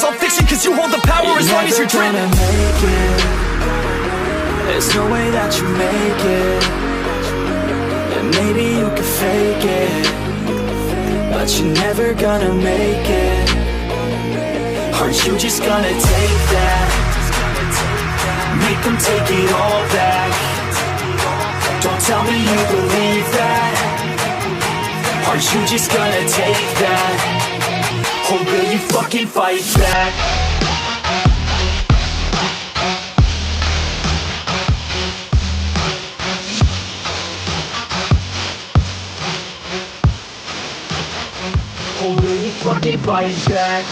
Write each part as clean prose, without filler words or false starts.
all fiction, cause you hold the power as long as you're dreaming. You're never gonna make it. There's no way that you make it. And maybe you can fake it, but you're never gonna make it. Aren't you just gonna take that? Make them take it all back. Don't tell me you believe that. Aren't you just gonna take that? Or will you fucking fight back? Or will you fucking fight back?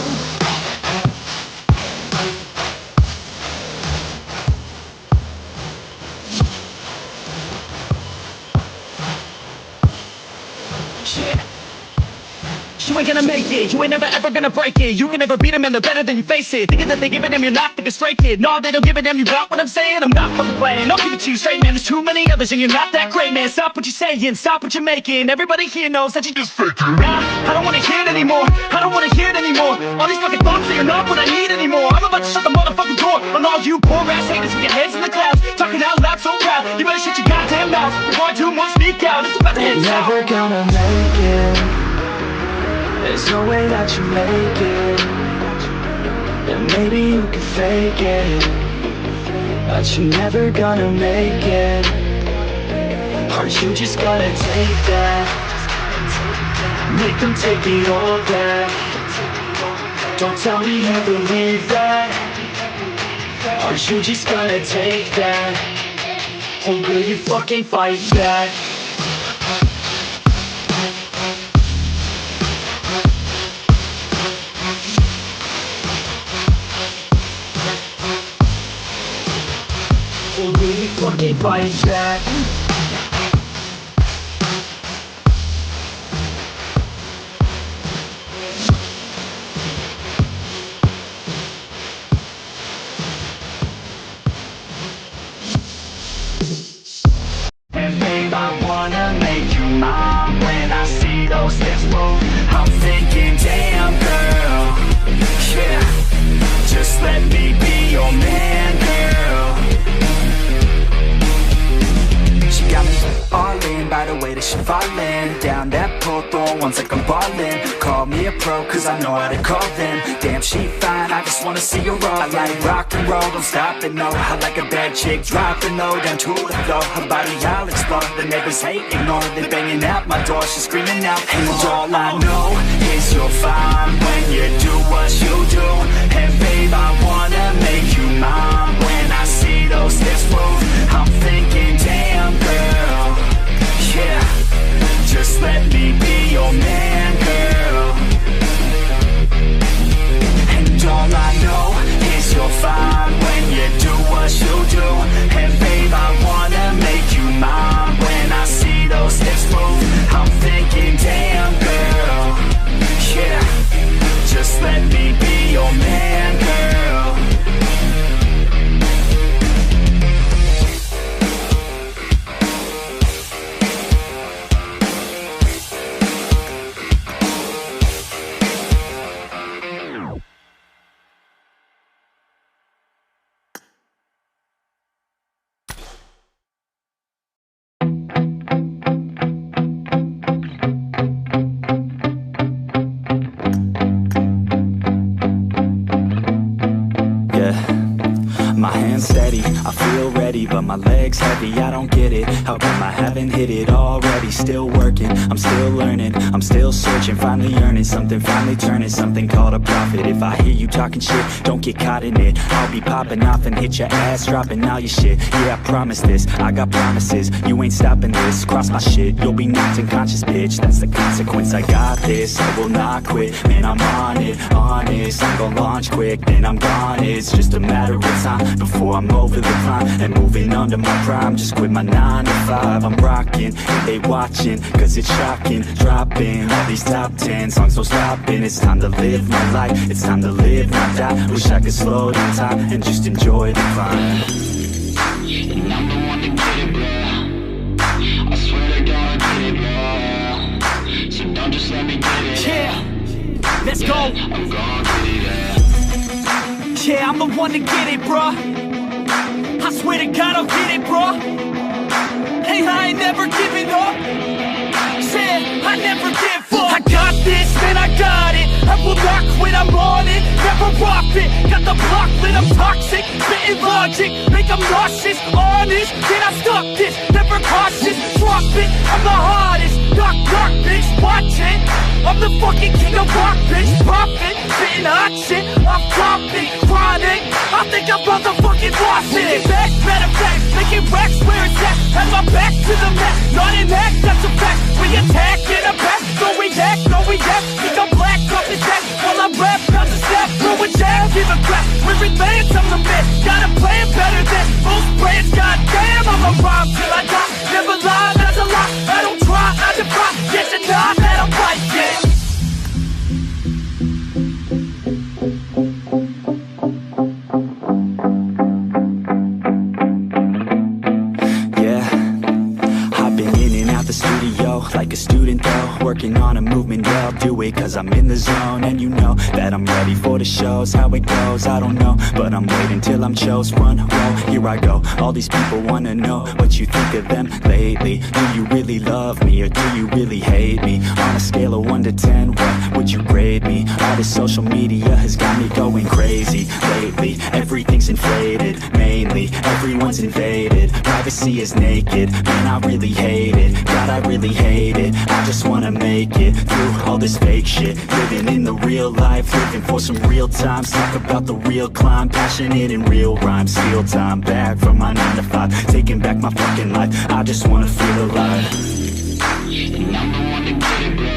You ain't gonna make it, you ain't never ever gonna break it. You can never beat them and they're better than you face it. Thinking that they give it them, you're not thinking straight, kid. No, they don't give a damn, you got what I'm saying. I'm not fucking playing, I'll give it to you straight, man. There's too many others and you're not that great, man. Stop what you're saying, stop what you're making. Everybody here knows that you just fake it. Nah, I don't wanna hear it anymore, I don't wanna hear it anymore. All these fucking thoughts that you're not what I need anymore. I'm about to shut the motherfucking door on all you poor ass haters with your heads in the clouds, talking out loud so proud. You better shut your goddamn mouth before I do more speak out. It's about to hit south. Never gonna make it. There's no way that you make it. And maybe you can fake it, but you're never gonna make it. Aren't you just gonna take that? Make them take it all back. Don't tell me you believe that. Aren't you just gonna take that? Or will you fucking fight back? Or will you fucking fight back? And babe, I wanna make you mine. When I see those lips move, I'm thinking, damn girl, yeah, just let me be your man, girl. She got me all in by the way that she fallin' down that pole, throwing ones like I'm ballin'. Call me a pro, cause I know how to call them. Damn, she fine, I just wanna see her all. I like rock and roll, don't stop it, no. I like a bad chick, dropping low, down to the floor. Her body, I'll explore. The neighbors hate, ignore. They banging out my door, she's screaming out. And all I know is you're fine when you do what you do. And babe, I wanna make you mine. When I see those lips move, I'm thinking, damn girl, yeah, just let me be your man, girl. And all I know is you're fine when you do what you do. And babe, I wanna make you mine. When I see those lips move, I'm thinking, damn girl, yeah, just let me be your man, girl. My hands steady, I feel ready, but my legs heavy, I don't get it. How come I haven't hit it already? Still working, I'm still learning, I'm still searching, finally earning something, finally turning something called a profit. If I hear you talking shit, don't get caught in it. I'll be popping off and hit your ass, dropping all your shit. Yeah, I promise this, I got promises, you ain't stopping this. Cross my shit, you'll be knocked unconscious, bitch. That's the consequence, I got this, I will not quit. Man, I'm on it, honest, I'm gon' launch quick, then I'm gone. It's just a matter of time before I'm over the climb and moving under my prime. Just quit my 9 to 5, I'm rocking, and they watching, cause it's shocking. Dropping all these top 10 songs, so stopping. It's time to live my life, it's time to live, not die. Wish I could slow down time and just enjoy the climb. And I'm the one to get it, bro. I swear to God, I get it, bro. So don't just let me get it. Yeah, let's go. I'm gonna get it, yeah. I'm the one to get it, bruh. I swear to God I'll get it, bruh. Hey, I ain't never giving up. Said I never give up. I got this, man, I got it. I will not quit, I'm on it. Never rock it. Got the block lit, I'm toxic. Spitting logic, make them nauseous. Honest, then I stop this. Never cautious, drop it. I'm the hardest. Knock, knock, bitch, watch it. I'm the fucking king of rock, bitch. Profit, spitting hot shit. I'm topic, chronic. I think I'm motherfucking lost it. Back, matter of fact, making racks where it's at. Had my back to the mat, not an act, that's a fact. We attack in a back, no react, no react. Think I'm black, off his back. While I rap, not to snap, throw a jab, give a crap. We're advanced, I'm the man. Got a plan better than most brands. Goddamn, I'm a rhyme till I die. Never lie, that's a lie. I don't try, I defy. Get to die, that I'm right, yeah. Like a student though, working on a movement, yeah, I'll do it cause I'm in the zone. And you know that I'm ready for the shows. How it goes, I don't know, but I'm waiting till I'm chose. Front row, here I go. All these people wanna know what you think of them lately. Do you really love me or do you really hate me? On a scale of 1 to 10, what would you grade me? All this social media has got me going crazy lately. Everything's inflated, mainly everyone's invaded. Privacy is naked, man, I really hate it. God, I really hate it. I just wanna make it through all this fake shit. Living in the real life, living for some real times. Talk about the real climb, passionate in real rhymes. Steal time back from my 9 to 5, taking back my fucking life. I just wanna feel alive. And I'm the one to get it, bro.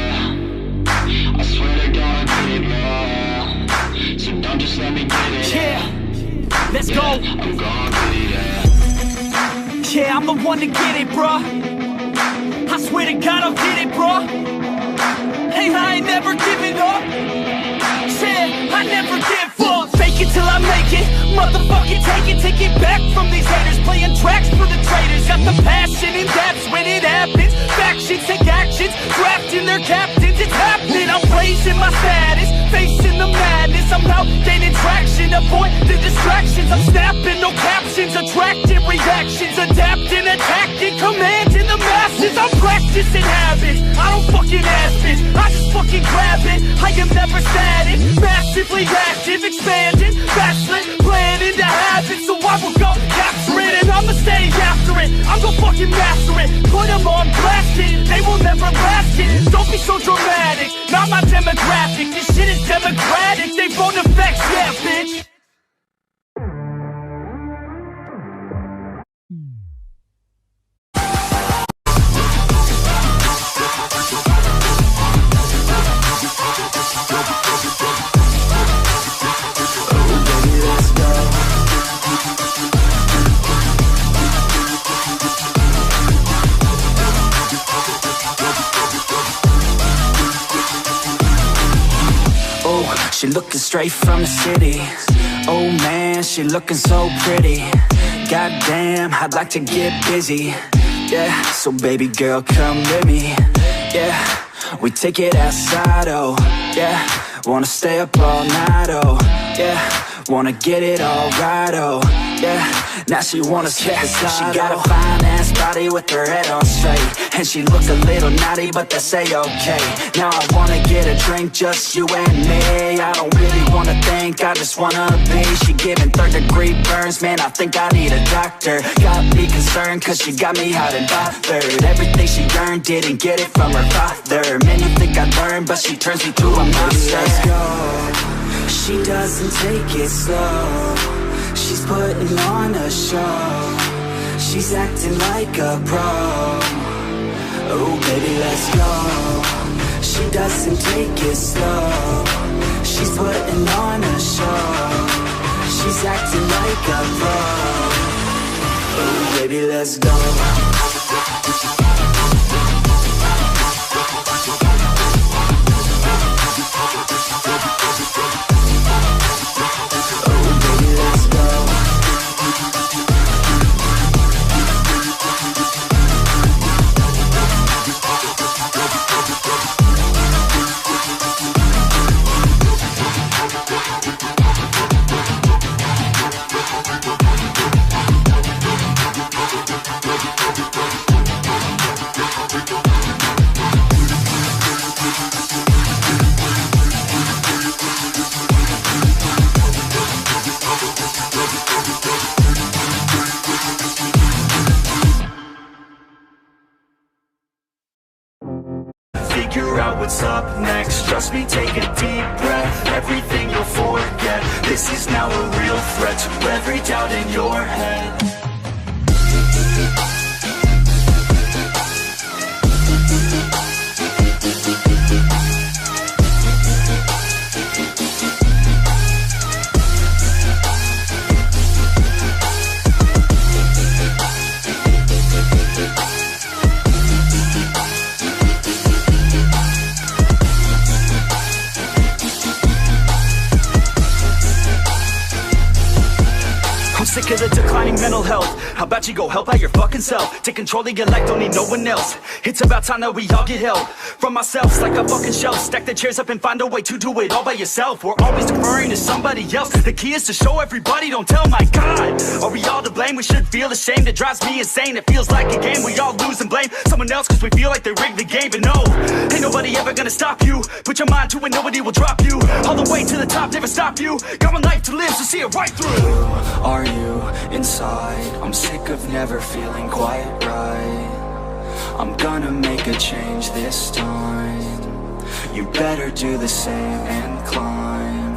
I swear to God I'll get it, bro. So don't just let me get it. Yeah, let's go. I'm gonna get it, yeah. Yeah, I'm the one to get it, bruh. I swear to God I'll get it, bruh. Hey, I ain't never giving up. Said I never give up. Fake it till I make it. Motherfucking take it back from these haters. Playing tracks for the traitors. Got the passion and that's when it happens. Factions take actions, drafting their captains. It's happening, I'm raising my status. Facing the madness, I'm out gaining traction. Avoid the distractions, I'm snapping, no captions. Attracting reactions, adapting, attacking, commanding the masses. I'm practicing habits, I don't fucking ask it. I just fucking grab it, I am never static. Massively active, expanding, backslid, planning to have it. So I will go capture it and I'ma stay after it. I'm gonna fucking master it, put them on blast it. They will never last it, don't be so dramatic. Not my demographic, this shit is democratic. They phone effects, yeah bitch. She looking straight from the city. Oh man, she looking so pretty. Goddamn, I'd like to get busy. Yeah, so baby girl, come with me. Yeah, we take it outside, oh yeah. Wanna stay up all night, oh yeah. Wanna get it all right, oh yeah. Now she wanna skip the side. She got a fine ass body with her head on straight, and she look a little naughty, but that's a-okay. Now I wanna get a drink, just you and me. I don't really wanna think, I just wanna be. She giving 3rd-degree burns, man, I think I need a doctor. Got me concerned, cause she got me hot and bothered. Everything she earned, didn't get it from her father. Man, you think I'd learn, but she turns me to a monster. Let's go. She doesn't take it slow, she's putting on a show. She's acting like a pro. Oh baby, let's go. She doesn't take it slow, she's putting on a show. She's acting like a pro. Oh baby, let's go. figure out what's up next. Trust me, take a deep breath, everything you'll forget. This is now a real threat to every doubt in your head. Sick of the declining mental health. How about you go help out your fucking self? Take control of your life, don't need no one else. It's about time that we all get help from ourselves, like a fucking shelf. Stack the chairs up and find a way to do it all by yourself. We're always deferring to somebody else. The key is to show everybody, don't tell. My God, are we all to blame? We should feel ashamed. It drives me insane. It feels like a game we all lose and blame someone else cause we feel like they rigged the game. But no, ain't nobody ever gonna stop you. Put your mind to it, nobody will drop you. All the way to the top, never stop you. Got one life to live, so see it right through. Who are you inside? I'm sick of never feeling quite right. I'm gonna make a change this time. You better do the same and climb.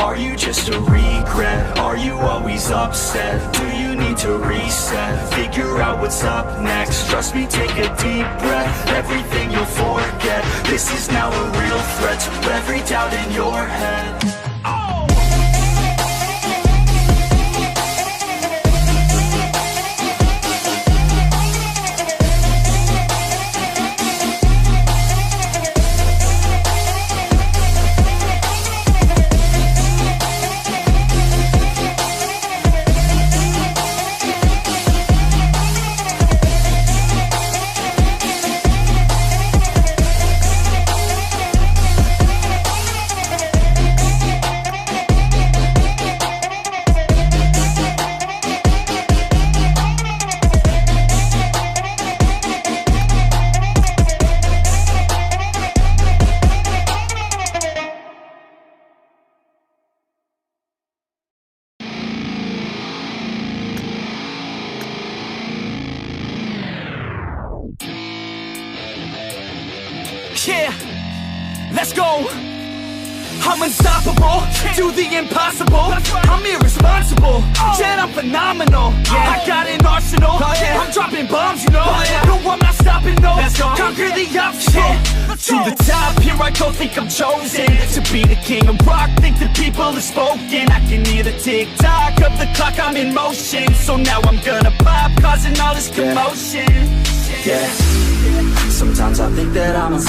Are you just a regret? Are you always upset? Do you need to reset? Figure out what's up next. Trust me, take a deep breath, everything you'll forget. This is now a real threat to every doubt in your head. Yeah, let's go. I'm unstoppable, do the impossible. I'm irresponsible, yet I'm phenomenal. I got an arsenal, I'm dropping bombs, you know. No, I'm not stopping, no. Conquer the obstacle. To the top, here I go, think I'm chosen to be the king of rock, think the people have spoken. I can hear the tick-tock of the clock, I'm in motion. So now I'm gonna pop, causing all this commotion. Yeah, sometimes I think that I'm a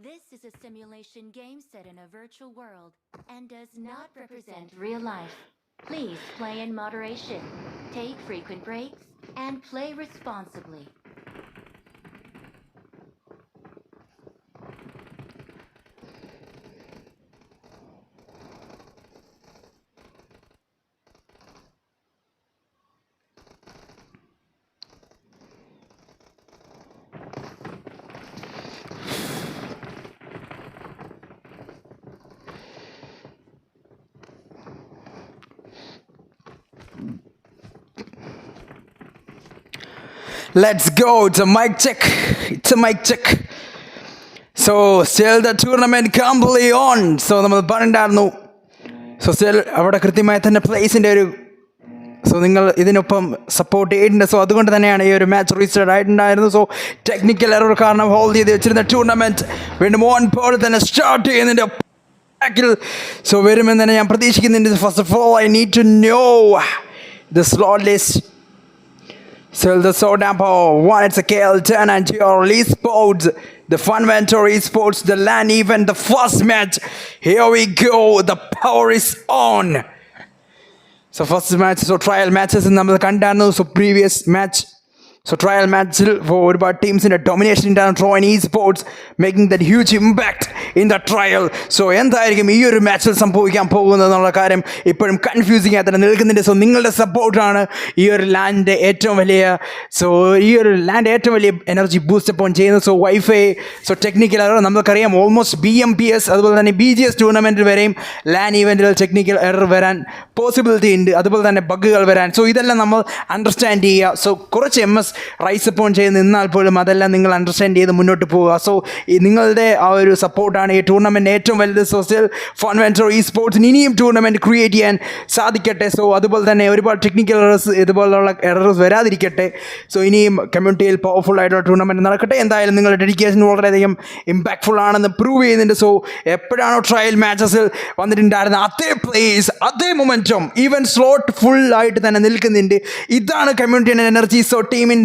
This is a simulation game set in a virtual world and does not represent real life. Please play in moderation, take frequent breaks, and play responsibly. Let's go. It's a mic check. It's a mic check. So still the tournament completely on. So നമ്മൾ പറഞ്ഞിട്ടുണ്ടായിരുന്നു. So still അവിടെ കൃത്യമായി തന്നെ പ്ലേസിൻ്റെ ഒരു നിങ്ങൾ ഇതിനൊപ്പം support ചെയ്തിട്ടുണ്ട്. So അതുകൊണ്ട് തന്നെയാണ് ഈ ഒരു മാച്ച് റീസ്റ്റാർട്ട് ആയിട്ടുണ്ടായിരുന്നു. സോ ടെക്നിക്കൽ എറർ കാരണം ഹോൾഡ് ചെയ്ത് വെച്ചിരുന്ന ടൂർണമെൻറ്റ് വീണ്ടും ഓൺ പോലെ തന്നെ സ്റ്റാർട്ട് ചെയ്യുന്നുണ്ട്. സോ വരുമെന്ന് തന്നെ ഞാൻ പ്രതീക്ഷിക്കുന്നുണ്ട്. First of all I need to know the slot list. So the Edappal, one it's a KL10 and your Esports, the Funventor Esports, the LAN event, the first match. Here we go, the power is on. So first match, so trial matches in the Kandano, so previous match. So trial matchil for ഒരുപാട് ടീംസിൻ്റെ domination ഉണ്ടാകും ട്രോ and Esports making that huge impact in the trial. So എന്തായിരിക്കും ഈ ഒരു മാച്ചിൽ സംഭവിക്കാൻ പോകുന്നതെന്നുള്ള കാര്യം ഇപ്പോഴും കൺഫ്യൂസിംഗ് ആയി തന്നെ നിൽക്കുന്നുണ്ട്. സോ നിങ്ങളുടെ സപ്പോർട്ടാണ് ഈ ഒരു ലാൻഡ് ഏറ്റവും വലിയ എനർജി ബൂസ്റ്റപ്പ് ഓൺ ചെയ്യുന്നത്. So wifi, so technical error നമുക്കറിയാം. ഓൾമോസ്റ്റ് BMPS അതുപോലെ തന്നെ BGS ടൂർണമെൻറ്റ് വരെയും ലാൻ ഇവൻറ്റുകൾ ടെക്നിക്കൽ എറർ വരാൻ പോസിബിലിറ്റി ഉണ്ട്, അതുപോലെ തന്നെ ബഗ്ഗുകൾ വരാൻ. സോ ഇതെല്ലാം നമ്മൾ അണ്ടർസ്റ്റാൻഡ് ചെയ്യുക. സോ കുറച്ച് MS റൈസ് അപ്പോൺ ചെയ്ത് നിന്നാൽ പോലും അതെല്ലാം നിങ്ങൾ അണ്ടർസ്റ്റാൻഡ് ചെയ്ത് മുന്നോട്ട് പോവുക. സോ നിങ്ങളുടെ ആ ഒരു സപ്പോർട്ടാണ് ഈ ടൂർണമെൻറ്റ് ഏറ്റവും വലുത്. സോ സ്റ്റിൽ Funventor Esportsന് ഇനിയും ടൂർണമെൻറ്റ് ക്രിയേറ്റ് ചെയ്യാൻ സാധിക്കട്ടെ. സോ അതുപോലെ തന്നെ ഒരുപാട് ടെക്നിക്കൽ എറേഴ്സ് ഇതുപോലുള്ള എറേഴ്സ് വരാതിരിക്കട്ടെ. സോ ഇനിയും കമ്മ്യൂണിറ്റിയിൽ പവർഫുൾ ആയിട്ടുള്ള ടൂർണമെൻറ്റ് നടക്കട്ടെ. എന്തായാലും നിങ്ങളുടെ ഡെഡിക്കേഷൻ വളരെയധികം ഇമ്പാക്ട്ഫുൾ ആണെന്ന് പ്രൂവ് ചെയ്യുന്നുണ്ട്. സോ എപ്പോഴാണോ ട്രയൽ മാച്ചസിൽ വന്നിട്ടുണ്ടായിരുന്ന അതേ പ്ലേസ്, അതേ മൊമെൻറ്റം, ഈവൻ സ്ലോട്ട് ഫുൾ ആയിട്ട് തന്നെ നിൽക്കുന്നുണ്ട്. ഇതാണ് കമ്മ്യൂണിറ്റിയുടെ എനർജി. സോ ടീമിൻ്റെ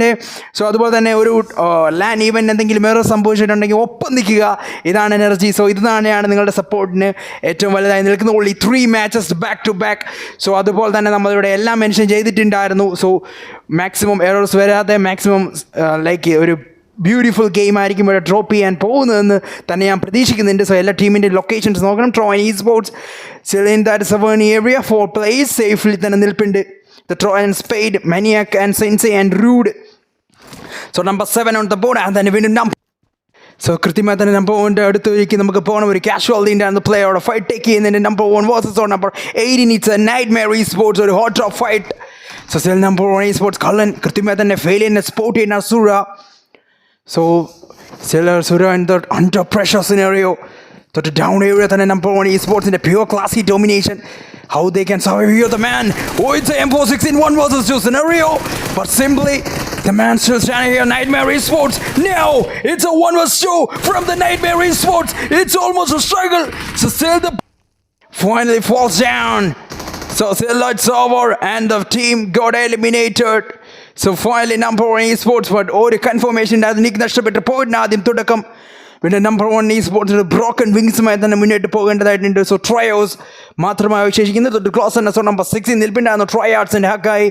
സോ അതുപോലെ തന്നെ ഒരു ലാൻ ഈവൻറ്റ് എന്തെങ്കിലും എറർ സംഭവിച്ചിട്ടുണ്ടെങ്കിൽ ഒപ്പം നിൽക്കുക. ഇതാണ് എനർജി. സോ ഇത് തന്നെയാണ് നിങ്ങളുടെ സപ്പോർട്ടിന് ഏറ്റവും വലുതായി നിൽക്കുന്നത്. Only 3 matches back to back. So അതുപോലെ തന്നെ നമ്മളിവിടെ എല്ലാം മെൻഷൻ ചെയ്തിട്ടുണ്ടായിരുന്നു. സോ മാക്സിമം എറേഴ്സ് വരാതെ മാക്സിമം ലൈക്ക് ഒരു ബ്യൂട്ടിഫുൾ ഗെയിം ആയിരിക്കും ഇവിടെ ഡ്രോപ്പ് ചെയ്യാൻ പോകുന്നതെന്ന് തന്നെ ഞാൻ പ്രതീക്ഷിക്കുന്നുണ്ട്. സോ എല്ലാ ടീമിൻ്റെ ലൊക്കേഷൻസ് നോക്കണം. ട്രോ and Esports still in that Savani area. 4 players safely തന്നെ നിൽപ്പുണ്ട്. The Troy and Spade, Maniac and Sensei and Rude. So number 7 on the board and then വീണ്ടും നമ്പർ. സോ കൃത്യമായി തന്നെ നമ്പർ 1 അടുത്തേക്ക് നമുക്ക് പോകണം. ഒരു കാഷ്വാലിറ്റി ഉണ്ടായിരുന്ന പ്ലെയറുടെ ഫൈറ്റ് ടേക്ക് ചെയ്യുന്നതിൻ്റെ number 1 versus number 18. It's a nightmare Esports, ഒരു hot drop fight. So still number 1 Esports കള്ളൻ കൃത്യമായി തന്നെ ഫെയിലിയറിനെ സ്പോട്ട് ചെയ്യുന്ന സുര. സോ സുര in the under pressure scenario. തൊട്ട് ഡൗൺ ഏരിയ തന്നെ നമ്പർ 1 Esportsൻ്റെ pure classy domination. How they can survive here, the man. Oh, it's a M416 1 versus 2 scenario. But simply, the man still standing here. Nightmare Esports. Now, it's a 1 versus 2 from the Nightmare Esports. It's almost a struggle. So still the finally falls down. So still it's over and the team got eliminated. So finally number 1 Esports. But ഒരു confirmation അത് നിക്ക് നഷ്ടപ്പെട്ട point ആദ്യം തുടക്കം. പിന്നെ number 1 Esports broken വിങ്സുമായി തന്നെ മുന്നോട്ട് പോകേണ്ടതായിട്ടുണ്ട്. So triose മാത്രമായി വിശേഷിക്കുന്നത് തൊട്ട് ക്ലോസ് തന്നെ. സോ നമ്പർ 6 നിൽപ്പിണ്ടായിരുന്നു ട്രൈ ആർട്സ് ആൻഡ് ഹക്കായി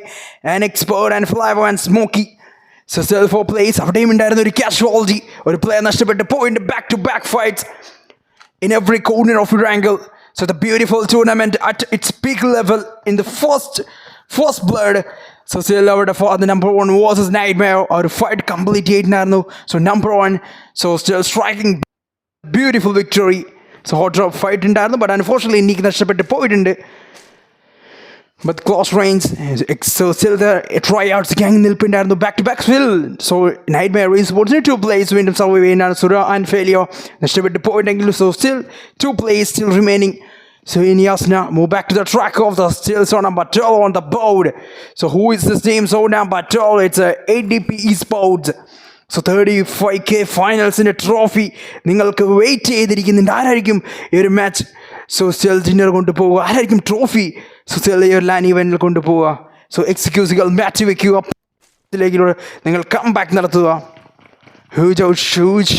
ആൻഡ് എക്സ്പേർട്ട് ആൻഡ് ഫ്ലൈവോ and Smokey. So self four place അവിടെയും ഉണ്ടായിരുന്ന ഒരു കാഷ്വാലിറ്റി, ഒരു പ്ലെയർ നഷ്ടപ്പെട്ട് point. Back to back fights in every corner of your angle. So the beautiful tournament at its peak level in the first blood. So still over the number 1 versus Nightmare or fight complete 8 narnu. So number 1, so still striking beautiful victory. So hot drop fight ഉണ്ടായിരുന്നു. But unfortunately എനിക്ക് നഷ്ടപ്പെട്ട് പോയിട്ടുണ്ട്. But close range. So still the tryouts gang നിൽപ്പുണ്ടായിരുന്നു. Back to back still. So Nightmare Esports 2 players വീണ്ടും survive ചെയ്യുന്നതാണ്. സുര and failure നഷ്ടപ്പെട്ട് പോയിട്ടെങ്കിലും. So still 2 players still remaining. So in Yasna, move back to the track of the still so number 12 on the board. So who is this team? So number 12, it's a 8DP Esports. So 35K finals in a trophy. നിങ്ങൾക്ക് wait ചെയ്തിരിക്കുന്നുണ്ട് ആരായിരിക്കും ഈ ഒരു match. So still dinner കൊണ്ടുപോവുക, ആരായിരിക്കും trophy. So still ഈ ഒരു LAN ഇവൻറ്റിൽ കൊണ്ടുപോവുക. So എക്സിക്യൂസുകൾ മാറ്റി വയ്ക്കുക, ിലൂടെ നിങ്ങൾ കം ബാക്ക് നടത്തുക. Huge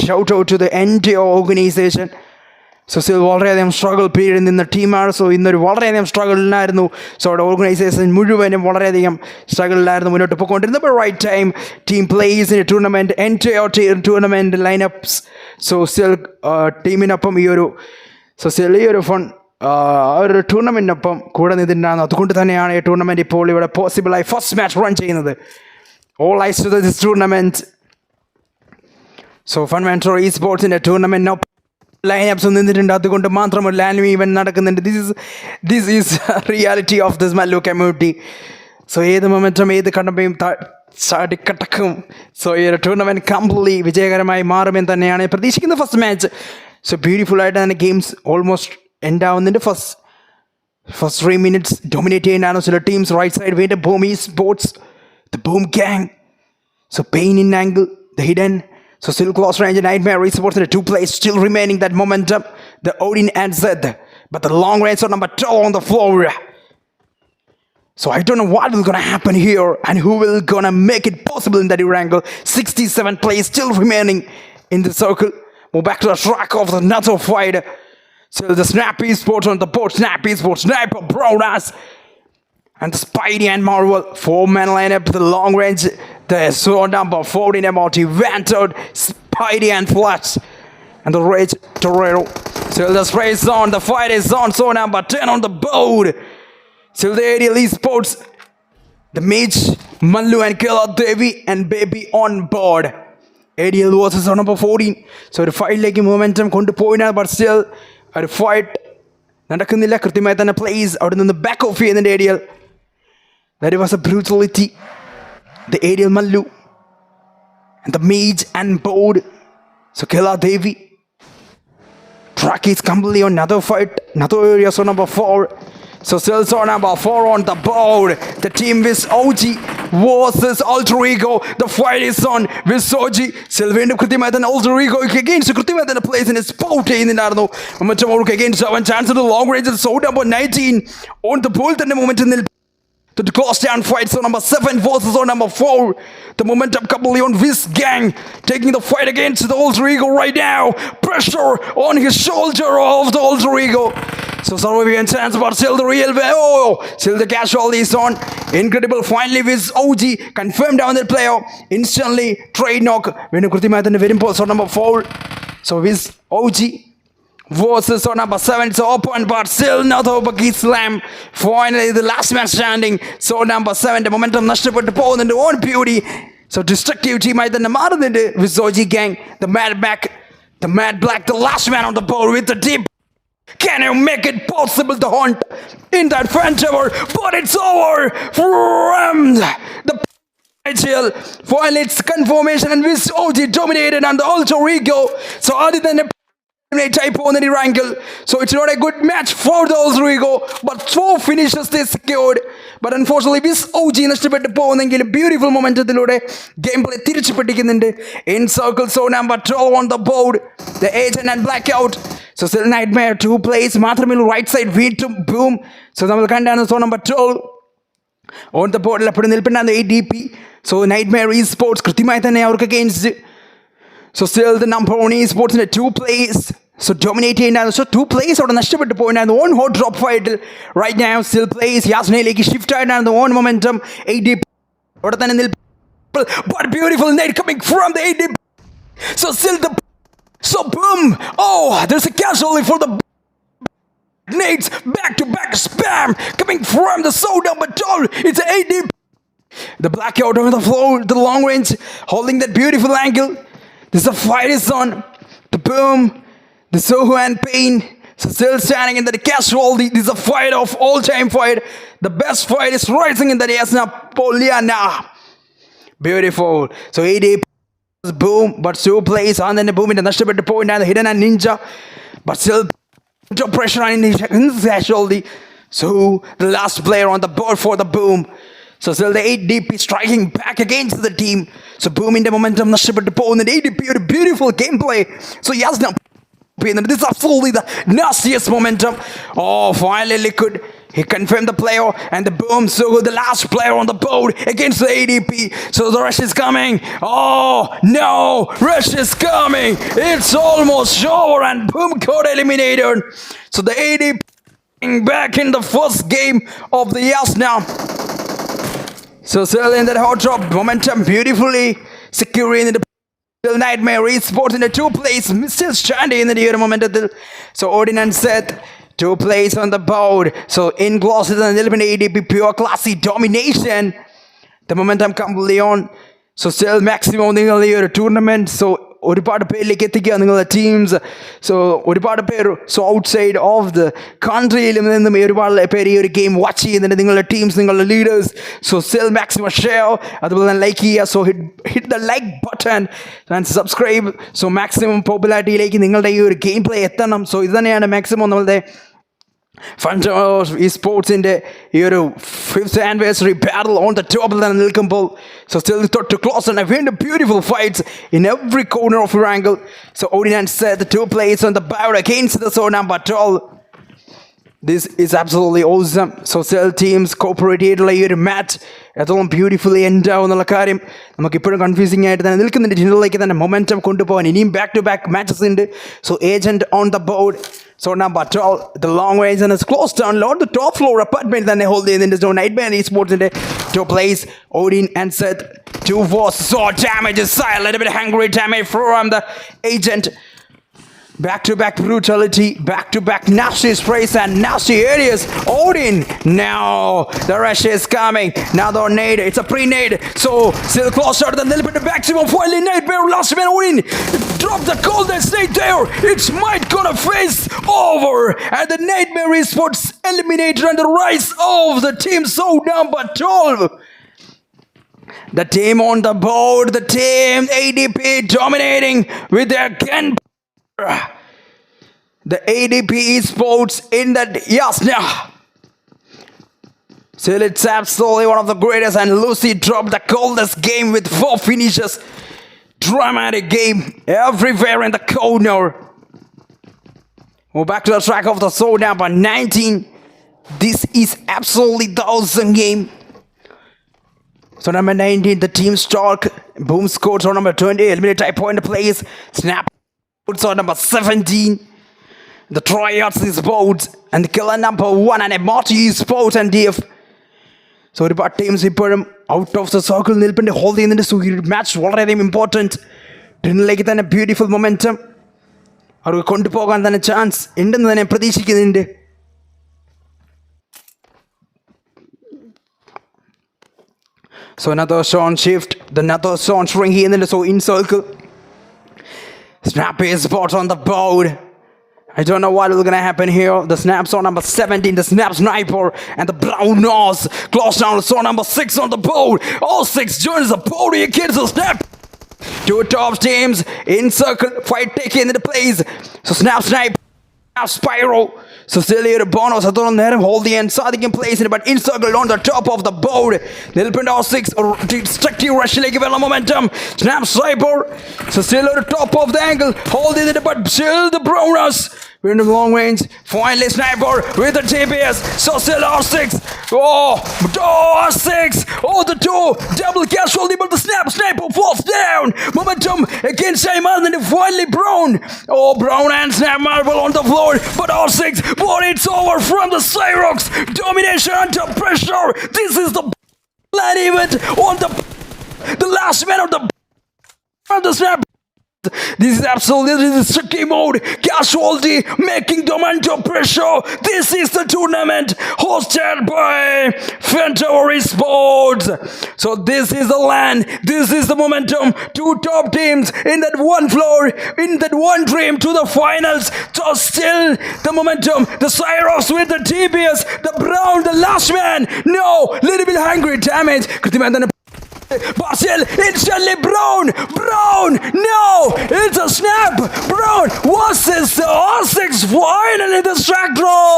shout out to the entire organization. So still വളരെയധികം സ്ട്രഗിൾ പീരീഡിൽ നിന്ന ടീമാണ്. സോ ഇന്നൊരു വളരെയധികം സ്ട്രഗിളിലായിരുന്നു. സോ അവിടെ ഓർഗനൈസേഷൻ മുഴുവനും വളരെയധികം സ്ട്രഗിളിലായിരുന്നു മുന്നോട്ട് പോയിക്കൊണ്ടിരുന്നത്. Right time team plays in tournament entire tournament lineups. So still ടീമിനൊപ്പം ഈ ഒരു ഫൺ ഒരു ടൂർണമെൻറ്റിനൊപ്പം കൂടെ നിന്നിട്ടുണ്ടായിരുന്നു. അതുകൊണ്ട് തന്നെയാണ് ഈ ടൂർണമെൻറ്റ് ഇപ്പോൾ ഇവിടെ പോസിബിളായി ഫസ്റ്റ് മാച്ച് റൺ ചെയ്യുന്നത്. All eyes to this tournament. So Funventor Esportsൻ്റെ ടൂർണമെൻറ്റിനൊപ്പം ലൈനപ്സ് നിന്നിട്ടുണ്ട്. അതുകൊണ്ട് മാത്രമല്ല ലാൻ ഈവൻ നടക്കുന്നുണ്ട്. This is reality of this Mallu community. So ഏത് മൊമെൻറ്റും ഏത് കണ്ടപ്പയും ചാടിക്കട്ടക്കും. സോ ഈ ഒരു ടൂർണമെൻറ്റ് കംപ്ലീറ്റ്ലി വിജയകരമായി മാറുമെന്ന് തന്നെയാണ് പ്രതീക്ഷിക്കുന്നത്. ഫസ്റ്റ് മാച്ച് സോ ബ്യൂട്ടിഫുൾ ആയിട്ട് തന്നെ ഗെയിംസ് ഓൾമോസ്റ്റ് എൻഡ് ആവുന്നുണ്ട്. ഫസ്റ്റ് 3 minutes ഡൊമിനേറ്റ് ചെയ്യുന്നതാണ് ചില ടീംസ്. റൈറ്റ് സൈഡ് വീണ്ടും Bgmi Sports, the Boom Gang. So Pain in angle, the hidden. So still close range, Nightmare Esports and the 2 players still remaining that momentum. The Odin and Zed, but the long range on number 12 on the floor. So I don't know what is going to happen here and who will going to make it possible in that angle. 67 players still remaining in the circle. Move back to the track of the Nato fight. So the Snappy Esports on the board. Snappy Esports, Sniper, Brown Ass. And the Spidey and Marvel 4-man lineup, the long range, The zone number 14 MRT Ventured, Spidey and Flash. And the Rage Torero. Still the spray is on. The fight is on. Zone number 10 on the board. Still the Aerial Esports. The Mage, Mallu and Killer Devi and Baby on board. Aerial versus zone number 14. So the fight like momentum കൊണ്ടുപോയിനാണ്, but still a fight നടക്കുന്നില്ല. കൃത്യമായി തന്നെ plays അവിടെ നിന്ന് back off ചെയ്യുന്നുണ്ട് Aerial. That was a brutality. The Aerial Mallu and the Mage and board. So Killer Devi. Track is completely on another fight. Another area, so number 4. So still so number 4 on the board. The team with OG versus Alter Ego. The fight is on with OG. Still വീണ്ടും കൃത്യമായി തന്നെ Alter Ego against കൃത്യമായി തന്നെ plays in his spot ചെയ്യുന്നുണ്ടായിരുന്നു. Momentum അവർക്ക് against 7 chance to the long range. So number 19 on the ball തന്നെ momentum the close down fight. So number 7 versus on number 4. The momentum completely on this gang taking the fight against the Alter Ego right now. Pressure on his shoulder of the Alter Ego. So Sarvavian chance, but still the real way. Oh, still the casualty is on. Incredible. Finally with OG confirmed down the player instantly. Trade knock. When Krutimathan very important. So number 4. So with OG versus on number 7. So open, but still another Bagi slam. Finally the last man standing. So number 7. The momentum nashapattu പോകുന്നുണ്ട് on beauty. So destructive team ആയിട്ട് തന്നെ മാറുന്നുണ്ട് with OG gang. The Mad Black, the last man on the board with the deep. Can you make it possible to hunt in that Funventor? But it's over from the IGL. Finally, it's confirmation and with OG dominated and the Alter Ego. So other than a type on the wrangle. So it's not a good match for the Alter Ego. But 4 finishes they secured. But unfortunately, this OG നഷ്ടപ്പെട്ടു പോകുന്നെങ്കിൽ beautiful momentum gameplay തിരിച്ചു പിടിക്കുന്നുണ്ട്. In circle, so number 12 on the board. The agent and blackout. So still Nightmare 2 plays. മാത്രമേ right side V2 boom. So നമ്മൾ കണ്ടാണ് so number 12 on the board. അപ്പോൾ നിൽപ്പുണ്ടായിരുന്നു ADP. So Nightmare Esports കൃത്യമായി തന്നെ അവർക്ക് against. So still the number 1 Esports in the 2 plays. So dominating now. So 2 plays out on the shift point and the one hot drop fight right now still plays. Yasneliki shift and the one momentum ADP. But beautiful net coming from the ADP. So still the boom. Oh, there's a casualty for the nades back to back spam coming from the soul number 12. It's an ADP. The blackout on the floor, the long range holding that beautiful angle. This is a fight is on. The boom. The Soho and Pain. So still standing in the casualty. This is a fight of all-time fight. The best fight is rising in the Yasna Poliana. Beautiful. So AD boom, but still plays on the boom in the Nashtabet point and the hidden and ninja. But still pressure on his casualty. So the last player on the board for the boom. So still the 8DP striking back against the team. So boom in the momentum nashapattu പോകുന്ന ADP ഒരു beautiful gameplay. So Yasna, this is absolutely the nastiest momentum. Oh, finally Liquid. He confirmed the player and the boom. So the last player on the board against the ADP. So the rush is coming. Oh no, rush is coming. It's almost over and boom got eliminated. So the ADP back in the first game of the Yasna. So still in that hot drop momentum beautifully securing the still Nightmare Esports in the 2 plays. Still standing in the year momentum. So Odin and Seth 2 plays on the board. So in glosses and eliminate ADP pure classy domination. The momentum completely on. So still maximum in the tournament. So ഒരുപാട് പേരിലേക്ക് എത്തിക്കുക നിങ്ങളുടെ teams. So ഒരുപാട് പേര് so outside of the കൺട്രിയിലും നിന്നും ഒരുപാട് പേര് ഈ ഒരു ഗെയിം വാച്ച് ചെയ്യുന്നുണ്ട്. നിങ്ങളുടെ ടീംസ്, നിങ്ങളുടെ leaders. So sell maximum share, അതുപോലെ തന്നെ ലൈക്ക് ചെയ്യുക. So hit the like button and subscribe. So maximum പോപ്പുലാരിറ്റിയിലേക്ക് നിങ്ങളുടെ ഈ ഒരു ഗെയിം പ്ലേ എത്തണം. സോ ഇത് തന്നെയാണ് മാക്സിമം നമ്മളുടെ Funventor Esports in the 5th anniversary battle on the top of the നിൽക്കുമ്പോൾ. So still to close and I've the beautiful fights in every corner of your angle. So Odin said the 2 plays on the board against the zone number 12. This is absolutely awesome. So still teams cooperated like a match എത്രത്തോളം beautifully end ആവുന്നുള്ള കാര്യം നമുക്കിപ്പോഴും confusing ആയിട്ട് തന്നെ നിൽക്കുന്നുണ്ട്. ജിന്നറിലേക്ക് തന്നെ momentum കൊണ്ടുപോകാൻ ഇനിയും back to back matches ഉണ്ട്. So agent on the board. So number 12, the long range and is close down. Lord, the top floor apartment then they hold in the zone. Nightmare Esports in the top place. Odin and Seth. 2 force. So damage is silent. A little bit hungry damage from the agent. Back-to-back brutality, back-to-back nasty sprays and nasty areas. Odin, now the rush is coming. Another nade, it's a pre-nade. So, still closer to the little bit of maximum. Finally, Nightmare, last man Odin. Drop the golden snake there. It's might gonna face over. And the Nightmare Esports eliminator and the rise of the team. So, number 12. The team on the board, the team ADP dominating with their gun. The ADP Esports in that Yasna. Still, it's absolutely one of the greatest, and Lucy dropped the coldest game with 4 finishes. Dramatic game everywhere in the corner. We're back to the track of the soul number 19. This is absolutely the awesome game. So number 19, the team Stark. Boom scored on number 20. Eliminate type point plays. Snap. So number 17. The Triads Esports and the killer number 1 and Marty Esports and DF. So ഒരുപാട് teams ഇപ്പോഴും out of the circle നിൽപ്പിൻ്റെ hold ചെയ്യുന്നുണ്ട്. So ഈ match വളരെയധികം important. ടിന്നിലേക്ക് തന്നെ beautiful momentum അവർക്ക് കൊണ്ടുപോകാൻ തന്നെ ചാൻസ് ഉണ്ടെന്ന് തന്നെ പ്രതീക്ഷിക്കുന്നുണ്ട്. So another zone shift, another zone shrink ചെയ്യുന്നുണ്ട്. So in circle. Snappy spot on the board. I don't know what is going to happen here. The snaps on number 17, the snap sniper, and the brown nose. Close down, so number 6 on the board. All 6 joins the board. Here kids will snap. 2 top teams in circle. Fight taken into place. So snap sniper. Spiral. So still here bonus അതൊന്നും നേരം hold ചെയ്യാൻ സാധിക്കും പ്ലേസിന്. But in circle on the top of the board നിൽപ്പുണ്ട്. 6 destructive റഷിലേക്ക് വെള്ള momentum. Snap sniper. So still ഒരു top of the angle hold ചെയ്തിട്ട് ബട്ട് സ്റ്റിൽ ദ ബ്രൗണേഴ്സ് വീണ്ടും long range. Finally sniper with the TPS. So still R6. R6. The 2 double casualty, but the snap sniper falls down. Momentum against Simon, and then finally Brown. Brown and Snap Marble on the floor, but R6, but it's over from the Cyrox. Domination under pressure. This is the plan event on the last man of the snap. This is absolutely the tricky mode. Casualty making them under pressure. This is the tournament hosted by Funventor Esports. So this is the land. This is the momentum. 2 top teams in that one floor, in that one dream to the finals. So still the momentum. The Cyros with the TBS. The Brown, the last man. No, little bit hungry damage. Barcel, instantly Brown, no, it's a snap, Brown, what's this, R6 finally the track draw,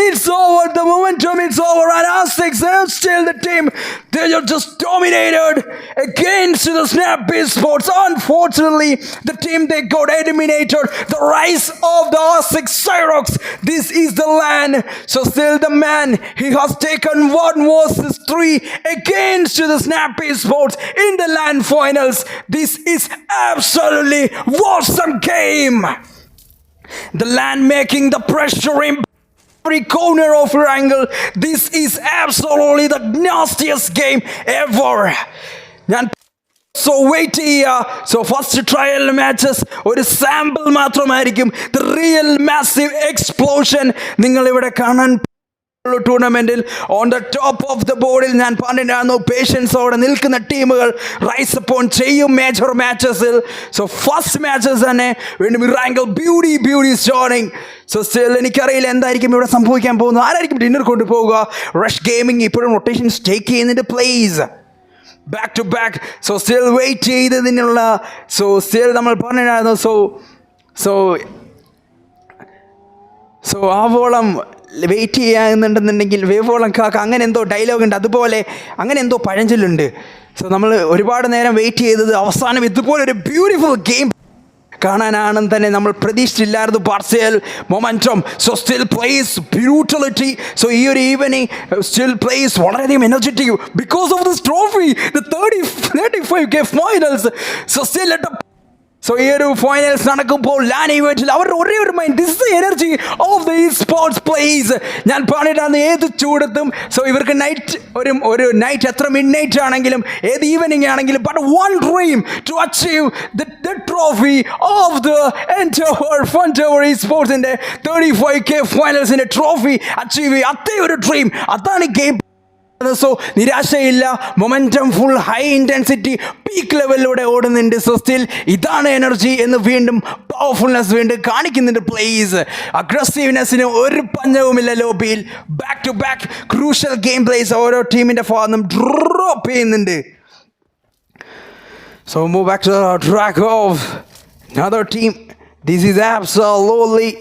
it's over, the momentum, it's over, and R6, they're still the team, they are just dominated against the Snap Esports. Unfortunately, the team they got eliminated, the rise of the R6 Cyrox, this is the land, so still the man, he has taken 1 versus 3 against the Snap Esports in the land finals. This is absolutely awesome game. The land making the pressure in every corner of your angle. This is absolutely the nastiest game ever. So wait here. So first trial matches ഒരു sample മാത്രമായിരിക്കും. The real massive explosion നിങ്ങൾ ഇവിടെ കാണാൻ ടൂർണമെന്റിൽ on the top of the ബോർഡിൽ ഞാൻ പറഞ്ഞിട്ടായിരുന്നു പേഷ്യൻസോടെ നിൽക്കുന്ന ടീമുകൾ റൈസ് അപ്പോൺ ചെയ്യും മേജർ മാച്ചസിൽ. സോ ഫസ്റ്റ് മാച്ചസ് തന്നെ വീണ്ടും റാങ്കിൾ ബ്യൂട്ടി സ്റ്റോണിങ്. സോ സ്റ്റിൽ എനിക്കറിയില്ല എന്തായിരിക്കും ഇവിടെ സംഭവിക്കാൻ പോകുന്നത്. ആരായിരിക്കും ഡിന്നർ കൊണ്ടുപോവുക. റഷ് ഗെയിമിംഗ് ഇപ്പോഴും റൊട്ടേഷൻസ് ടേക്ക് ചെയ്യുന്നുണ്ട് plays back to back. So still wait ചെയ്തതിനുള്ള സ്റ്റിൽ നമ്മൾ പറഞ്ഞിട്ടായിരുന്നു. സോ ആവോളം വെയിറ്റ് ചെയ്യാന്നുണ്ടെന്നുണ്ടെങ്കിൽ വേവോളം കാക്ക അങ്ങനെ എന്തോ ഡയലോഗ് ഉണ്ട്, അതുപോലെ അങ്ങനെ എന്തോ പഴഞ്ചൊല്ലുണ്ട്. സോ നമ്മൾ ഒരുപാട് നേരം വെയിറ്റ് ചെയ്തത് അവസാനം ഇതുപോലൊരു ബ്യൂട്ടിഫുൾ ഗെയിം കാണാനാണെന്ന് തന്നെ നമ്മൾ പ്രതീക്ഷിച്ചില്ലായിരുന്നു. Parcel momentum so still plays ബ്യൂട്ടിലിറ്റി. സോ ഈ ഒരു ഈവനിങ് സ്റ്റിൽ പ്ലേസ് വളരെയധികം energetic because of this trophy the 35K finals. So still so ഈ ഒരു ഫൈനൽസ് നടക്കുമ്പോൾ ലാൻ ഇവൻറ്റിൽ അവരുടെ ഒരേ ഒരു mind this the energy of the sports plays. ഞാൻ പറഞ്ഞിട്ടാണ് ഏത് ചൂടത്തും. സോ ഇവർക്ക് നൈറ്റ് ഒരു നൈറ്റ് എത്ര മിഡ് നൈറ്റ് ആണെങ്കിലും ഏത് ഈവനിങ് ആണെങ്കിലും but one dream to achieve the trophy of the Funventor Esportsന്റെ 35K ഫൈനൽസിൻ്റെ ട്രോഫി അച്ചീവ് ചെയ്യുക. അതേ ഒരു ഡ്രീം, അതാണ് ഗെയിം. സോ നിരാശയില്ല, momentum full high intensity peak ലെവലിലൂടെ ഓടുന്നുണ്ട്. സോ സ്റ്റിൽ ഇതാണ് എനർജി എന്ന് വീണ്ടും പവർഫുൾനെസ് വീണ്ടും കാണിക്കുന്നുണ്ട്. പ്ലേസ് അഗ്രസീവ്നെസ്സിന് ഒരു പഞ്ഞവുമില്ല ലോബിയിൽ. Back to back crucial game plays ഓരോ ടീമിൻ്റെ ഭാഗത്തും ഡ്രോപ്പ് ചെയ്യുന്നുണ്ട്. So move back to track of another team. This is absolutely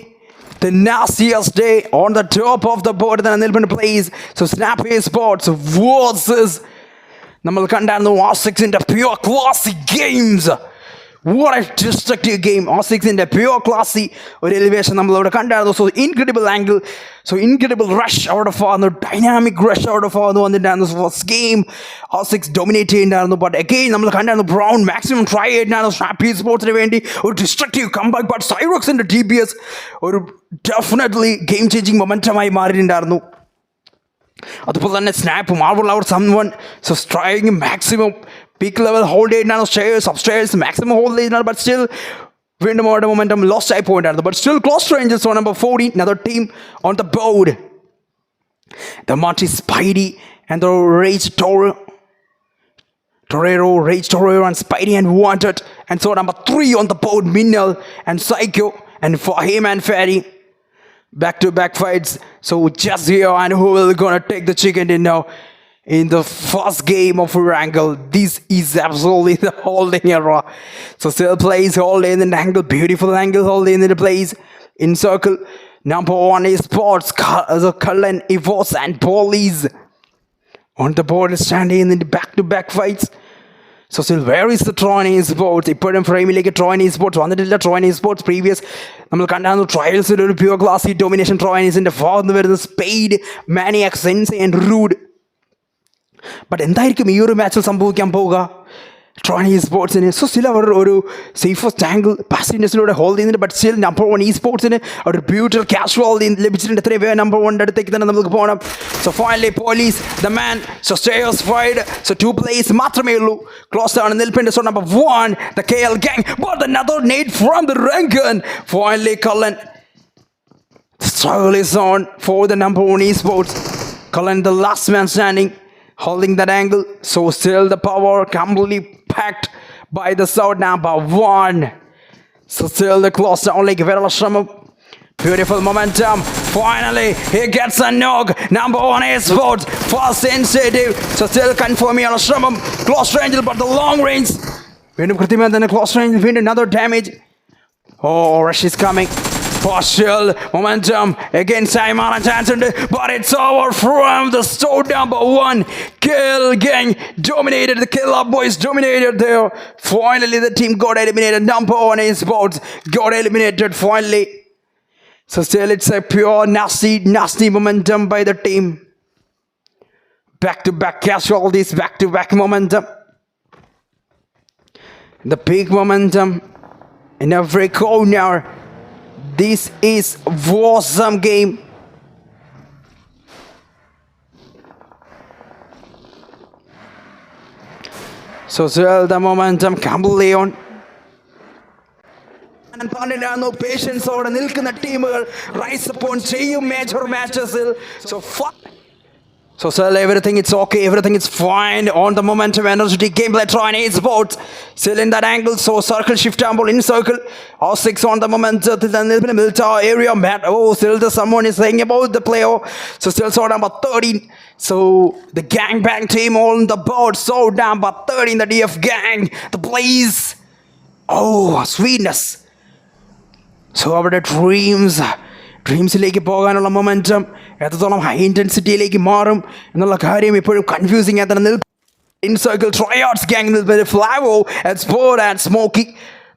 the nastiest day on the top of the board than Nilpan plays. So Snap Esports versus നമ്മൾ കണ്ടായിരുന്നു R6ന്റെ pure classic games. What a destructive game. R6ന്റെ pure classy ഒരു elevation നമ്മളിവിടെ കണ്ടായിരുന്നു. So incredible angle, so incredible rush അവിടെ ഭാഗന്നു, dynamic rush അവിടെ ഭാഗന്നു വന്നിട്ടായിരുന്നു. ഫസ്റ്റ് ഗെയിം R6 ഡൊമിനേറ്റ് ചെയ്യുന്നുണ്ടായിരുന്നു. ബട്ട് അഗെയിൻ നമ്മൾ കണ്ടായിരുന്നു ബ്രൗൺ മാക്സിമം ട്രൈ ചെയ്തിട്ടുണ്ടായിരുന്നു സ്നാപ്പി സ്പോർട്സിന് വേണ്ടി ഒരു ഡിസ്ട്രക്റ്റീവ് കംബാക്ക്. ബട്ട് സൈറോക്സിൻ്റെ TBS ഒരു ഡെഫിനറ്റ്ലി ഗെയിം ചേഞ്ചിങ് മൊമെൻറ്റമായി മാറിയിട്ടുണ്ടായിരുന്നു. അതുപോലെ തന്നെ സ്നാപ്പ് മാർവൽ അവർ someone. So striking maximum peak level hold ചെയ്തിട്ടാണ് സ്റ്റേഴ്സ് അപ്സ്റ്റേഴ്സ് മാക്സിമം ഹോൾഡ് ചെയ്തിട്ടാണ്. ബട്ട് സ്റ്റിൽ വീണ്ടും അവരുടെ മൊമെൻറ്റം ലോസ്റ്റ് ആയി പോയിട്ടായിരുന്നു. But still close ranges on number 14, another team on the board. The Marty Spidey and the Rage Torero, Rage Torero and Spidey and Wanted. And so number 3 on the board, Minnal and Psycho and Fahim and Ferry. Back-to-back fights. So just here and who will gonna take the chicken dinner in the first game of Wrangle. This is absolutely the holding era. So still plays holding in the angle, beautiful angle holding in the place in circle. Number 1 is Sports, Cullen, Evos and Police on the board standing in the back-to-back fights. So still where is the Tron Esports? ഇപ്പോഴും ഫ്രെയിമിലേക്ക് Tron Esports വന്നിട്ടില്ല. Tron Esports previous നമ്മൾ കണ്ടായിരുന്നു ട്രയൽസിൽ ഒരു pure ക്ലാസി domination. ട്രോയിൻസിൻ്റെ ഭാഗത്ത് വരുന്ന Spade, Maniac, Sensei and Rude. But എന്തായിരിക്കും ഈ ഒരു മാച്ചിൽ സംഭവിക്കാൻ പോവുക ട്രോൺ Esportsന്? സോ സ്റ്റിൽ അവർ ഒരു സേഫസ്റ്റ് ആംഗിൾ പാസീവ്നെസ്സിലൂടെ ഹോൾഡ് ചെയ്യുന്നുണ്ട്. ബട്ട് സ്റ്റിൽ നമ്പർ 1 Esportsന് ഒരു ബ്യൂട്ടിഫുൾ കാഷ്വൽ ലഭിച്ചിട്ടുണ്ട്. എത്രയും വേഗം നമ്പർ 1 അടുത്തേക്ക് തന്നെ നമുക്ക് പോകണം. So finally police the man. So stairs ഫൈഡ്. സോ 2 പ്ലേസ് മാത്രമേ ഉള്ളൂ. ക്ലോസ് ആണ് നിൽപ്പേണ്ടത്. So number 1 the KL gang, but another nade from the Rangan. Finally Cullen. The struggle is on for the number 1 Esports. Cullen the last man standing, holding that angle. So still the power completely packed by the South number 1. So still the close down like Verashram. Beautiful momentum. Finally he gets a knock. Number 1 Esports fast initiative. So still confirming Verashram. Close range but the long range. When Kritiman then a close range win another damage. Oh, rush is coming. Partial momentum again. Simon and Jansen, but it's over from the store number 1. Kill gang dominated. The Kill Up Boys dominated there. Finally, the team got eliminated. Number 1 Esports got eliminated finally. So still, it's a pure nasty momentum by the team. Back-to-back casualties. Back-to-back momentum. The big momentum in every corner. This is awesome game. So still the momentum completely on. And പറഞ്ഞിട്ടായിരുന്നു പേഷ്യൻസോടെ നിൽക്കുന്ന ടീമുകൾ rise upon ചെയ്യും major മാച്ചസിൽ. So still everything it's okay, everything is fine on the momentum energetic gameplay Tron Esports. Still in that angle, so circle shift tumble in circle. R6 on the momentum till the military area. Oh, still the someone is saying about the player. So still so number 13. So the gangbang team on the board. So number 13, the DF gang. The Blaze. Oh, sweetness. So our ഡ്രീംസിലേക്ക് പോകാനുള്ള momentum എത്രത്തോളം high ഇൻറ്റൻസിറ്റിയിലേക്ക് മാറും എന്നുള്ള കാര്യം ഇപ്പോഴും confusing ആയിട്ട് നിൽക്കും. In circle ട്രയോട്സ് gang നിൽപ്പത് ഫ്ലാവോ, എക്സ്പോർട്ട് ആൻഡ് സ്മോക്കി.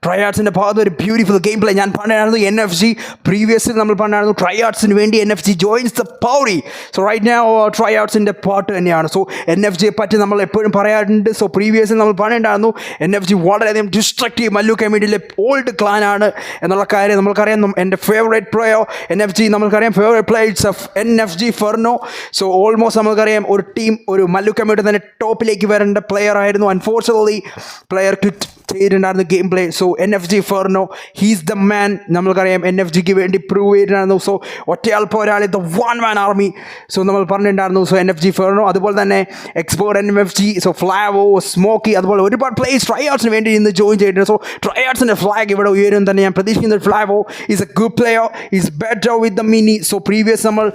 ട്രയാർട്സിൻ്റെ ഭാഗത്ത് ഒരു ബ്യൂട്ടിഫുൾ ഗെയിം പ്ലേ. ഞാൻ പറഞ്ഞായിരുന്നു NFG പ്രീവിയസിൽ നമ്മൾ പറഞ്ഞായിരുന്നു ട്രയാർട്സിന് വേണ്ടി NFG ജോയിൻസ് ദ പൗറി. സോ റൈറ്റ് നൗ ട്രയാർട്സിൻ്റെ പാർട്ട് തന്നെയാണ്. സോ NFGയെ പറ്റി നമ്മൾ എപ്പോഴും പറയാറുണ്ട്. സോ പ്രീവിയസിൽ നമ്മൾ പറഞ്ഞിട്ടുണ്ടായിരുന്നു NFG വളരെയധികം ഡിസ്ട്രക്റ്റീവ് മല്ലു കമ്മ്യൂണിറ്റിയിലെ ഓൾഡ് ക്ലാനാണ് എന്നുള്ള കാര്യം നമ്മൾക്കറിയാം. എൻ്റെ ഫേവറേറ്റ് പ്ലെയർ NFG നമ്മൾക്കറിയാം. Favourite players of NFG Ferno. So almost നമുക്കറിയാം ഒരു ടീം ഒരു മല്ലു കമ്മ്യൂണിറ്റി തന്നെ ടോപ്പിലേക്ക് വരേണ്ട പ്ലെയർ ആയിരുന്നു. അൺഫോർച്യുനേറ്റ്ലി പ്ലെയർ ക്വിറ്റ് ചെയ്തിട്ടുണ്ടായിരുന്നു game play. So NFG Ferno he's the man. നമ്മൾക്കറിയാം NFGക്ക് വേണ്ടി പ്രൂവ് ചെയ്തിട്ടുണ്ടായിരുന്നു. സോ ഒറ്റയാൾ പോരാളി the one man army. So നമ്മൾ പറഞ്ഞിട്ടുണ്ടായിരുന്നു. സോ NFG ഫെർണോ, അതുപോലെ തന്നെ expert NFG, so Flavo, Smokey, അതുപോലെ ഒരുപാട് പ്ലേയേഴ്സ് ട്രൈഔട്സിന് വേണ്ടി ഇന്ന് ജോയിൻ ചെയ്തിട്ടുണ്ട്. സോ ട്രൈഔട്സിൻ്റെ ഫ്ലാഗ് ഇവിടെ ഉയരും തന്നെ ഞാൻ പ്രതീക്ഷിക്കുന്നത്. Flavo is a good player, is better with the mini. So previous നമ്മൾ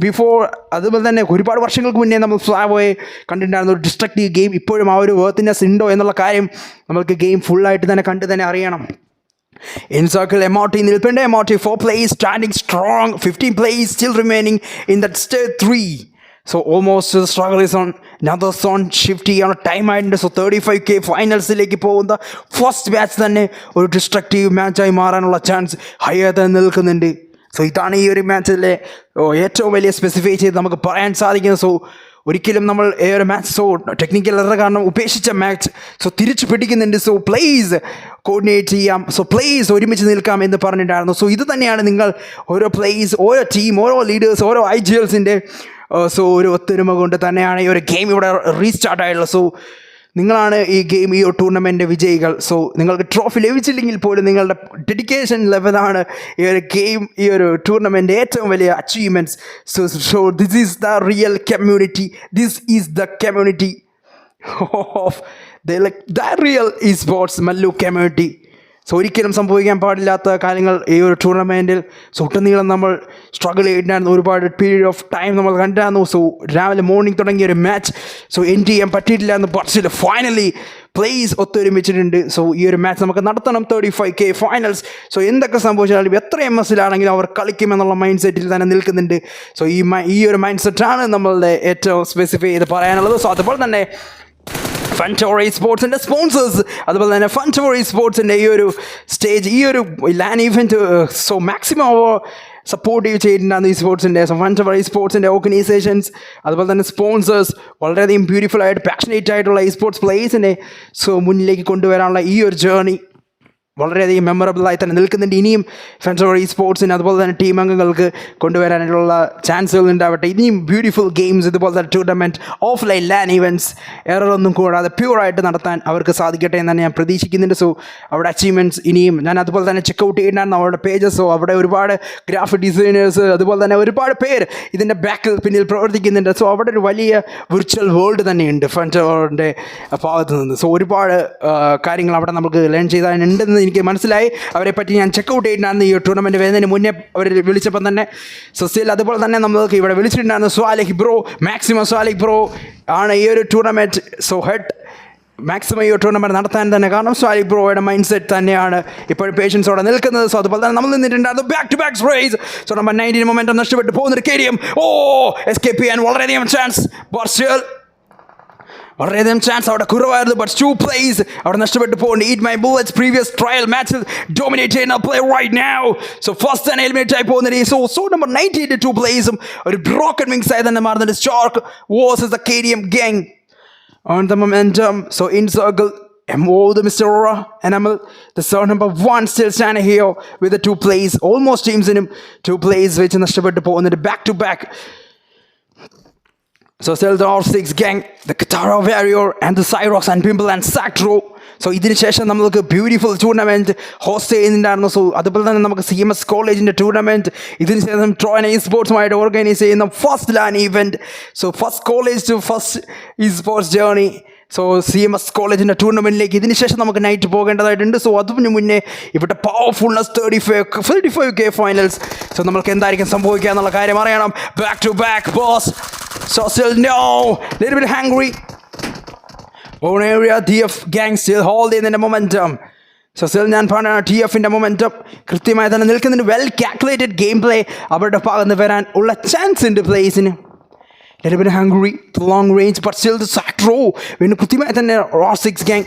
ബിഫോർ അതുപോലെ തന്നെ ഒരുപാട് വർഷങ്ങൾക്ക് മുന്നേ നമ്മൾ ഫ്ലാവോയെ കണ്ടിട്ടുണ്ടായിരുന്നു. ഒരു ഡിസ്ട്രക്റ്റീവ് ഗെയിം. ഇപ്പോഴും ആ ഒരു വേർത്തിനെസ് ഉണ്ടോ എന്നുള്ള കാര്യം നമുക്ക് ഗെയിം ഫുള്ളായിട്ട് തന്നെ കണ്ട് തന്നെ അറിയണം. In circle, MRT Nilpende, MRT 4 plays, standing strong, 15 plays still remaining in that stage 3. So almost the struggle is on. Another son shifty on a time ആയിട്ടുണ്ട്. സോ 35K ഫൈനൽസിലേക്ക് പോകുന്ന ഫസ്റ്റ് മാച്ച് തന്നെ ഒരു destructive മാച്ചായി മാറാനുള്ള chance higher തന്നെ നിൽക്കുന്നുണ്ട്. So ഇതാണ് ഈ ഒരു മാച്ചിലെ ഏറ്റവും വലിയ സ്പെസിഫൈ ചെയ്ത് നമുക്ക് പറയാൻ സാധിക്കുന്നത്. സോ ഒരിക്കലും നമ്മൾ ഒരു മാച്ച് ടെക്നിക്കൽ എറർ കാരണം ഉപേക്ഷിച്ച മാച്ച് തിരിച്ചു പിടിക്കുന്നുണ്ട്. സോ പ്ലേസ് കോർഡിനേറ്റ് ചെയ്യാം, പ്ലേസ് ഒരുമിച്ച് നിൽക്കാം എന്ന് പറഞ്ഞിട്ടായിരുന്നു. സോ ഇത് തന്നെയാണ് നിങ്ങൾ ഓരോ പ്ലേസ്, ഓരോ ടീം, ഓരോ ലീഡേഴ്സ്, ഓരോ IGLസിൻ്റെ ഒരു ഒത്തൊരുമ കൊണ്ട് തന്നെയാണ് ഈ ഒരു ഗെയിം ഇവിടെ റീസ്റ്റാർട്ട് ആയിട്ടുള്ളത്. സോ നിങ്ങളാണ് ഈ ഗെയിം, ഈ ടൂർണമെൻ്റ് വിജയികൾ. സോ നിങ്ങൾക്ക് ട്രോഫി ലഭിച്ചില്ലെങ്കിൽ പോലും നിങ്ങളുടെ ഡെഡിക്കേഷൻ ലെവലാണ് ഈ ഒരു ഗെയിം, ഈ ഒരു ടൂർണമെൻ്റ് ഏറ്റവും വലിയ achievements. So this is the real community. This is the community of the real Esports Mallu community. So ഒരിക്കലും സംഭവിക്കാൻ പാടില്ലാത്ത കാര്യങ്ങൾ ഈ ഒരു ടൂർണമെൻറ്റിൽ ഒട്ടുനീളം നമ്മൾ സ്ട്രഗിൾ ചെയ്തിട്ടുണ്ടായിരുന്നു. ഒരുപാട് പീരീഡ് ഓഫ് ടൈം നമ്മൾ കണ്ടിരുന്നു. സോ രാവിലെ മോർണിംഗ് തുടങ്ങിയ ഒരു മാച്ച് എൻഡ് ചെയ്യാൻ പറ്റിയിട്ടില്ല എന്ന് പക്ഷേ ഫൈനലി പ്ലേസ് ഒത്തൊരുമിച്ചിട്ടുണ്ട്. സോ ഈ ഒരു മാച്ച് നമുക്ക് നടത്തണം. 35K finals. സോ എന്തൊക്കെ സംഭവിച്ചാലും എത്ര MSലാണെങ്കിലും അവർ കളിക്കുമെന്നുള്ള മൈൻഡ് സെറ്റിൽ തന്നെ നിൽക്കുന്നുണ്ട്. സോ ഈ ഒരു മൈൻഡ് സെറ്റാണ് നമ്മളുടെ ഏറ്റവും സ്പെസിഫൈ ചെയ്ത് പറയാനുള്ളത്. സോ അതുപോലെ തന്നെ Funventor Esportsൻ്റെ സ്പോൺസേഴ്സ്, അതുപോലെ തന്നെ Funventor Esportsൻ്റെ ഈ ഒരു സ്റ്റേജ്, ഈ ഒരു ലാൻ ഇവൻറ്റ് മാക്സിമം സപ്പോർട്ട് ചെയ്തിട്ടുണ്ടായിരുന്നു Esportsൻ്റെ. Funventor Esportsൻ്റെ ഓർഗനൈസേഷൻസ്, അതുപോലെ തന്നെ സ്പോൺസേഴ്സ് വളരെയധികം ബ്യൂട്ടിഫുൾ ആയിട്ട് പാഷനേറ്റ് ആയിട്ടുള്ള Esports പ്ലേയേഴ്സിനെ മുന്നിലേക്ക് കൊണ്ടുവരാനുള്ള ഈ ഒരു ജേർണി വളരെയധികം മെമ്മറബിളായി തന്നെ നിൽക്കുന്നുണ്ട്. ഇനിയും Funventor Esportsന് അതുപോലെ തന്നെ ടീം അംഗങ്ങൾക്ക് കൊണ്ടുവരാനുള്ള ചാൻസുകൾ ഉണ്ടാവട്ടെ. ഇനിയും ബ്യൂട്ടിഫുൾ ഗെയിംസ്, ഇതുപോലെ തന്നെ ടൂർണമെൻറ്റ്, ഓഫ്ലൈൻ ലാൻ ഇവൻറ്റ്സ് എററൊന്നും കൂടാതെ പ്യൂറായിട്ട് നടത്താൻ അവർക്ക് സാധിക്കട്ടെ എന്ന് തന്നെ ഞാൻ പ്രതീക്ഷിക്കുന്നുണ്ട്. സോ അവിടെ അച്ചീവ്മെൻറ്റ്സ് ഇനിയും ഞാൻ അതുപോലെ തന്നെ ചെക്കൗട്ട് ചെയ്തിട്ടുണ്ടായിരുന്നു അവരുടെ പേജസ്. അവിടെ ഒരുപാട് ഗ്രാഫിക് ഡിസൈനേഴ്സ്, അതുപോലെ തന്നെ ഒരുപാട് പേര് ഇതിൻ്റെ ബാക്കിൽ പിന്നിൽ പ്രവർത്തിക്കുന്നുണ്ട്. സോ അവിടെ ഒരു വലിയ വിർച്വൽ വേൾഡ് തന്നെയുണ്ട് Funventorൻ്റെ ഭാഗത്ത് നിന്ന്. സോ ഒരുപാട് കാര്യങ്ങൾ അവിടെ നമുക്ക് ലേൺ ചെയ്താലുണ്ടെന്ന് എനിക്ക് മനസ്സിലായി. അവരെ പറ്റി ഞാൻ ചെക്കൗട്ട് ചെയ്തിട്ടുണ്ടായിരുന്നു ഈ ടൂർണമെൻറ്റ് വരുന്നതിന് മുന്നേ അവർ വിളിച്ചപ്പം തന്നെ. സോ സ്റ്റിൽ അതുപോലെ തന്നെ നമ്മൾക്ക് ഇവിടെ വിളിച്ചിട്ടുണ്ടായിരുന്നു Swalih bro, maximum Swalih bro ആണ് ഈ ഒരു ടൂർണമെൻറ്റ് ഹെഡ് മാക്സിമം ഈ ടൂർണമെൻറ്റ് നടത്താൻ തന്നെ. കാരണം സ്വാലിഹ് ബ്രോയുടെ മൈൻഡ് സെറ്റ് തന്നെയാണ് ഇപ്പോഴും പേഷ്യൻസോടെ നിൽക്കുന്നത്. സോ അതുപോലെ തന്നെ നമ്മൾ നിന്നിട്ടുണ്ടായിരുന്നു back to back race. So number 19 momentum നഷ്ടപ്പെട്ട് പോകുന്നൊരു KDM എസ്കേപ്പ് ചെയ്യാൻ വളരെയധികം ചാൻസ്, വളരെയധികം ചാൻസ് അവിടെ കുറവായിരുന്നു. ബട്ട് 2 പ്ലേസ് അവിടെ നഷ്ടപ്പെട്ടു പോകുന്നുണ്ട്. Eat My Bullets previous trial മാച്ചിൽ ഡോമിനേറ്റ് ചെയ്യുന്ന play right now. So first തന്നെ എലിമിനേറ്റ് ആയി പോകുന്നത്. സോ നമ്പർ 19 2 പ്ലേസും ഒരു ബ്രോക്കൺ വിങ്സ് ആയി തന്നെ മാറുന്നുണ്ട്. Stark versus the KDM gang on the momentum. So in circle, the Mr. Aurora and Amal, the star number 1 still standing here with the 2 plays. Almost teams in him 2 plays which nashtabettu പോകുന്നുണ്ട് back to back. So still the R6 gang, the Katara Warrior and the Cyrox and Pimple and Sactro. So ഇതിന് ശേഷം നമുക്ക് beautiful tournament host ചെയ്യുന്നുണ്ടായിരുന്നു. So അതുപോലെ തന്നെ നമുക്ക് CMS കോളേജിൻ്റെ tournament, ഇതിന് ശേഷം ട്രോയൻ Esportsമായിട്ട് ഓർഗനൈസ് ചെയ്യുന്ന first LAN event. So first college to first Esports journey. So CMS കോളേജിൻ്റെ ടൂർണമെൻറ്റിലേക്ക് ഇതിന് ശേഷം നമുക്ക് നൈറ്റ് പോകേണ്ടതായിട്ടുണ്ട്. സോ അതിന് മുന്നേ ഇവിടെ പവർഫുൾനെസ് 35K ഫൈനൽസ്. സോ നമ്മൾക്ക് എന്തായിരിക്കും സംഭവിക്കുക എന്നുള്ള കാര്യം അറിയണം. Back to back boss. So still no, little bit hungry. Own area TF gang still holding in the momentum. So still ഞാൻ പറഞ്ഞ TFൻ്റെ മൊമെൻറ്റം കൃത്യമായി തന്നെ നിൽക്കുന്നുണ്ട്. വെൽ കാൽക്കുലേറ്റഡ് ഗെയിം പ്ലേ അവരുടെ ഭാഗത്ത് നിന്ന് വരാൻ ഉള്ള ചാൻസ് ഉണ്ട് പ്ലേസിന്. little bit hungry, long range, but still the Sactro വീണ്ടും കൃത്യമായി തന്നെ R6 gang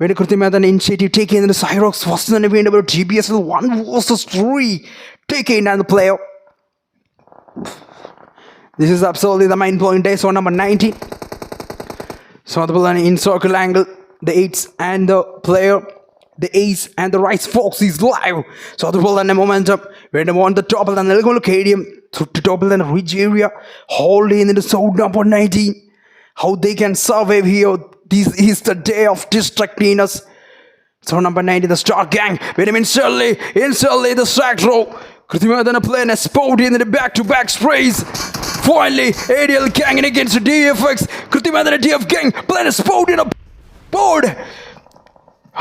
very കൃത്യമായ തന്നെ ഇനിഷ്യേറ്റീവ് ടേക്ക് ചെയ്യുന്നുണ്ട് സൈറോക്സ് ഫസ്റ്റ് തന്നെ വീണ്ടും ഒരു GBS 1 vs 3 ടേക്ക് ചെയ്യുന്ന the player. This is absolutely the main point there. So number 19. So അതുപോലെ തന്നെ in circle angle the 8s and the player, the ace and the right fox is live. So അതുപോലെ തന്നെ momentum വീണ്ടും on the top തന്നെ നൽകുന്നു KDM to top തന്നെ reach area hold in the zone number 19. How they can survive here. This is the day of distracting us. So number 90, the Star Gang. Wait a minute, instantly the sack throw. കൃത്യമായി തന്നെ play spot in the back-to-back sprays. Finally, ADL Gang in against the DFX. കൃത്യമായി തന്നെ DF Gang playing a spot in a board.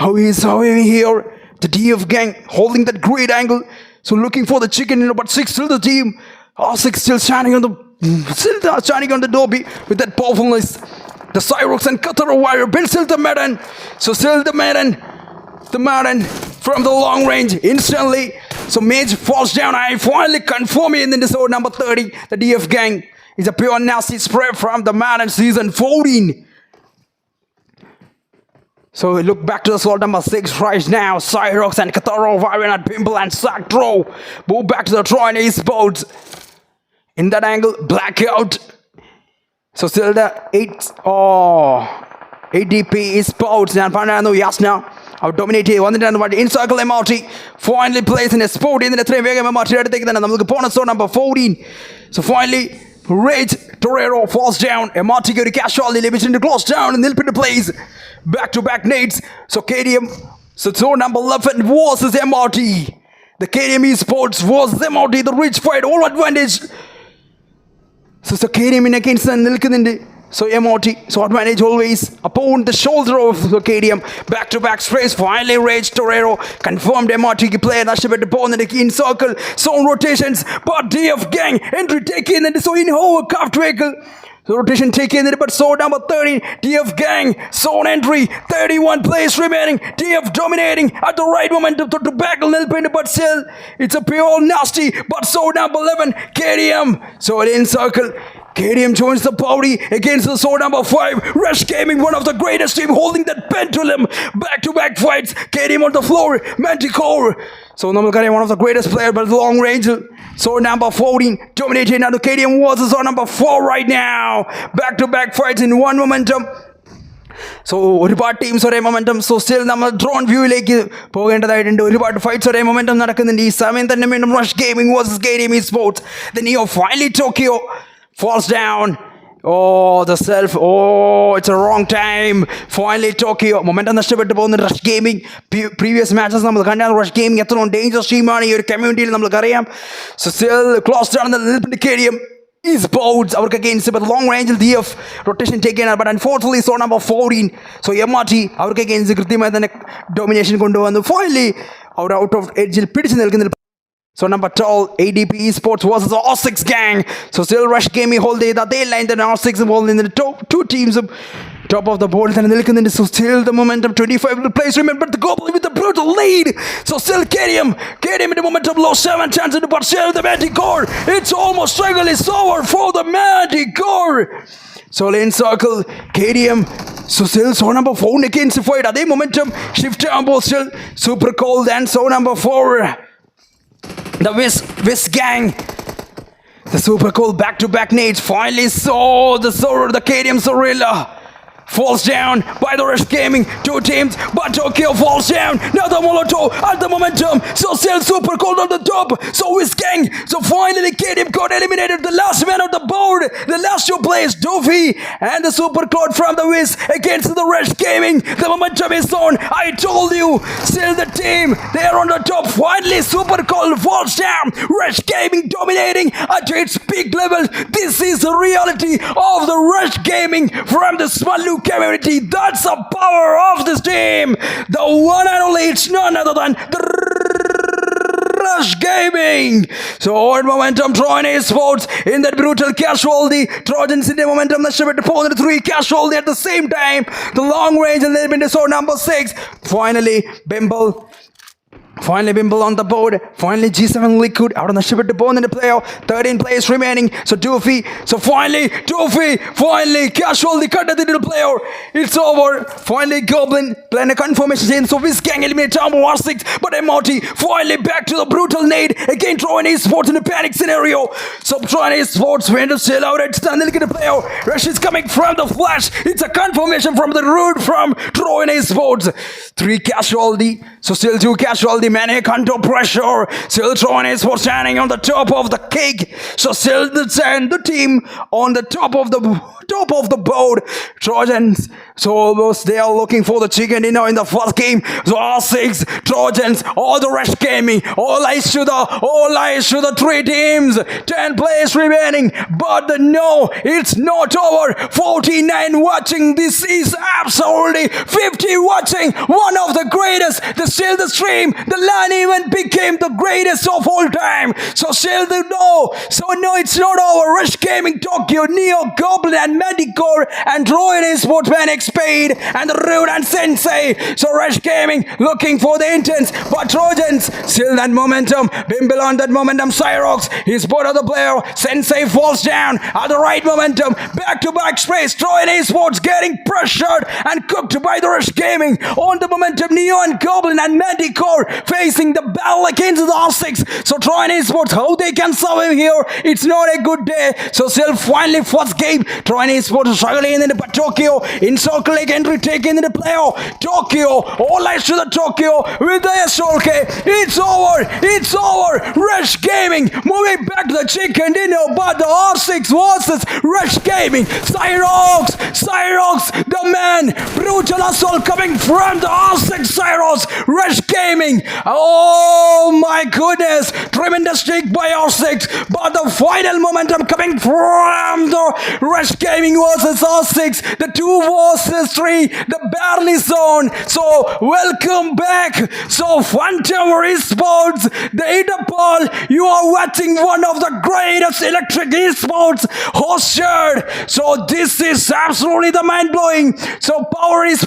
How is here? The DF Gang holding that great angle. So looking for the chicken, but 6 still the team. R6 still standing on the Dobby with that powerfulness. The Cyrox and Qatar wire build still the Madden. So still the Madden from the long range instantly. So Mage falls down. I finally confirm in the zone number 30. The DF Gang is a pure nasty spray from the Madden season 14. So we look back to the slot number 6 right now. Cyrox and Kataro, Varian at Pimple and Sack Throw. Move back to the Troy Esports. In that angle, blackout. So still the 8DP Esports. And Panano Yasna. Our dominated one but in circle MRT finally plays in a sport in the 3 MRT take the opponent so number 14. So finally Rage Torero falls down. MRT go to cash all the limits in the close down and they'll put the plays. Back to back nades. So KDM. So zone number 11 versus MRT. The KDM Esports versus MRT. The Rich fight all advantage. So KDM in against the Nilkindi. So MRT, so advantage always upon the shoulder of the KDM. Back-to-back sprays. Finally, Rage Torero confirmed MRT player. That's the opponent in circle. Zone rotations. But DF Gang entry taken. So in hovercraft vehicle. So rotation taken. But so number 13. DF Gang zone entry. 31 plays remaining. DF dominating at the right moment to back a little bit. But still, it's a pure nasty. But so number 11. KDM. So in circle. KDM joins the party against the sword number 5. Rush Gaming, one of the greatest team holding that pendulum. Back-to-back fights. KDM on the floor. Manticore. So Namalkare, one of the greatest players, but long range. Sword number 14 dominating now. The KDM was the sword number 4 right now. Back-to-back fights in one momentum. So ഒരുപാട് teams ഒരേ momentum so still നമ്മൾ drone വ്യൂവിലേക്ക് പോകേണ്ടതായിട്ടുണ്ട്. ഒരുപാട് fights ഒരേ momentum നടക്കുന്നുണ്ട്. ഈ സമയം തന്നെ വീണ്ടും rush gaming versus KDM Esports. The Neo finally Tokyo falls down. Oh, the self. Oh, it's a wrong time. Finally Tokyo. Momentum നഷ്ടപ്പെട്ടു പോകുന്ന റഷ് ഗെയിമിംഗ്. പ്രീവിയസ് മാച്ചസ് നമ്മൾ കണ്ടാൽ റഷ് ഗെയിമിംഗ് എത്ര ഡേഞ്ചറസ് ടീമാണ് ഈ ഒരു കമ്മ്യൂണിറ്റിയിൽ നമ്മൾക്കറിയാം. So still close down the KDM Esports അവർക്ക് against but long range DF rotation taken but unfortunately so number 14. So MRT അവർക്ക് against കൃത്യമായി തന്നെ ഡോമിനേഷൻ കൊണ്ടുവന്നു. Finally അവർ ഔട്ട് ഓഫ് എഡ്ജിൽ പിടിച്ചു നിൽക്കുന്ന. So number 12, ADP Esports versus the R6 Gang. So still Rush Gaming hold that they line the R6 involved in the two teams top of the board. So still the momentum 25 plays remember the goal with the brutal lead. So still KDM in the momentum low 7 chances but still the Manticore. It's almost struggle is over for the Manticore. So in circle KDM. So still so number 4 against the fight. They momentum shift tempo still super cold and so number 4. The Wiz Gang. The super cool back-to-back nades. Finally the KDM Zorilla falls down by the Rush Gaming. Two teams, but Tokyo falls down. Now the Molotov at the momentum. So still super cold on the top. So Wiz Gang. So finally KDM got eliminated. The last man on the board. The last two players, Doofy and the super cold from the Wiz against the Rush Gaming. The momentum is on. I told you. Still the team. They are on the top. Finally super cold falls down. Rush Gaming dominating at its peak level. This is the reality of the Rush Gaming from the Smalu community. That's the power of this team. The one and only, it's none other than the Rush Gaming. So on momentum, Troy Esports in that brutal casualty. Trojans in the momentum, the Shivet 403 casualty at the same time. The long range and they've been to so number 6. Finally, Bimble Finally, Bimble on the board. Finally, G7 Liquid out on the ship to bone in the playoff. 13 players remaining. So Doofy. So finally, Doofy. Finally, casually cut the little player. It's over. Finally, Goblin playing a confirmation in. So Visgang eliminate Tom R6. But MRT finally back to the brutal nade. Again, throwing Esports in a panic scenario. So throwing Esports went to still out. It's the little player. Rush is coming from the flash. It's a confirmation from the root from throwing Esports. 3 casualty. So still 2 casualty. Maniac under pressure. Still throwing Esports standing on the top of the cake. So still the team on the top of the board. Trojans. So they are looking for the chicken dinner in the first game. So R6 Trojans. All the rush gaming. All eyes to the 3 teams. 10 players remaining. But no, it's not over. 49 watching. This is absolutely 50 watching. One of the greatest. Still the stream. The LAN event became the greatest of all time. So still no. So no, it's not over. Rush Gaming, Tokyo, Neo, Goblin, and Medicore, and Royal Esports, Panic Spade, and the Rude and Sensei. So Rush Gaming looking for the intense, but Trojans still that momentum. Bimble on that momentum. Cyrox, he's both of the player. Sensei falls down at the right momentum. Back-to-back space. Royal Esports getting pressured and cooked by the Rush Gaming on the momentum. Neo and Goblin and Medicore facing the battle against the R6. So Troyan Esports, how they can survive here? It's not a good day. So still finally first game. Troyan Esports struggling in the Tokyo. In circle entry taken in the playoff. Tokyo, all eyes to the Tokyo with the SOK. It's over. It's over. Rush Gaming moving back to the chicken dinner, but the R6 versus Rush Gaming. Cyrox, the man. Brutal assault coming from the R6 Cyrox. Rush Gaming. Oh my goodness. Tremendous streak by R6. But the final momentum coming from the Rush Gaming versus R6. The 2 versus 3. The barely zone. So welcome back. So Funventor Esports. The Edappal. You are watching one of the greatest electric esports hosted. So this is absolutely the mind-blowing. So power is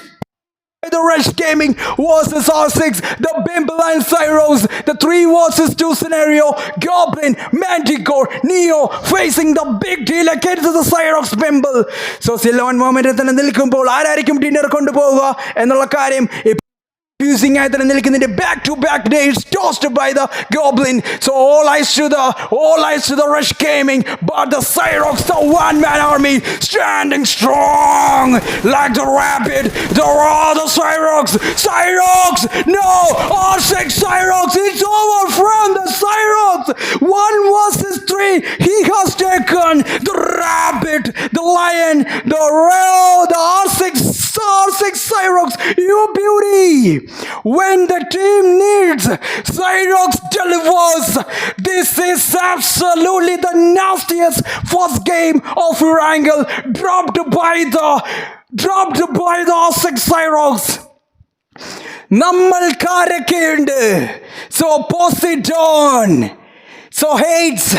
the Rush Gaming versus R6, the Bimble and Cyros, the 3 versus 2 scenario, Goblin, Manticore, Neo facing the big deal against the Cyrox Bimble. So still one moment at the Nilkumpol, Arakum dinner Kondabova, and the Lakarim. Using either the back-to-back days tossed by the Goblin. So all eyes to the Rush Gaming, but the Cyrox, the one-man army, standing strong like the Rapid. There are the Cyrox, no, R6 Cyrox, it's over from the Cyrox. 1 versus 3, he has taken the Rapid, the Lion, the R6 Cyrox, you beauty. When the team needs, Cyrox delivers. This is absolutely the nastiest first game of your angle, dropped by the R6 Cyrox. Nammal so Poseidon, so Hades,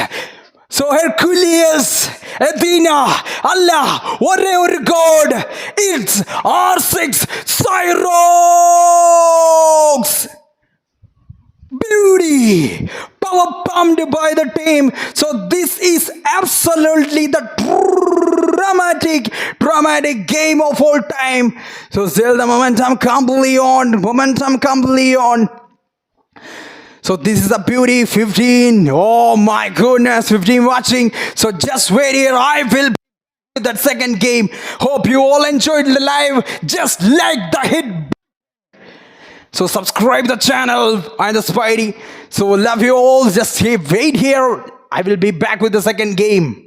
so Hercules, Athena, Allah, whatever God, it's R6 Cyrox. Beauty, power pumped by the team. So this is absolutely the dramatic game of all time. So still the momentum completely on. So this is a beauty. 15. Oh my goodness, 15 watching. So just wait here. I will be with that second game. Hope you all enjoyed the live. Just like the hit. So subscribe the channel. I'm the Spidey. So love you all. Just wait here. I will be back with the second game.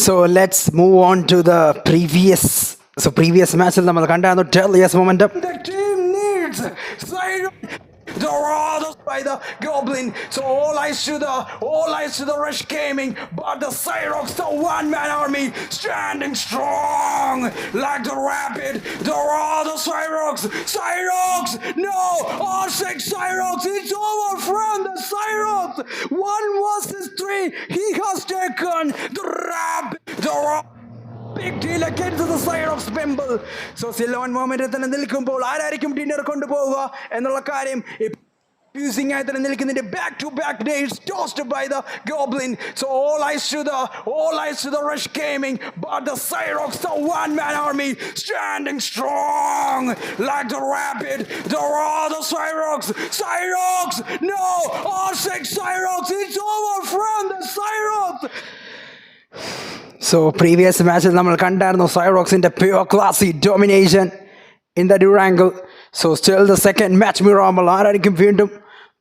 So let's move on to the previous match നമ്മൾ കണ്ടായിരുന്നു Tellius momentum. The team needs Dorados by the Goblin. So all eyes to the Rush Gaming, but the Cyrox, the one-man army, standing strong like the Rapid. Dorados, Cyrox, no, R6 Cyrox, it's over from the Cyrox. 1 versus 3, he has taken the Rapid. Big deal against the Cyrox Bimble. So Silon moment at the Nilkumpol, ആരായിരിക്കും dinner കൊണ്ടുപോവുക എന്നുള്ള കാര്യം using ആയിട്ട് നിൽക്കുന്നതിന്റെ back-to-back days tossed by the Goblin. So all eyes to the Rush Gaming, but the Cyrox, the one-man army, standing strong like the Rapid. There are the Cyrox, no, R6 Cyrox, it's over from the Cyrox. So previous matches നമ്മൾ കണ്ടായിരുന്നു Cyroxന്റെ pure classy domination in the Durangle. So still the second match miracle ആരായിരിക്കും വീണ്ടും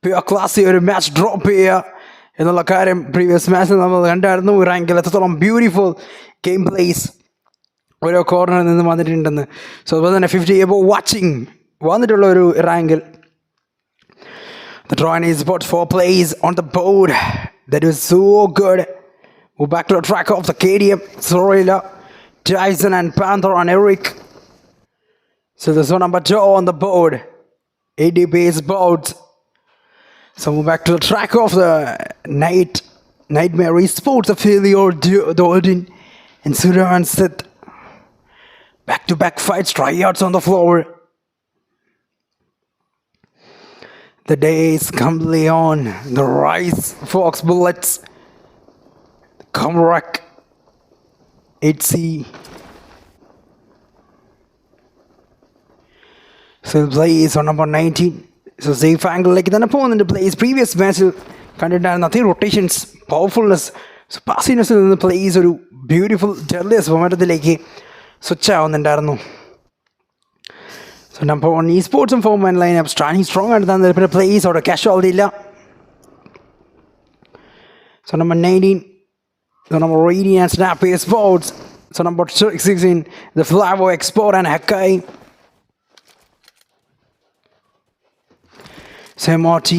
pure classy ഒരു match drop ചെയ്യുക എന്നുള്ള കാര്യം previous മാച്ചിൽ നമ്മൾ കണ്ടായിരുന്നു. റാങ്കിൽ എത്രത്തോളം ബ്യൂട്ടിഫുൾ ഗെയിം പ്ലേസ് ഓരോ കോർണറിൽ നിന്ന് വന്നിട്ടുണ്ടെന്ന്. സോ അതുപോലെ തന്നെ 50 above വാച്ചിങ് വന്നിട്ടുള്ള ഒരു റാങ്കിൽ. The drawing is about 4 plays on the board. That was so good. We're back to the track of the KDM, Zorilla, Tyson and Panther and Eric. So there's one number 2 on the board. ADB's boards. So we're back to the track of the Nightmare Esports affiliate, Odin and Surya and Sith. Back-to-back fights, tryouts on the floor. The day is completely on. The Rise Fox Bullets. Comrack 8C. So the play is on number 19. So safe angle like the opponent plays previous match കണ്ടിട്ടാണ് nothing rotations, powerfulness, so passiness in the plays ഒരു beautiful Tellius momentumത്തിലേക്ക് switch ആവുന്നുണ്ടായിരുന്നു. So number 1 Esports and form and lineup standing strong ആയിട്ട് തന്നെ plays അവിടെ casualty ഇല്ല. So number 19, so number 18 and Snap Esports. So number 16, the Flavo Export and Hakai. So MRT.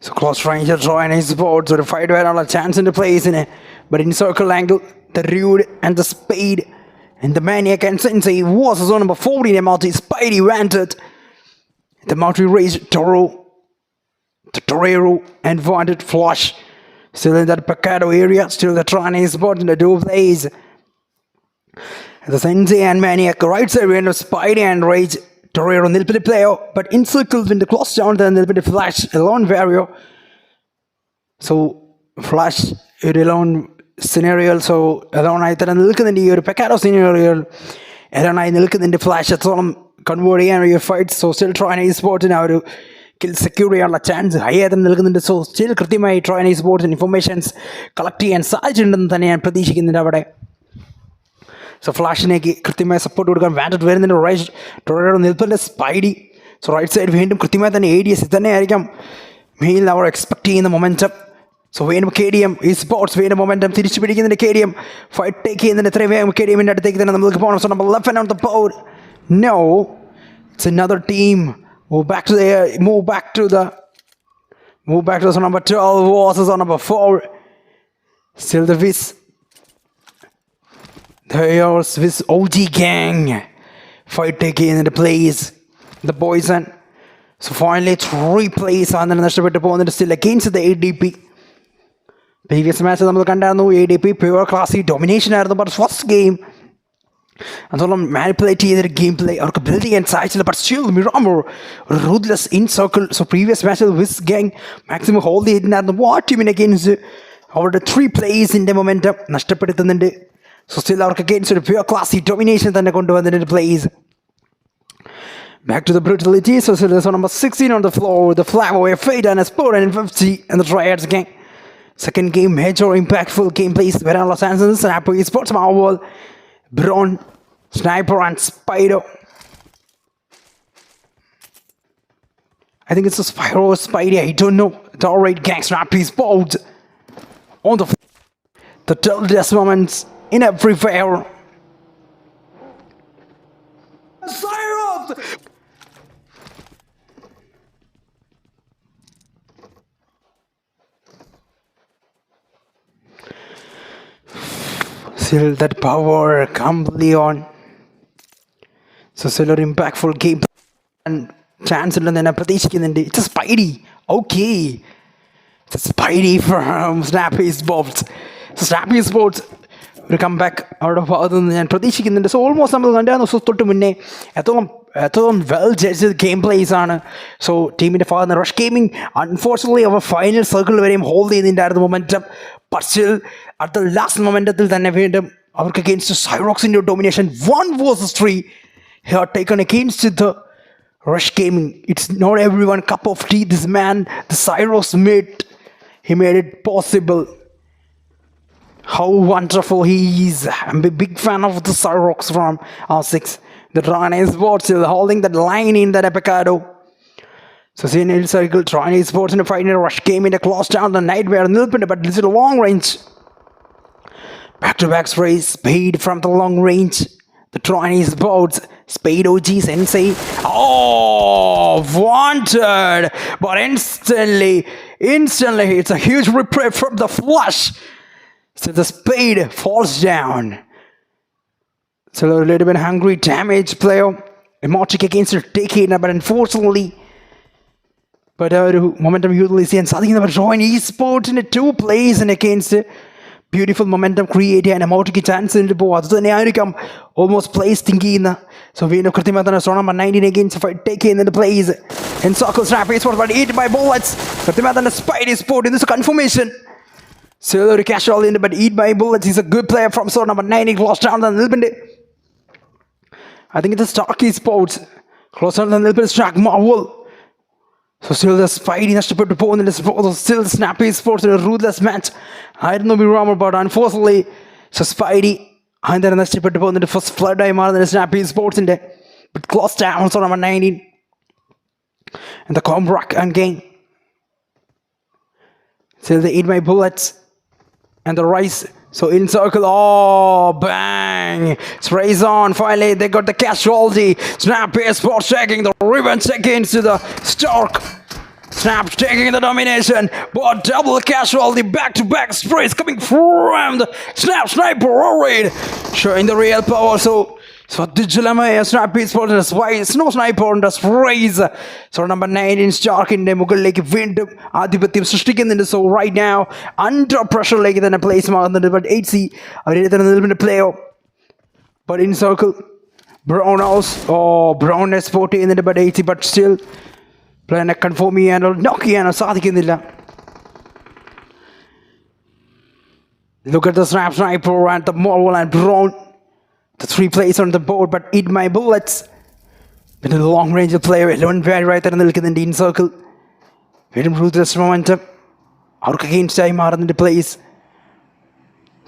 So close range drawing Esports. So the fight where all a chance in the place in it. But in circle angle, the Rude and the Spade and the Maniac and Sensei was zone number 14 MRT. Spidey wanted. The Multi raised Toro. The Torero and wanted flush. Still in that Picado area, still the Tron Esport in the dual plays. The Sensei and Maniac right side end of Spidey and Rage. Torero nilpidi player, but in circles in the close down then nilpidi flash alone vario. So flash it alone scenario, so alone I then look in the Picado scenario. And then I look in the flash at some converting area fights, so still trying Esport now to kill security on the chance higher than the so still കൃത്യമായി trying Esports and informations collect ചെയ്യാൻ സാധിച്ചിട്ടുണ്ടെന്ന് തന്നെയാണ് പ്രതീക്ഷിക്കുന്നത് അവിടെ. So ഫ്ലാഷിനേക്ക് കൃത്യമായ support കൊടുക്കാൻ വാൻഡഡ് വരുന്നുണ്ട്. Right ടൊറേറോ നിൽപ്പിൻ്റെ സ്പൈഡി. സോ റൈറ്റ് സൈഡ് വീണ്ടും കൃത്യമായി തന്നെ ADS തന്നെ ആയിരിക്കാം മെയിൻ അവർ എക്സ്പെക്ട് ചെയ്യുന്ന മൊമെൻറ്റം. സോ വീണ്ടും KDM Esports വീണ്ടും മൊമെൻറ്റം തിരിച്ചു പിടിക്കുന്നുണ്ട്. KDM ഫൈറ്റ് ടേക്ക് ചെയ്യുന്നുണ്ട്. എത്രയും വേഗം KDMൻ്റെ അടുത്തേക്ക് തന്നെ നമുക്ക് പോകണം. So number 11 on the board. No, it's another team. Move back to the number 12 versus on number 4. Still the Viz. There's Viz OG gang. Fight taking in the plays. The boys and so finally 3 plays on the നഷ്ടപ്പെട്ടു പോകുന്നുണ്ട്. Still against the ADP. Previous match നമ്മൾ കണ്ടായിരുന്നു ADP pure classy domination ആയിരുന്നു. But first game അതോളം manipulate ചെയ്തൊരു game play അവർക്ക് build ചെയ്യാൻ സാധിച്ചില്ല. But still Miramar ruthless in circle. So previous മാച്ചിൽ വിസ് ഗാങ് മാക്സിമം ഹോൾഡ് ചെയ്തിട്ടുണ്ടായിരുന്നു. വാട്ട് ടീമിന് അഗെയിൻസ്റ്റ് അവരുടെ 3 പ്ലേസിൻ്റെ മൊമെൻറ്റം നഷ്ടപ്പെടുത്തുന്നുണ്ട്. സോ സ്റ്റിൽ അവർക്ക് അഗെയിൻസ്റ്റ് ഒരു പ്യുവർ ക്ലാസി ഡൊമിനേഷൻ തന്നെ കൊണ്ടുവന്നിട്ടുണ്ട് place. Back to the brutality. So there's number 16 on the floor. The Flavo, Fade and Sport and 50 and the Triads gang. Second game, major impactful game plays. Where Los Angeles and Apple Esports Marvel. Braun, Sniper and Spider. I think it's a Spyro or Spidey. I don't know. The alright gang Snap Esports. on the toughest moments in every fair. Cyrus! Still that power completely on. So still an impactful game and chance in the പ്രതീക്ഷിക്കുന്നുണ്ട്. It's a Spidey. Okay. It's a Spidey from Snappy Sports. So Snappy Sports ഒരു comeback അവരുടെ ഭാഗത്തു നിന്ന് ഞാൻ പ്രതീക്ഷിക്കുന്നുണ്ട്. So almost നമ്മൾ കണ്ടായിരുന്നു. So തൊട്ട് മുന്നേ എത്രത്തോളം വെൽ ജഡ്ജ് ഗെയിം പ്ലേസ് ആണ്. സോ ടീമിൻ്റെ ഭാഗത്ത് നിന്ന് റഷ് ഗെയിമിംഗ് അൺഫോർച്ചുനേറ്റ്ലി അവർ ഫൈനൽ സർക്കിൾ വരെയും ഹോൾഡ് ചെയ്യുന്നുണ്ടായിരുന്നു momentum. But still at the last മൊമെൻറ്റത്തിൽ തന്നെ വീണ്ടും അവർക്ക് അഗെയിൻസ്റ്റ് സൈറോക്സിൻ്റെ domination 1 vs 3 here taken against the Rush Gaming. It's not everyone cup of tea. This man, the Cyros he made it possible. How wonderful he is. I'm a big fan of the Cyrox from R6. The Rana Esports is holding that line in that Epicado. So see in circle, Rana Esports in a fight in a Rush game in a close down the Nightmare Nilpin, but this is a long range. Back-to-back sprays, Spade from the long range. The Chinese boats, Spade OG Sensei. Oh, wanted! But instantly, it's a huge reprieve from the flush. So the Spade falls down. So a little bit hungry, damage player. Emotic against the decade, but unfortunately, momentum utilization. And something about join Esports in the 2 plays and against it. Beautiful momentum create ചെയ്യാൻ എമൗട്ടിക്ക് chance ഉണ്ട്. ഇപ്പോൾ അത് തന്നെയായിരിക്കാം almost place think ചെയ്യുന്ന. So വീണ്ടും കൃത്യമായി തന്നെ സോണം 19 അഗെയിൻസ്റ്റ് ഫൈറ്റ് ടേക്ക് ചെയ്യുന്നുണ്ട് place in soccer Snap is for eat by bullets. കൃത്യമായി തന്നെ Spidey sport in this confirmation. So ഒരു കാഷ്വൽ ഉണ്ട് but eat by bullets is a good player from so number 9 close down the നിൽപ്പുണ്ട്. I think ഇത് Stark sports close down the നിൽപ്പുണ്ട് Stark Marvel. So still the Spidey നഷ്ടപ്പെട്ടു പോകുന്നുണ്ട്. Still Snappy Sports in a ruthless match. ആയിരുന്നു Miramar but unfortunately so Spidey അതിന് നഷ്ടപ്പെട്ടു പോകുന്നുണ്ട്. First ഫ്ലഡായി മാറുന്നുണ്ട് സ്നാപ്പി സ്പോർട്സിൻ്റെ. But close down so number 19 and the comb rock and gain. Still they eat my bullets and the rice. So in circle, oh bang! Sprays on. Finally, they got the casualty. Snap Esports taking the revenge against the Stark. Snap taking the domination, but double casualty, back-to-back sprays coming from the Snap Sniper raid, showing the real power. So the dilemma is Snap Esports and Spice, no sniper on the sprays. So number 9 Stark in the മുകളിലേക്ക് വീണ്ടും ആധിപത്യം സൃഷ്ടിക്കുന്നുണ്ട്. So right now under pressure ലേക്ക് തന്നെ place മാറുന്നുണ്ട്. But 8C അവരെ തന്നെ നിൽക്കുന്ന player. But in circle Brown House, Brown sport ചെയ്യുന്നുണ്ട്. But 8C but still പ്ലെയറിനെ കൺഫേം ചെയ്യാനോ നോക്ക് ചെയ്യാനോ സാധിക്കുന്നില്ല. Look at the Snap Sniper and the Marvel and Brown. The 3 plays on the board, but eat my bullets. With the long range player alone, very right there in the in circle. Very ruthless momentum. Out against time out in the place.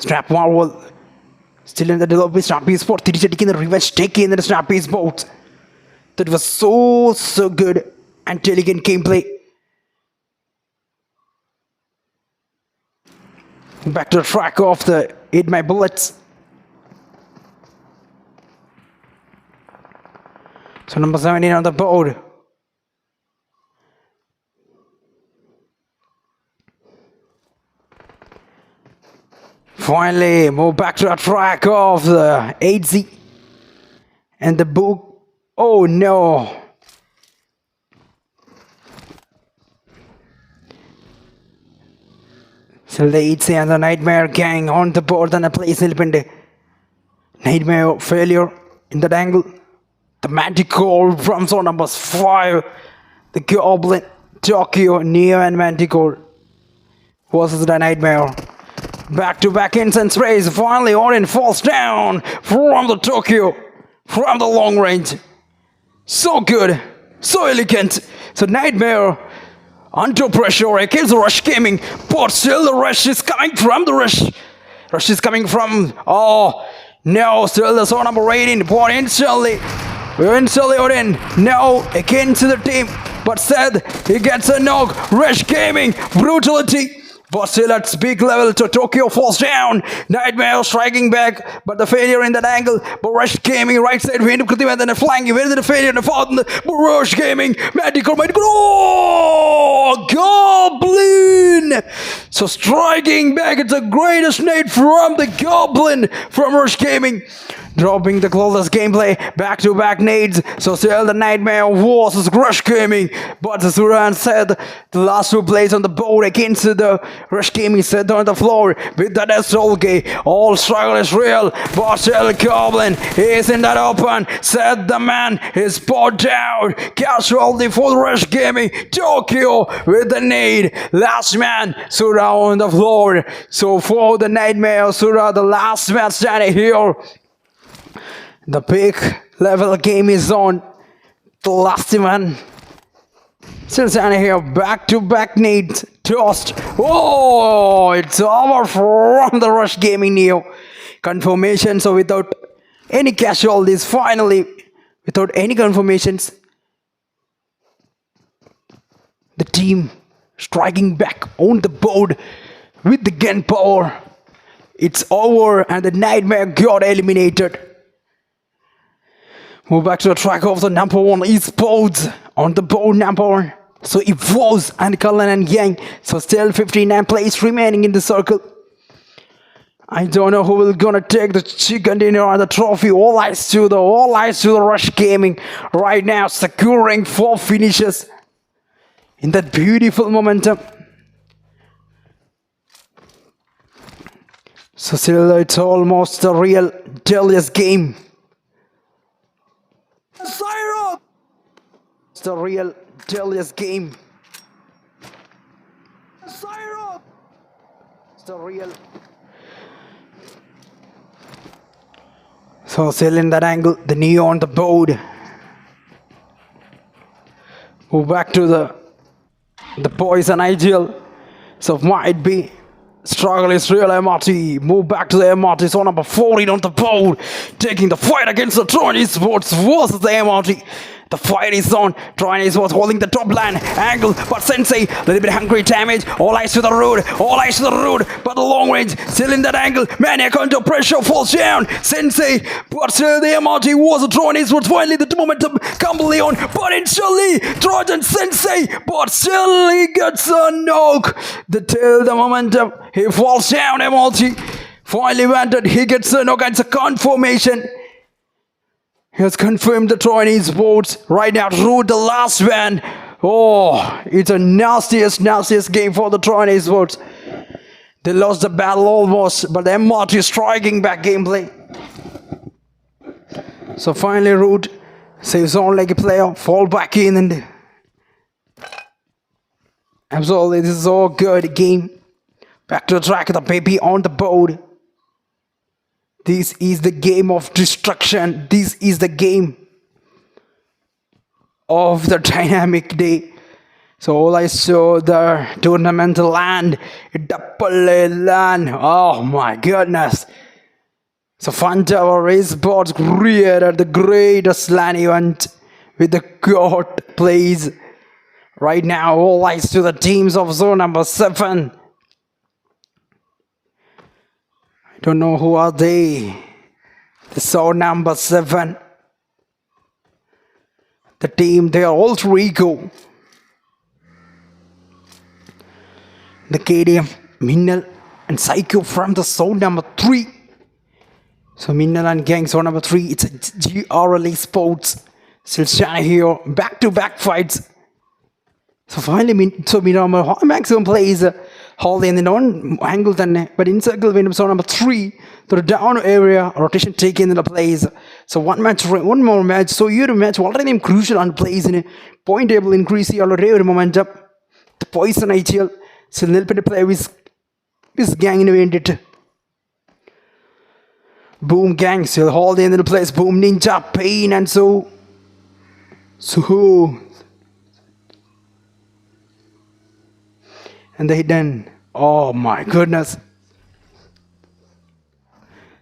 Snap Marvel still in the development. Snappy Sport taking the revenge taking in the Snappy Sport. That was so good and elegant gameplay. Back to the track of the eat my bullets. So number 17 on the board. Finally, move back to the track of the 8Z. And the book. Oh no. So the 8Z and the Nightmare gang on the board and a place in Nightmare failure in that angle. The Manticore from zone number 5. The Goblin, Tokyo, Neo and Manticore versus the Nightmare. Back-to-back incense race. Finally, Odin falls down from the Tokyo, from the long range. So good, so elegant. So Nightmare under pressure against the Rush Gaming, but still the Rush is coming from the Rush. Rush is coming from, no, still the zone number 18, but instantly Odin, no, again to the team, but said he gets a knock. Rush Gaming, brutality but still at big level to Tokyo falls down. Nightmare striking back, but the failure in that angle. But Rush Gaming right side, Vendu Krithi, and then a flanking. Where is the failure in the fourth? But Rush Gaming, Magical, oh, Goblin! So striking back, it's the greatest nade from the Goblin from Rush Gaming. Dropping the closest gameplay, back-to-back nades. So still the Nightmare versus Rush Gaming. But the Suran said the last two plays on the board against the Rush Gaming set on the floor with that SLK. All struggle is real. But still Goblin is in that open. Said the man is put down. Casualty for the Rush Gaming. Tokyo with the nade. Last man, Sura on the floor. So for the Nightmare, Sura, the last man standing here. The big level game is on. The last one. Still standing here. Back-to-back nades. Tossed. Oh, it's over from the Rush Gaming Neo. Confirmation. So without any casualties, finally, without any confirmations, the team striking back on the board with the gun power. It's over and the Nightmare got eliminated. Move back to the track of the number one Esports on the board number one. So it was and Cullen and Yang. So still 59 players remaining in the circle. I don't know who will gonna take the chicken dinner or the trophy. All eyes to the Rush Gaming right now, securing 4 finishes in that beautiful momentum. So still it's almost a real deadliest game. It's the real deadliest game. It's the real. So still in that angle, the Neo on the board. Move back to the Poison Ideal. So might be struggle is real. MRT move back to the MRT. So number 14 on the board, taking the fight against the Tron Esports versus the MRT. The fight is on. Tron Esports holding the top line angle, but Sensei a little bit hungry damage. All eyes to the road, but the long range still in that angle. Maniac under pressure falls down. Sensei, but still the MRT was a Tron Esports. Finally the momentum completely on, but instantly Trojan Sensei, but still he gets a knock. The momentum, he falls down. MRT finally wanted, he gets a knock and it's a confirmation. He has confirmed the Troy Esports right now through the last man. Oh, it's a nastiest game for the Troy Esports. They lost the battle almost, but the MRT striking back gameplay. So finally Root saves on like a player, fall back in and absolutely this is all good game. Back to the track, the baby on the board. This is the game of destruction. This is the game of the dynamic day. So all I saw the tournament land, Edappal land. Oh my goodness. So Funventor Esports created the greatest LAN event with the God plays. Right now, all eyes to the teams of zone number 7. I don't know who are they. The zone number 7. The team, they are alter ego. The KDM, Minnal and Psycho from the zone number 3. So Minnal and gang zone number 3. It's a GRL Esports. Still standing here. Back-to-back fights. So finally, maximum plays holding in the non-angle then, but in circle when zone number 3, the down area rotation taken in the plays. So one more match. So you match already crucial on plays in a point table increase here already momentum. The Poison ITL still help to play with this gang in it. Boom gang still holding in the place. Boom Ninja Pain and so and they done. Oh my goodness.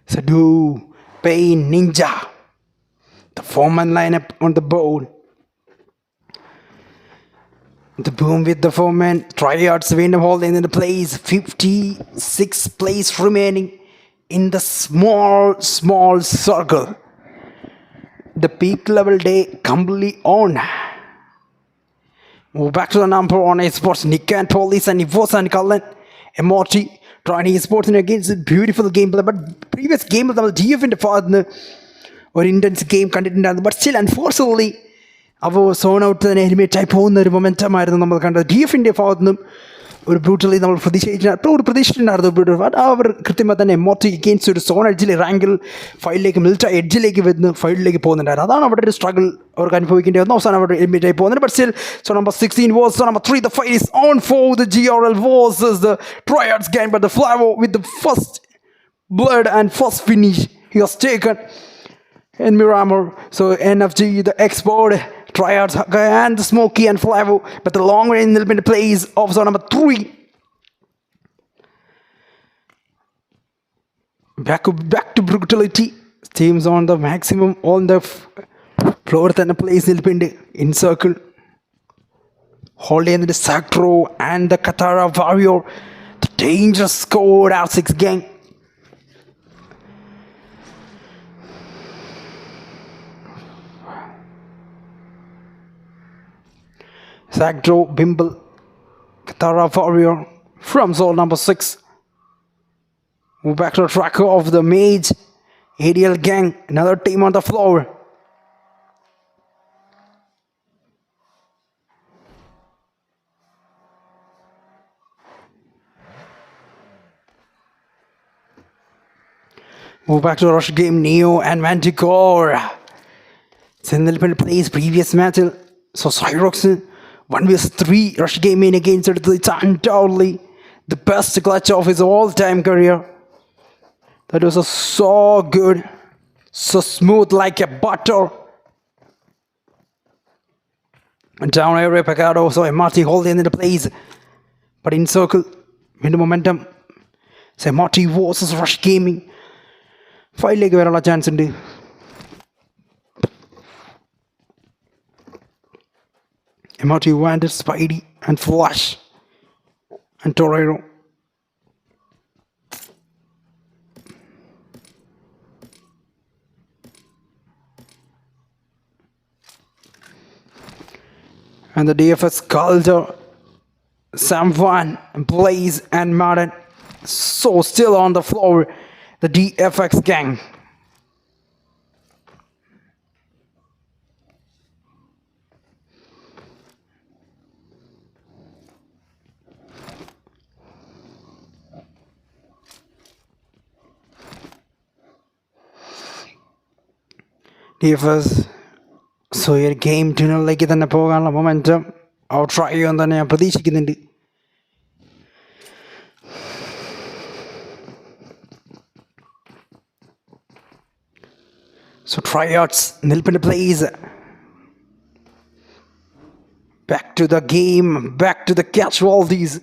Sadu, Pain, Ninja. The 4-man lineup on the board. The boom with the foreman. Tryouts win the whole in the place. 56 plays remaining in the small circle. The peak level day completely on. Move back to the number on Esports. Nick and Police and Evos and Cullen. Emoji trying Esports against a beautiful gameplay. But previous game of the DF in the father or intense game content. But still, unfortunately, our zone out the enemy type on the momentum. I don't know DF in the father. ഒരു brutally നമ്മൾ പ്രതീക്ഷിച്ചിട്ടുണ്ടായിരുന്നു brutal അവർ കൃത്യമായി തന്നെ മോട്ടി against ഒരു zone എഡ്ജിലെ റാങ്കിൽ ഫൈലിലേക്ക് മിൽറ്റ എഡ്ജിലേക്ക് വരുന്നു ഫൈലിലേക്ക് പോകുന്നുണ്ടായിരുന്നു അതാണ് അവിടെ ഒരു സ്ട്രഗിൾ അവർക്ക് അനുഭവിക്കേണ്ടി വന്നു അവസാനം അവിടെ എലിമിനേറ്റ് പോകുന്നത് but still so number 16 was so number 3 the fight is on for the GRL versus the Triads game but the Flavo with the first blood and first finish he was taken in Miramar so NFG the export Tryouts and the Smokey and Flavo, but the long range will be the plays of zone number 3. Back to brutality. Teams on the maximum on the floor than the plays will be in circle. Holding the Sacro and the Katara Warrior. The dangerous score out 6 gang. Zagdro, Bimble, Katara Warrior from zone number 6. Move back to the tracker of the Mage, ADL gang, another team on the floor. Move back to the rush game, Neo and Manticore. Sindel plays previous match. So Cyrox 1v3 rush game in against it. It's undoubtedly the best clutch of his all-time career. That was so good, so smooth like a butter. And down area Picado, so Marty holding in the place, but in circle, win the momentum. So Marty versus rush gaming. 5 leg where a chance in the. MRT wanted Spidey and Flash and Torero. And the DFS Calder, Sam Van, Blaze and Martin. So still on the floor, the DFX gang. DFS so ഈ ഒരു game ട്യൂണറിലേക്ക് തന്നെ പോകാനുള്ള momentum അവർ try ചെയ്യുമെന്ന് തന്നെ ഞാൻ പ്രതീക്ഷിക്കുന്നുണ്ട്. So tryouts, Nilpin plays. Back to the game, back to the casualties.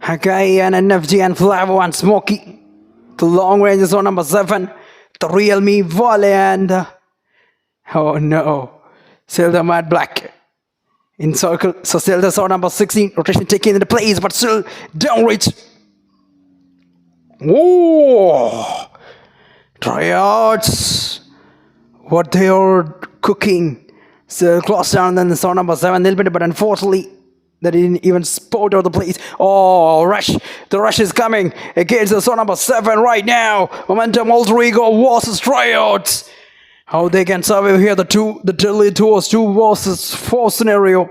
Hakai and NFG and Flavo and Smokey. The long range is on number 7. The real me, Volley and... oh no. Silda Mad Black. In circle. So Silda saw number 16. Rotation taking into place, but still down reach. Whoa! Tryouts. What they are cooking. Still close down then saw number 7 a little bit, but unfortunately they didn't even spot out the place. Oh, rush. The rush is coming against the zone number 7 right now. Momentum alter ego versus tryouts. How they can survive here, the Deadly Tours 2 versus 4 scenario.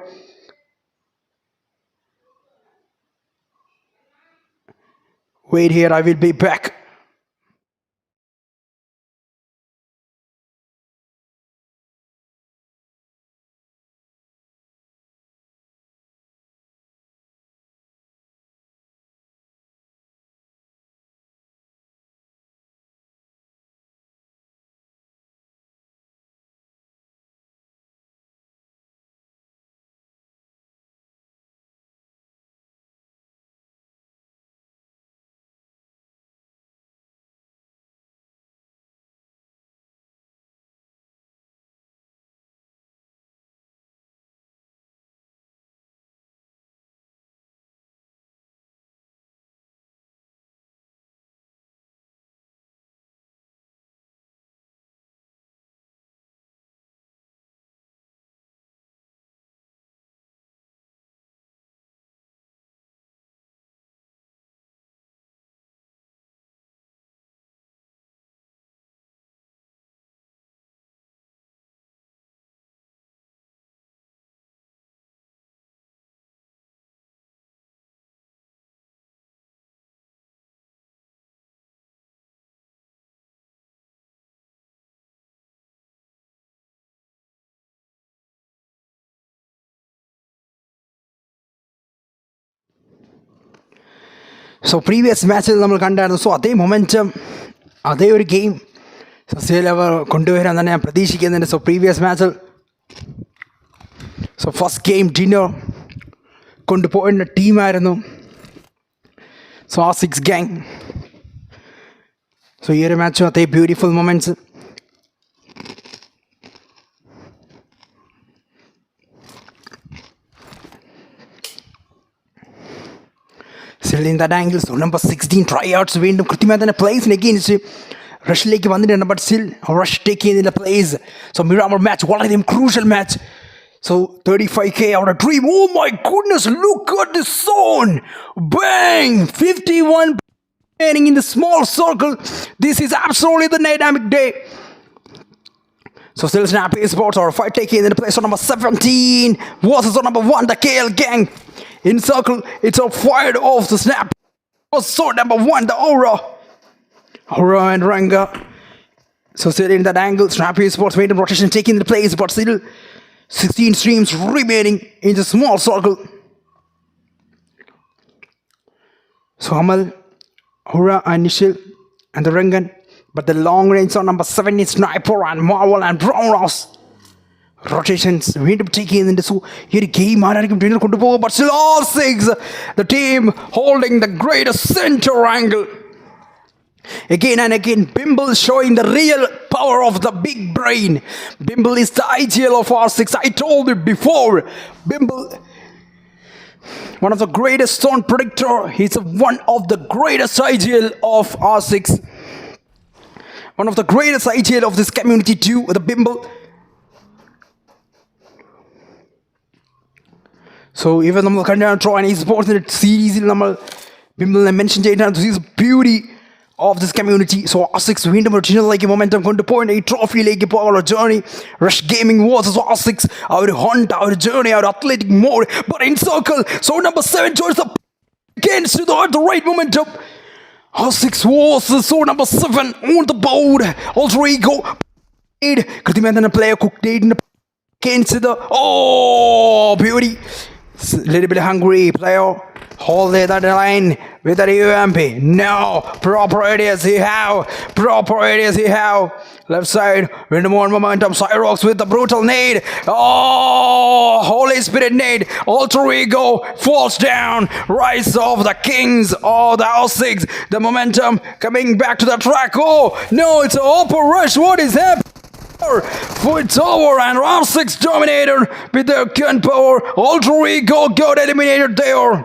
Wait here, I will be back. So previous matches നമ്മൾ കണ്ടായിരുന്നു. So അതേ momentum, അതേ ഒരു game സസ്യയിൽ അവർ കൊണ്ടുവരാൻ തന്നെ ഞാൻ പ്രതീക്ഷിക്കുന്നുണ്ട്. So previous മാച്ചിൽ ഫസ്റ്റ് ഗെയിം ഡിന്നർ കൊണ്ടുപോയിരുന്ന ടീമായിരുന്നു R6 gang. So ഈ ഒരു മാച്ചും അതേ beautiful moments. Still in that angle, so number 16 tryouts വീണ്ടും കൃത്യമായി തന്നെ പ്ലേസിന് അഗെയിൻസ്റ്റ് റഷിലേക്ക് വന്നിട്ടുണ്ട്. ബട്ട് സ്റ്റിൽ റഷ് ടേക്ക് ചെയ്യുന്നില്ല പ്ലേസ്. സോ മിറാമർ മാച്ച് വളരെയധികം crucial match. So 35k out of dream. Oh my goodness, look at this zone. Bang! 51 remaining in the small circle. This is absolutely the dynamic day. So still snap Esports or fight taking in the place on number 17 versus on number 1, the KL gang. In circle, it's all fired off the snap. Was so number 1, the Aura and Ranga. So still in that angle, snap Esports made a rotation taking the place, but still 16 streams remaining in the small circle. So Hamal, Hura and Nishil and the Rengan. But the long range on number 7 is Sniper and Marvel and Brown Ross. Rotations വീണ്ടും taking in the ഈ ഒരു game ആരായിരിക്കും dinner കൊണ്ടുപോകുക. But still R6, the team holding the greatest center angle. Again and again, Bimble showing the real power of the big brain. Bimble is the ideal of R6. I told it before. Bimble, one of the greatest stone predictor. He's one of the greatest ideal of R6. One of the greatest ideal of this community too, the Bimble. So even നമ്മൾ കണ്ടാണ് ട്രോ and Esports സീരീസിൽ നമ്മൾ ബിംബിളിനെ mention ചെയ്തിട്ടാണ്. This is beauty of this community. So R6 വീണ്ടും ഒരു ഡിന്നറിലേക്ക് momentum കൊണ്ടുപോയിട്ട് ഈ ട്രോഫിയിലേക്ക് പോകാനുള്ള journey. Rush gaming versus R6, ആ ഒരു ഹണ്ട്, ആ ഒരു ജേർണി, ആ ഒരു athletic mode. But in circle, so number 7 joins the against the right momentum. R6 versus so number 7 on the board. Alter ego കൃത്യമായി തന്നെ player cook against the beauty. Little bit hungry player. Hold it at the line with the UMP. Now, proper areas he have. Proper areas he have. Left side, with more momentum. Cyrox with the brutal nade. Holy Spirit nade. Alter ego falls down. Rise of the kings of the R6. The momentum coming back to the track. Oh, no, it's an upper rush. What is happening? It's over and R6 dominator with their gun power. Alter ego got eliminated there.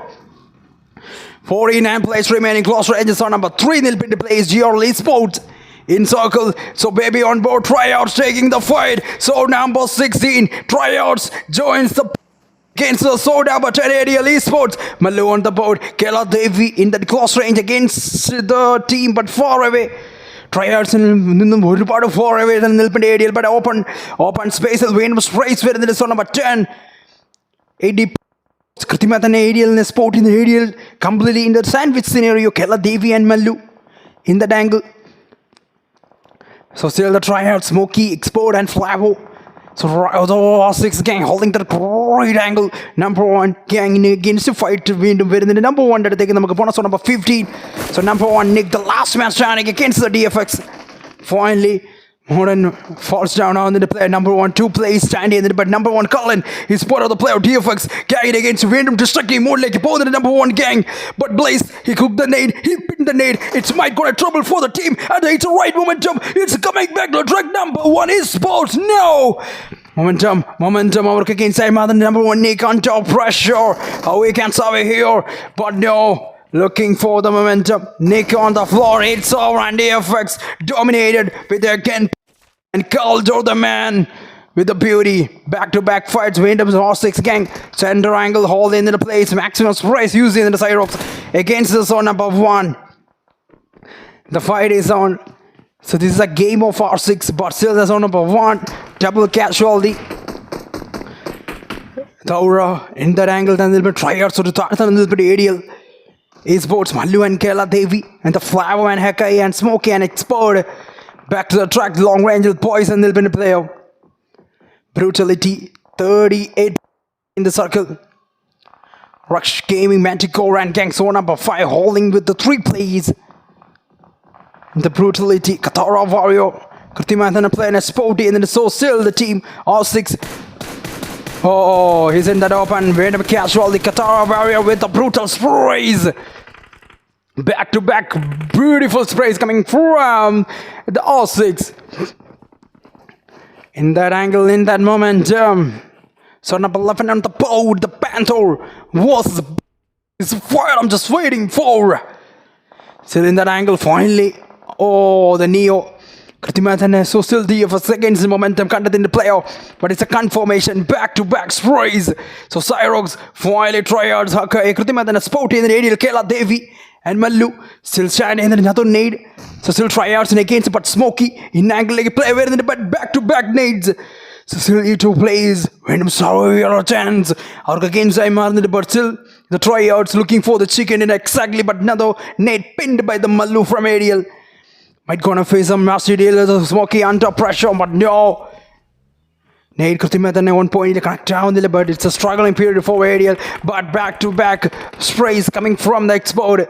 49 plays remaining. Close ranges on number 3 Nilpin plays Esports in circle. So baby on board. Tryouts taking the fight. So number 16 tryouts joins the against the soda but ADL Esports. Malu on the board. Kela Devi in the close range against the team but far away. Tryouts നിന്നും ഒരുപാട് far away than Nilpin ADL but open spaces. വീണ്ടും sprays വരുന്നത്. So number 10 AD കൃത്യമായി തന്നെ ഏരിയലിനെ spot ചെയ്യുന്ന Ariel completely in the sandwich scenario. Kela Devi and Mallu in that angle. So still the tryout, Smokey, Export and Flavo. So R6 gang holding that great angle. Number 1 gang against the fight. വീണ്ടും വരുന്നുണ്ട്. Number 1 അടുത്തേക്ക് നമുക്ക് പോകണം. So number 15. So number 1 Nick, the last man standing against the DFX. Finally Modern falls down on the player. Number 1 2 plays standing in the but number 1 Colin is part of the player DFX gang against random destructive mode like both the number 1 gang. But Blaze, he cooked the nade, he pinned the nade. It's might go to trouble for the team and it's a right momentum. It's coming back to track. Number 1 Esports. No momentum over against Simon. Number 1 Nick on top pressure. How we can survey here, but no. Looking for the momentum. Nick on the floor. It's over and DFX dominated with their gun and Caldo the man with the beauty. Back-to-back fights. Wyndham's R6 gang. Center angle hold in the place. Maximus Price using the side ropes against the zone number 1. The fight is on. So this is a game of R6 but still the zone number 1. Double casualty. Taura in that angle. Then a little bit tryout. So to start a little bit aerial. Esports, Mallu and Kela Devi and the Flavo and Hekai and Smokey and Expert. Back to the track, long range with Poison, they'll be in the player. Brutality, 38 in the circle. Rush Gaming, Manticore and Gang Zone number 5 holding with the 3 plays. The brutality, Katara Warrior, Kritimanthana playing a sporty, and then so still the team R6. Oh, he's in that open, random casual, the Katara Warrior with the brutal sprays. Back to back, beautiful sprays coming from the R6. In that angle, in that momentum. So number 11 on the board, the Panther was fired. I'm just waiting for. Still in that angle, finally. Oh, the Neo. Kritimanthana, so still there for seconds in momentum content in the playoff, but it's a confirmation, back-to-back sprays. So Cyrox finally tryouts Kritimanthana sporty, and then Adil Kela Devi and Mallu still shining, and then another nade. So still tryouts and against, but Smokey in angle like a play where then but back-to-back nades. So still E2 plays random sorrow chance or against Zaimar, but still the tryouts looking for the chicken in exactly, but another nade pinned by the Mallu from Adil. Might gonna face a massive deal, Smokey under pressure, but no. Nade Kritimanthana 1 point to connect down the but it's a struggling period for Ariel, but back-to-back sprays coming from the export.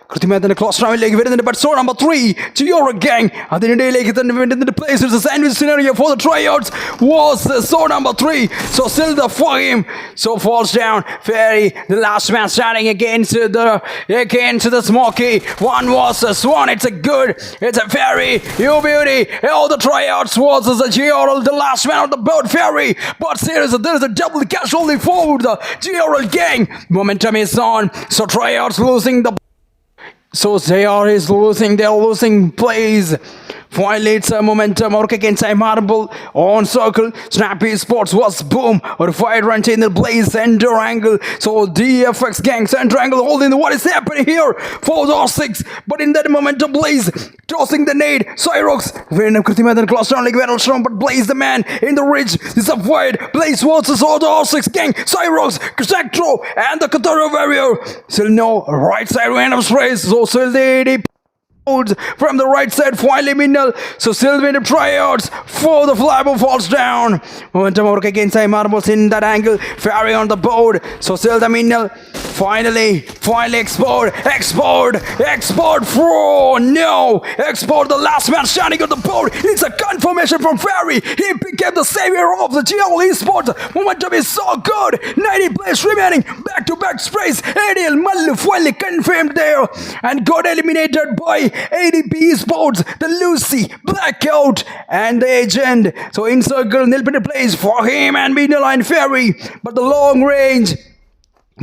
Kritimanthana close round leg within the but so number 3 to your gang. And then day leg then went into the place. It's a sandwich scenario for the tryouts. Was so number 3. So still the for him. So falls down. Fairy, the last man standing against the Smoky. One was a Swan. It's a good. It's a Fairy. You beauty. All the tryouts was a GRL, the last man on the boat Fairy. But seriously, there is a double casualty forward the GRL gang. Momentum is on. So tryouts losing the. So they're losing plays. Finally, it's a momentum. Orca against Marble on circle. Snappy Sports was boom. Or 5 runs in the blaze center angle. So DFX gang center angle holding what is happening here for the R6. But in that momentum, Blaze tossing the nade. Cyrox. Random Kritimanthana close down like Battle Strong, but Blaze the man in the ridge is up wide. Blaze versus all the R6 gang. Cyrox, Sectro, and the Katara Warrior. Still no right side random sprays. So still the AD from the right side, finally Minnal. So Sylvain the tryouts for the Flabo falls down. Momentum work against Marbles in that angle. Fairy on the board. So still the Minnal. Finally export for no export the last man standing on the board. It's a confirmation from Fairy. He became the savior of the GL Esports. Momentum is so good. 90 plays remaining. Back-to-back sprays. Adil Mallu finally confirmed there and got eliminated by ADP Esports, the Lucy, Blackout, and the Agent. So in circle, Nilpin plays for him and Line Fairy. But the long range,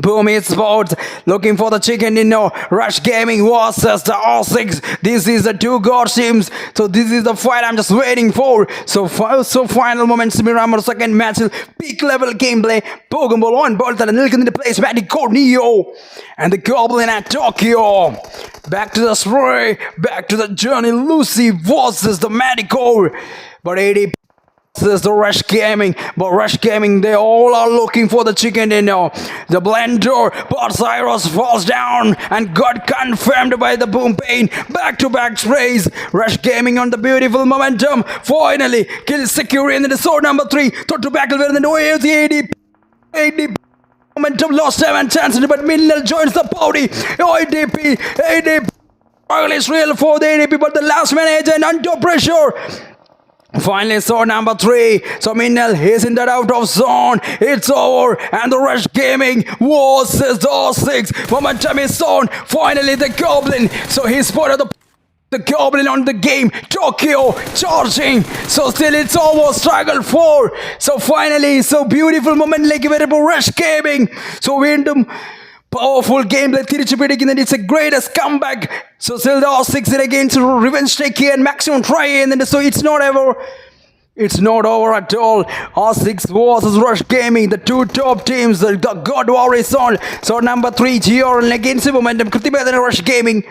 Boom Esports looking for the chicken dinner. Rush Gaming versus the R6. This is the 2 god teams. So this is the fight I'm just waiting for. So final moments, Miramar second match, peak level gameplay. Pokemon on Bolt and Nilkin in the place. Manticore Neo and the Goblin at Tokyo. Back to the spray. Back to the journey. Lucy versus the Manticore. But AD this is the Rush Gaming, but Rush Gaming, they all are looking for the chicken dinner. The blender, but Cyrus falls down and got confirmed by the Boom Pain. Back-to-back sprays. Rush Gaming on the beautiful momentum. Finally, kill secure in the sword number 3. Thought to battle where the noise the ADP. Momentum lost 7 chances, but Minnal joins the party. ADP. Struggle is real for the ADP, but the last man agent under pressure. Finally, sword number 3. So Minnal is in that out of zone. It's over. And the Rush Gaming versus the R6. Momentum is on. Finally, the Goblin. So he spotted the Goblin on the game. Tokyo charging. So still it's over. Struggle 4. So finally, so beautiful moment like available Rush Gaming. So random powerful gameplay തിരിച്ചു പിടിക്കുന്നത്. It's a greatest comeback. So still the R6 against revenge take and maximum try and so it's not over. It's not over at all. R6 versus Rush Gaming, the 2 top teams. The God War is on. So number 3 GR against momentum. Kritimanthana Rush Gaming.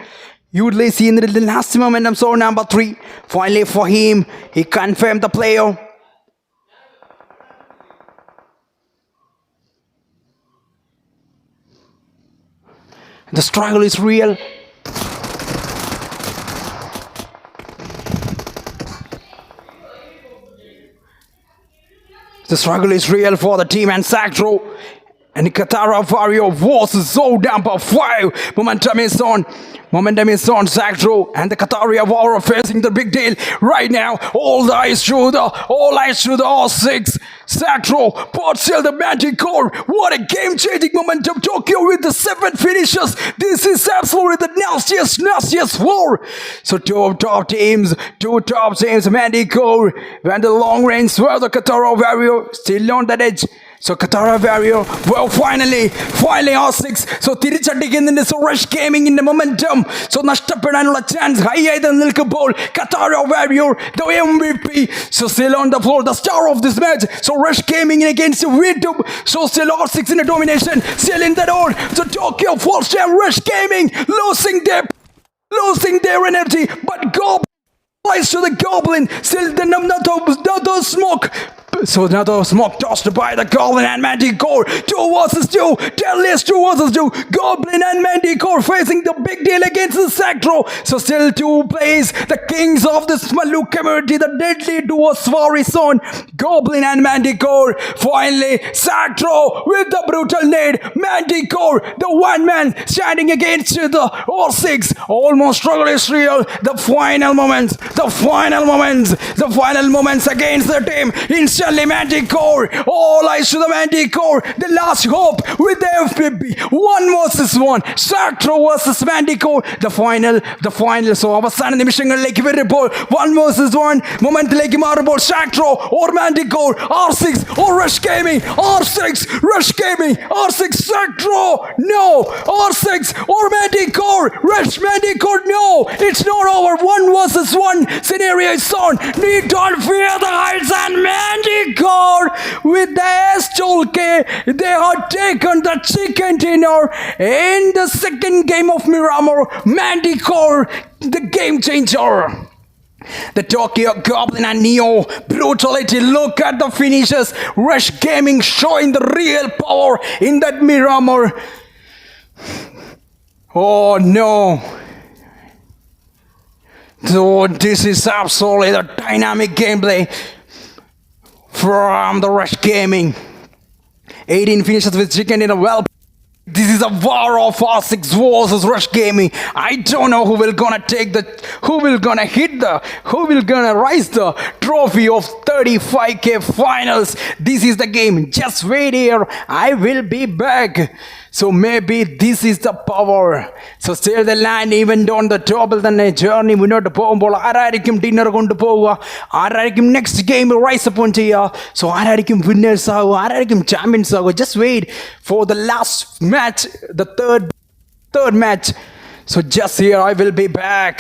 You would see in the last momentum. So number 3. Finally for him, he confirmed the player. The struggle is real. The struggle is real for the team and Sactro. And Katara Vario was so down by 5. Momentum is on. Momentum is on Zactro and the Kataria War are facing the big deal right now. All eyes to the R6. Zactro, but still the Magic Core. What a game-changing momentum. Tokyo with the 7 finishes. This is absolutely the nastiest war. So two top teams, Magic Core and the long range where the Katara Vario still on that edge. So Katara Warrior, well finally R6. So Tirichadikin so Rush Gaming in the momentum. So Nashtapedanula chance higher than Nilkabol. Katara Warrior, the MVP. So still on the floor, the star of this match. So Rush Gaming in against YouTube. So still R6 in the domination. Still in the door. So Tokyo first time Rush Gaming losing their energy. But Goblin flies to the Goblin. Still the another smoke. So another smoke tossed by the Goblin and Manticore. 2 versus 2. Deadliest 2 versus 2. Goblin and Manticore facing the big deal against the Sactro. So still 2 plays. The kings of the Smaluk community. The deadly duo Svarison. Goblin and Manticore. Finally, Sactro with the brutal nade. Manticore, the one man standing against the R6. Almost struggle is real. The final moments against the team. Instantly Manticore, all eyes to the Manticore, the last hope with the FPP, 1 versus 1, Sactro versus Manticore, the final, so അവസാന നിമിഷങ്ങളിലേക്ക് വരുമ്പോൾ 1 versus 1, മൊമെന്റിലേക്ക് മാറുമ്പോൾ Sactro or Manticore, R6 or Rush Gaming, R6, Rush Gaming, R6, Sactro, no, R6 or Manticore, Rush Manticore, no, it's not over, 1 versus 1 scenario is on, need not fear the heights and Manticore with the S-Toolkit, they have taken the chicken dinner in the second game of Miramar. Manticore, the game changer. The Tokyo Goblin and Neo brutality. Look at the finishes. Rush Gaming showing the real power in that Miramar. Oh no. So this is absolutely the dynamic gameplay from the Rush Gaming. 18 finishes with chicken in a well. This is a war of R6 versus Rush Gaming. I don't know who will gonna rise the trophy of 35k finals. This is the game. Just wait here. I will be back. So maybe this is the power. So still the land even on the top of the journey. We know the പോകുമ്പോൾ ആരായിരിക്കും dinner കൊണ്ടുപോവുക, ആരായിരിക്കും next game rise up ചെയ്യുക, so ആരായിരിക്കും winners ആവുക, ആരായിരിക്കും champions ആവുക. Just wait for the last match, the third match. So just here I will be back.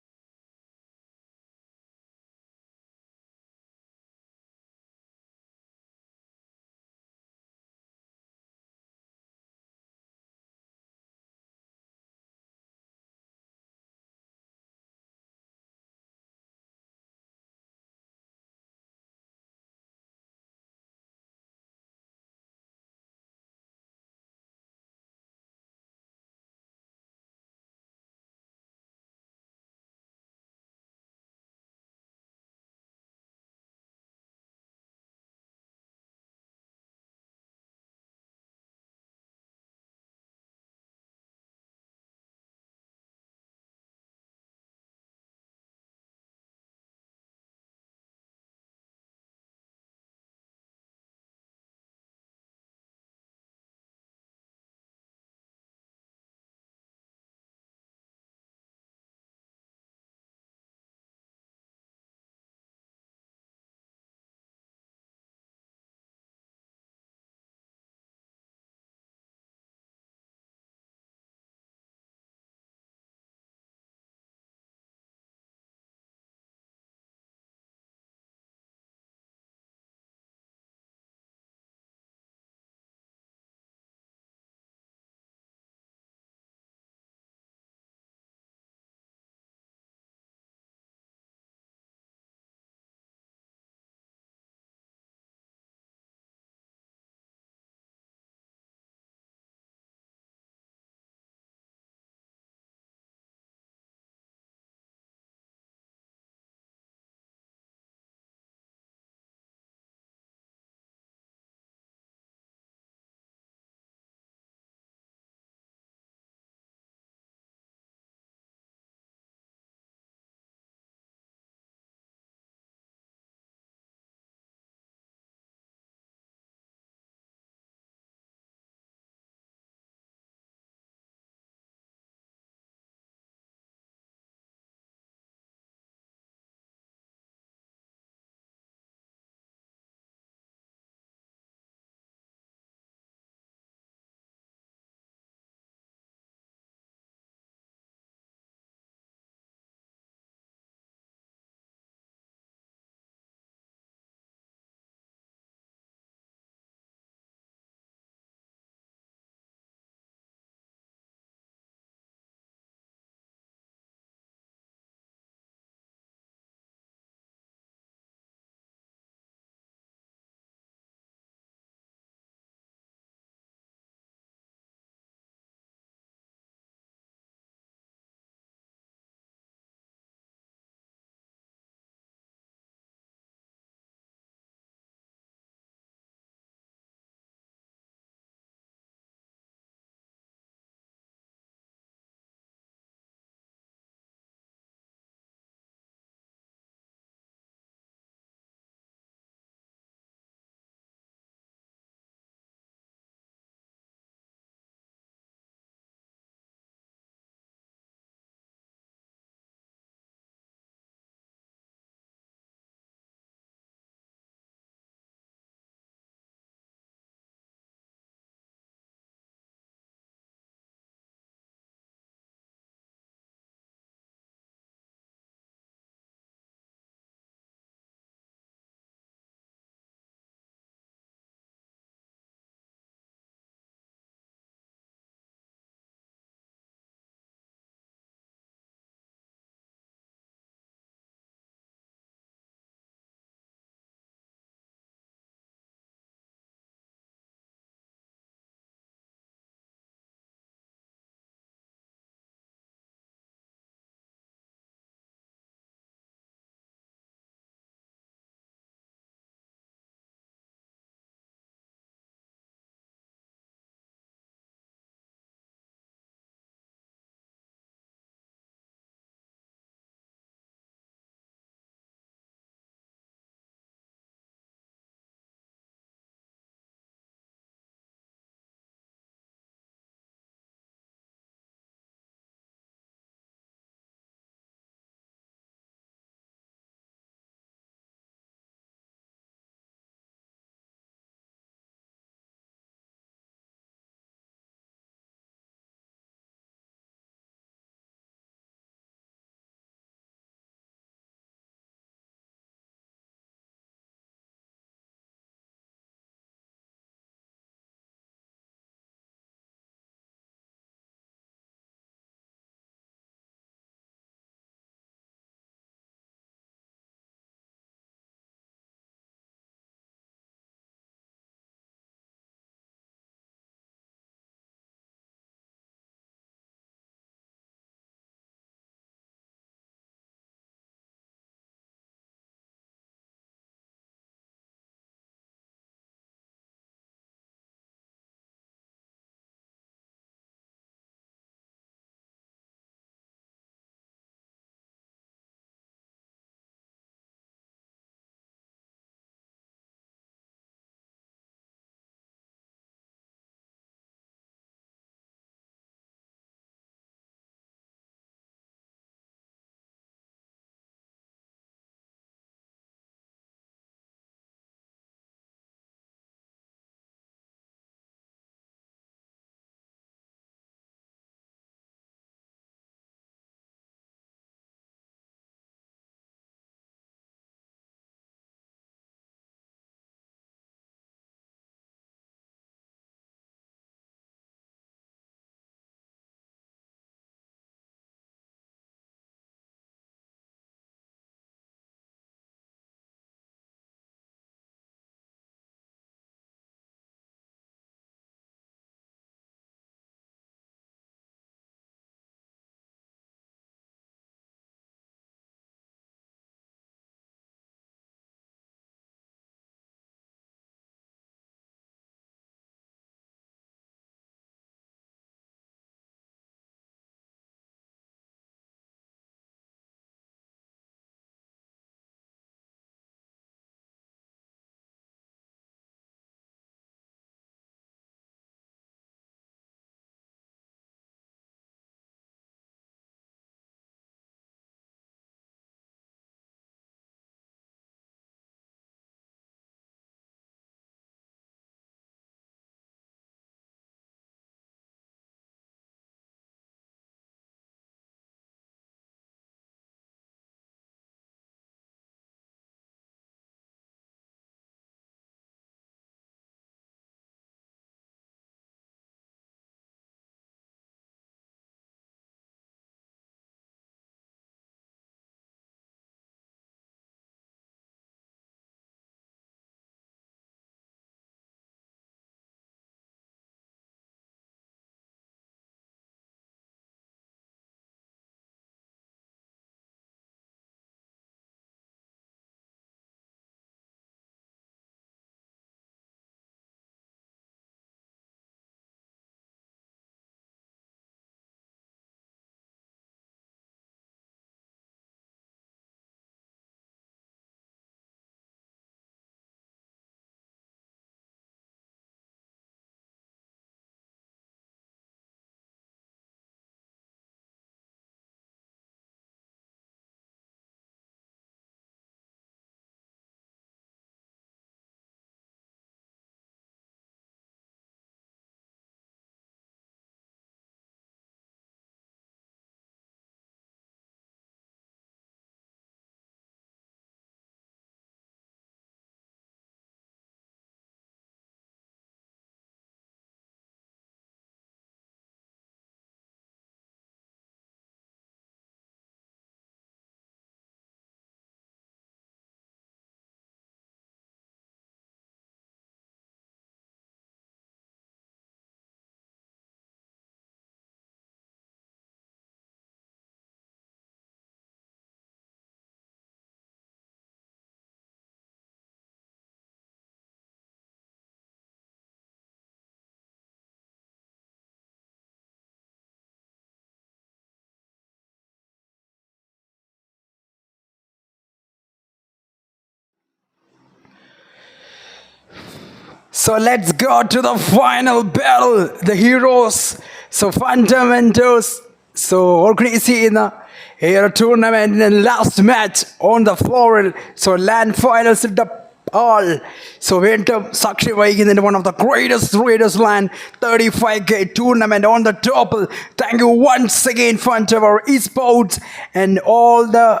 So let's go to the final battle. The heroes. So fundamentals. So organizing a tournament and last match on the floor. So land finals at the all. So Ventum Sakshi Vaikin, one of the greatest land 35k tournament on the top. Thank you once again, Funventor Esports and all the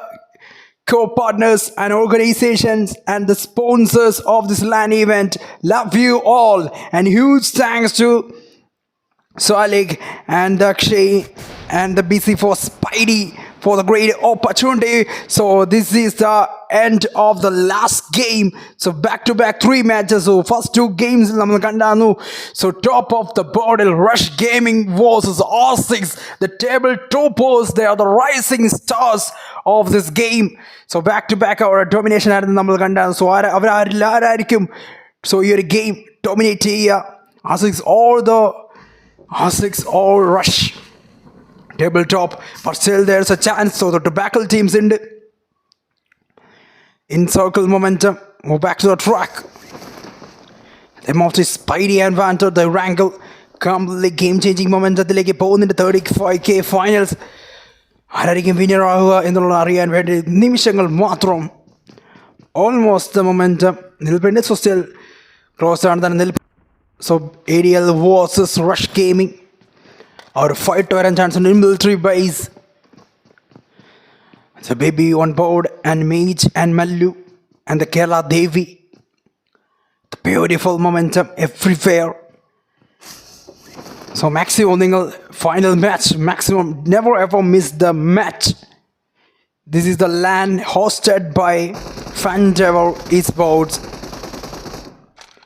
co-partners and organizations and the sponsors of this LAN event. Love you all and huge thanks to Salik and Akshay and the BC for Spidey for the great opportunity. So this is the end of the last game. So back-to-back 3 matches. So first 2 games so top of the board Rush Gaming versus R6, the table toppers. They are the rising stars of this game. So back-to-back our domination so so your game dominate R6 or Rush tabletop, but still there's a chance. So the tobacco teams in circle momentum. Move back to the track. They move to Spidey and Vanter. The wrangle completely game-changing momentum. They like in the 35k finals. Ararikim winner in the area and Nimishangal Matrom. Almost the momentum. Nilpendis was still closer than Nil. So ADL versus Rush Gaming. Or fight to and chance on military base. So baby on board and Mage and Mallu and the Kerala Devi. The beautiful momentum everywhere. So maximum final match. Maximum never ever miss the match. This is the LAN hosted by Funventor Esports.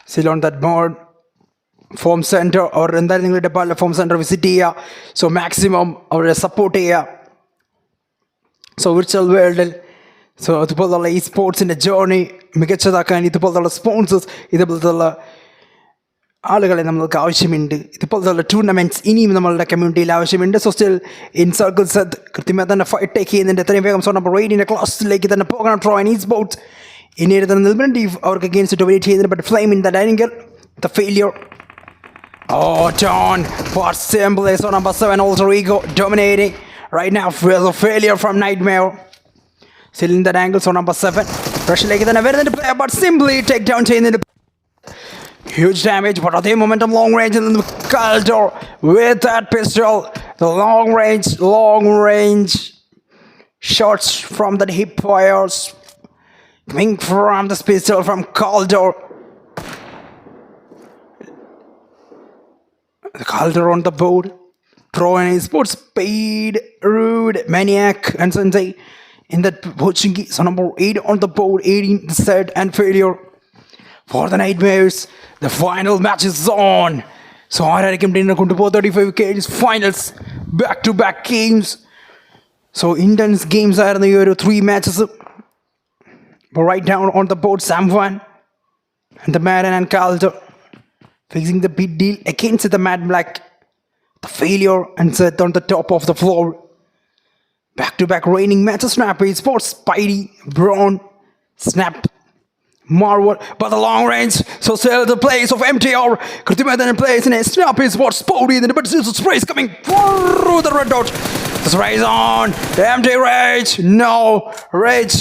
Still on that board. Form center or in the Edappal form center visit here. So maximum or support here. So virtual world. So the esports in the journey. Mikachaka the sponsors. Edappal ആളുകളെ നമ്മൾക്ക് ആവശ്യമുണ്ട്. ഇതുപോലത്തെ tournaments ഇനിയും നമ്മളുടെ കമ്മ്യൂണിറ്റിയിൽ ആവശ്യമുണ്ട്. So still in circles കൃത്യമായി തന്നെ ഫൈറ്റ് ടേക്ക് ചെയ്യുന്നുണ്ട്. എത്രയും വേഗം സോ നമ്പർ 8 ക്ലാസ്സിലേക്ക് തന്നെ പോകണം. ട്രോ ആൻഡ് Esports ഇനിയുടെ തന്നെ നിൽബൻഡി അവർക്ക് അഗെയിൻസ്റ്റ് ഡൊമിനേറ്റ് ചെയ്യുന്നുണ്ട്. But flame in the dining the failure. Oh, John, what simple is number 7 Alter Ego dominating right now. There's a failure from Nightmare. Still in that angle, so number 7. Rush like then a very player, but simply take down chain in the huge damage, but at the momentum long range in the Caldor with that pistol. The long range shots from the hip fires coming from this pistol from Caldor. The Calder on the board. Pro and Esports Speed, Rude, Maniac, and Sensei in that Pochinki. So number 8 on the board, 18 set and failure for the Nightmares. The final match is on. So I came to 35k finals, back-to-back games. So intense games are in the Euro 3 matches. But right down on the board, Samvan and the Madden and Calder. Facing the big deal against the Mad Black. The failure and set on the top of the floor. Back-to-back reigning matches. Snap Esports, Spidey, Braun, Snap, Marvel, but the long range. So still the place of MTR. Kritima then plays in a Snap Esports, Spidey, then but it's sprays coming through the red dot. This race on. The MT Rage. No. Rage.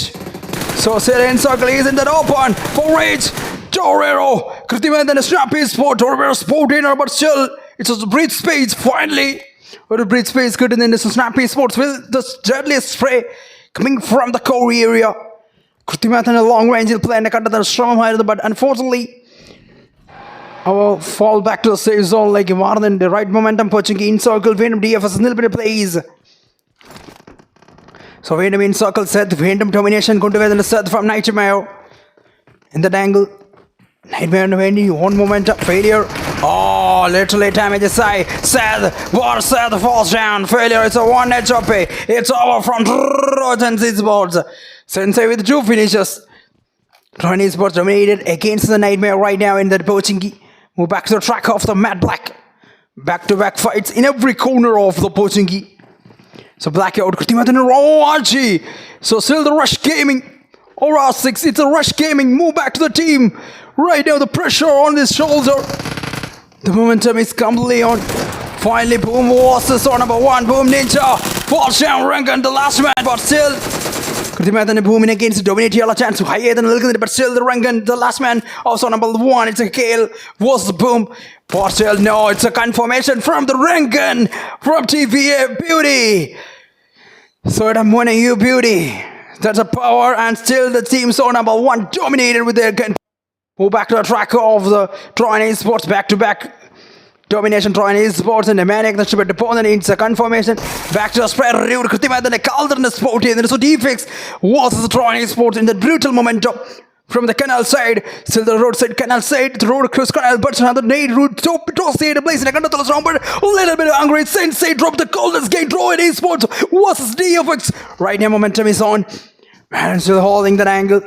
So still in circle. He's in that open for Rage. Torero, Kritima then a snappy sport, Torero sport in but still it's a breathe space finally. With a breathe space good and then it's a snappy sports with the deadliest spray coming from the core area. Kritima then a long range play and a cut the strong higher, but unfortunately I will fall back to the safe zone like more than the right momentum pushing in circle. Venom DFS a little bit of plays. So Venom in circle set, Venom domination going to win the set from Nightmare in that angle. Nightmare and Wendy, one momentum failure. Oh, literally damage aside. Seth falls down. Failure. It's a 1-edge up. It's over from Trojan Esports. Sensei with 2 finishes. Trojan Esports dominated against the Nightmare right now in the Pochinki. Move back to the track of the Mad Black. Back-to-back fights in every corner of the Pochinki. So Blackout, Kritimatan Raji. So still the Rush Gaming. Or R6, it's a Rush Gaming. Move back to the team. Right now, the pressure on his shoulder. The momentum is completely on. Finally, Boom was the sort number 1. Boom Ninja falls down, Rangan the last man, but still. Kൃത്യമായി തന്നെ Boom against dominate ചെയ്യാനുള്ള chance high ആയി നിൽക്കുന്നുണ്ട്, but still the Rangan, the last man of sort number 1. It's a KL was the Boom. But still, no, it's a confirmation from the Rangan from TVA Beauty. So I'm winning you, Beauty. That's a power, and still the team so number 1 dominated with their gun. Move back to the track of the Troyan Esports, back-to-back domination. Troyan Esports and the maniac that should opponent needs a confirmation. Back to the spread route. Kൃത്യമായി തന്നെ Calder sport in. So defense was the Troyan Esports in the brutal momentum from the canal side. Still the roadside canal side. The road across canal, but another nade route. Top side place in a control round, but a little bit of angry. Sensei drop the coldest game. Troyan Esports was DFX. Right now momentum is on. And still holding that angle.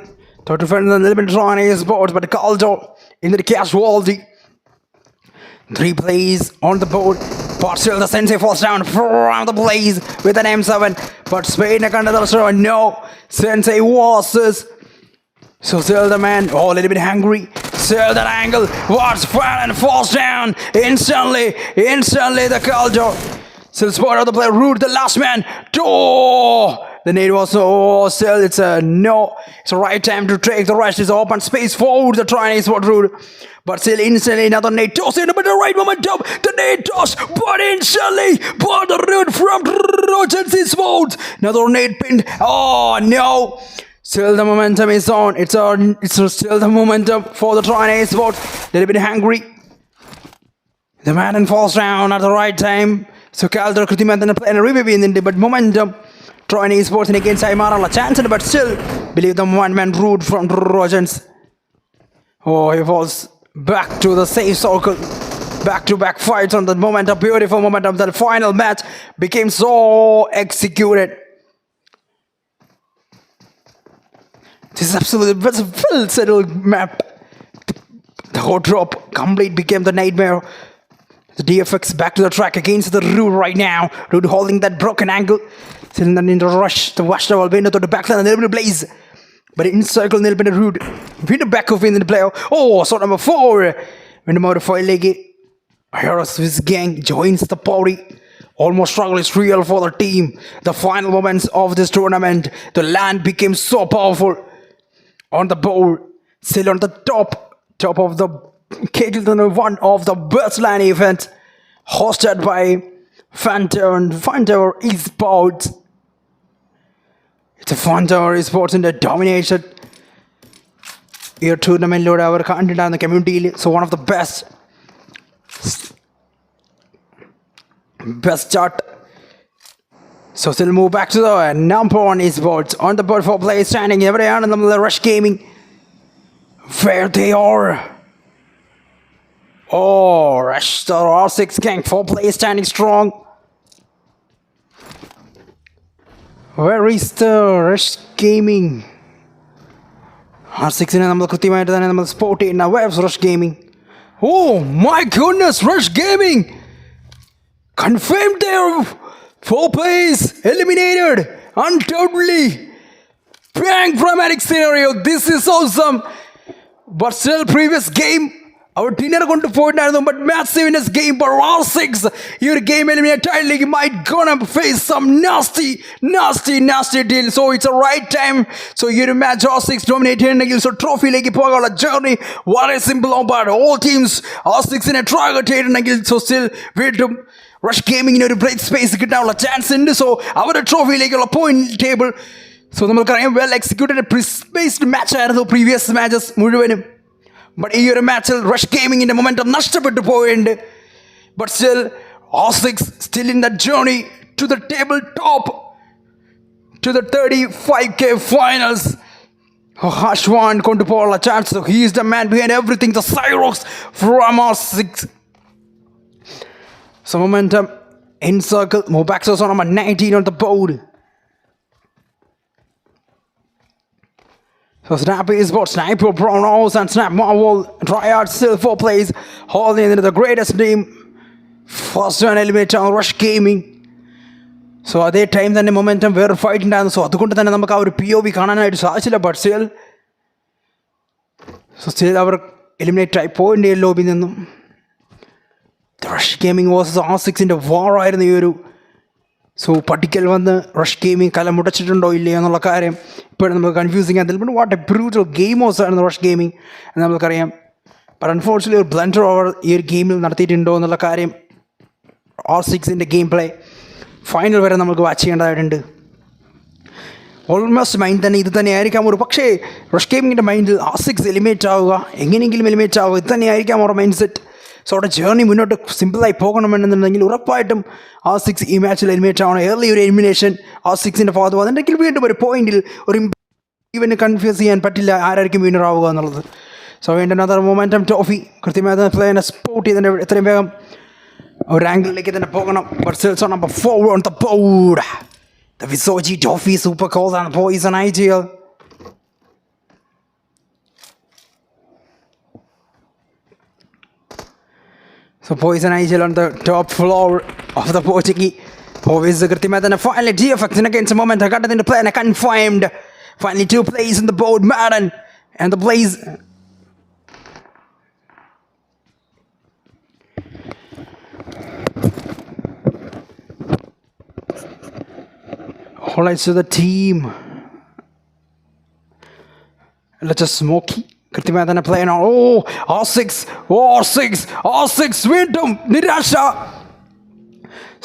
Thought to find a little bit Troyan Esports, but Calder into the casualty. 3 plays on the board. But still the Sensei falls down from the blaze with an M7. But Spain under the throw. No. Sensei was this. So still the man, a little bit hungry. Still that angle. What's fell and falls down. Instantly the Calder. Still spot of the play. Root the last man. The nade was still it's a no. It's the right time to take the rest. Is open space forward the Troyan Esports route. But still instantly another nade toss in, but the right momentum. The nade toss, but instantly, but the route from Trojan Esports. Another nade pinned. Oh no. Still the momentum is on. It's still the momentum for the Troyan Esports. Little bit hungry. The man falls down at the right time. So Calder kൃത്യമായി തന്നെ plan revive ചെയ്യുന്നുണ്ട്, but momentum Troyan Esports against മാറാനുള്ള chance ഉണ്ട്, but still believe the one-man route from Trojans. Oh, he falls back to the safe circle. Back-to-back fights on the momentum, beautiful momentum. The final match became so executed. This is absolutely well-settled map. The whole drop complete became the nightmare. The DFX back to the track against the Rude right now. Rude holding that broken angle. Still in the rush. The watch the window to the backline. A little bit of blaze. But in circle, a little bit of Rude. With the back of in the player. Oh, so number 4. When the motor foil leg. Here Swiss gang joins the party. Almost struggle is real for the team. The final moments of this tournament. The land became so powerful. On the board. Still on the top of the one of the best LAN events hosted by Funventor Esports. It's a Funventor Esports in the domination. Your tournament load our content on the community. So one of the best chart. So still move back to the number 1 Esports on the board for play standing every on the Rush Gaming. Where they are. Oh, Rush the R6 gang 4 players standing strong. Where is the Rush Gaming? R6 in നമ്മൾ കൃത്യമായിട്ട് തന്നെ നമ്മൾ spot ചെയ്യുന്ന Where's Rush Gaming? Oh my goodness, Rush Gaming confirmed their 4 players eliminated undoubtedly. Bang dramatic scenario. This is awesome. But still previous game our dinner going to point out, but massive in this game. But R6, your game eliminated league might gonna face some nasty deal. So it's a right time. So your match R6 dominated. So trophy league a journey. What is simple about all teams R6 in a targeted. So still wait to Rush Gaming in a break space get down a chance in. So our trophy league a point table. So the well executed a based match out of the previous matches. But here a match Rush Gaming in the momentum nashtappettu poyinde. But still R6 still in that journey to the tabletop, to the 35k finals. Hashwan going to pull a chance. So he is the man behind everything. The Cyrox from R6. So momentum in circle. Mobaxos on number 19 on the board. So Snap Esports, Sniper, Pronos, and Snap Marvel, Triad, still 4 plays, holding into the greatest team. First one eliminated on Rush Gaming. So at that time, then the momentum we were fighting down. So അതുകൊണ്ട് തന്നെ നമുക്ക് ആ ഒരു POV കാണാനായിട്ട് സാധിച്ചില്ല. But still our eliminate ആയി point ലോബിൽ നിന്നും. Rush gaming versus R6 വാറായിരുന്നു ഈ ഒരു. സോ പട്ടിക്കൽ വന്ന് റഷ് ഗെയിമിംഗ് കല മുടച്ചിട്ടുണ്ടോ ഇല്ലയോ എന്നുള്ള കാര്യം ഇപ്പോഴും നമുക്ക് കൺഫ്യൂസിങ് ആണ്. പിന്നെ വാട്ട് എ ബ്രൂട്ടൽ ഗെയിമേഴ്സ് ആയിരുന്നു റഷ് ഗെയിമിംഗ് എന്ന് നമുക്കറിയാം. ബട്ട് അൺഫോർച്യുനേറ്റ്ലി ഒരു ബ്ലണ്ടർ ഓവർ ഈ ഒരു ഗെയിമിൽ നടത്തിയിട്ടുണ്ടോ എന്നുള്ള കാര്യം R6 ഗെയിം പ്ലേ ഫൈനൽ വരെ നമുക്ക് വാച്ച് ചെയ്യേണ്ടതായിട്ടുണ്ട്. ഓൾമോസ്റ്റ് മൈൻഡ് തന്നെ ഇത് തന്നെയായിരിക്കാം ഒരു പക്ഷേ റഷ് ഗെയിമിങ്ങിൻ്റെ മൈൻഡിൽ R6 എലിമിനേറ്റ് ആവുക, എങ്ങനെയെങ്കിലും എലിമിനേറ്റ് ആവുക, ഇത് തന്നെയായിരിക്കാം അവരുടെ മൈൻഡ് സെറ്റ്. സോ അവിടെ ജേർണി മുന്നോട്ട് സിമ്പിളായി പോകണമെന്നുണ്ടെങ്കിൽ ഉറപ്പായിട്ടും R6 ഈ മാച്ചിൽ എലിമിനേറ്റ് ആവണം. ഏർലി ഒരു എലിമിനേഷൻ R6 ഭാഗത്ത് വന്നിട്ടുണ്ടെങ്കിൽ വീണ്ടും ഒരു പോയിന്റിൽ ഒരു ഇവന് കൺഫ്യൂസ് ചെയ്യാൻ പറ്റില്ല ആരായിരിക്കും വിന്നർ ആവുക എന്നുള്ളത്. സോ വീണ്ടും അതർ മൊമെൻറ്റം ട്രോഫി കൃത്യമായി പ്ലേനെ സ്പോട്ട് ചെയ്തതിൻ്റെ എത്രയും വേഗം ഒരു ആംഗിളിലേക്ക് തന്നെ പോകണം. But cells on number 4 on the board. The Visoji Trophy super calls on Poison Ideal. So Poison Ideal on the top floor of the Portuguese. Always the Gurtimat and finally DFX against a moment. I got it in the play and I confirmed. Finally 2 plays in the board, Madden and the Blaze. All right, so the team. Let's just Smoky. കൃത്യമായി plane ഓ R6 വീണ്ടും നിരാശ.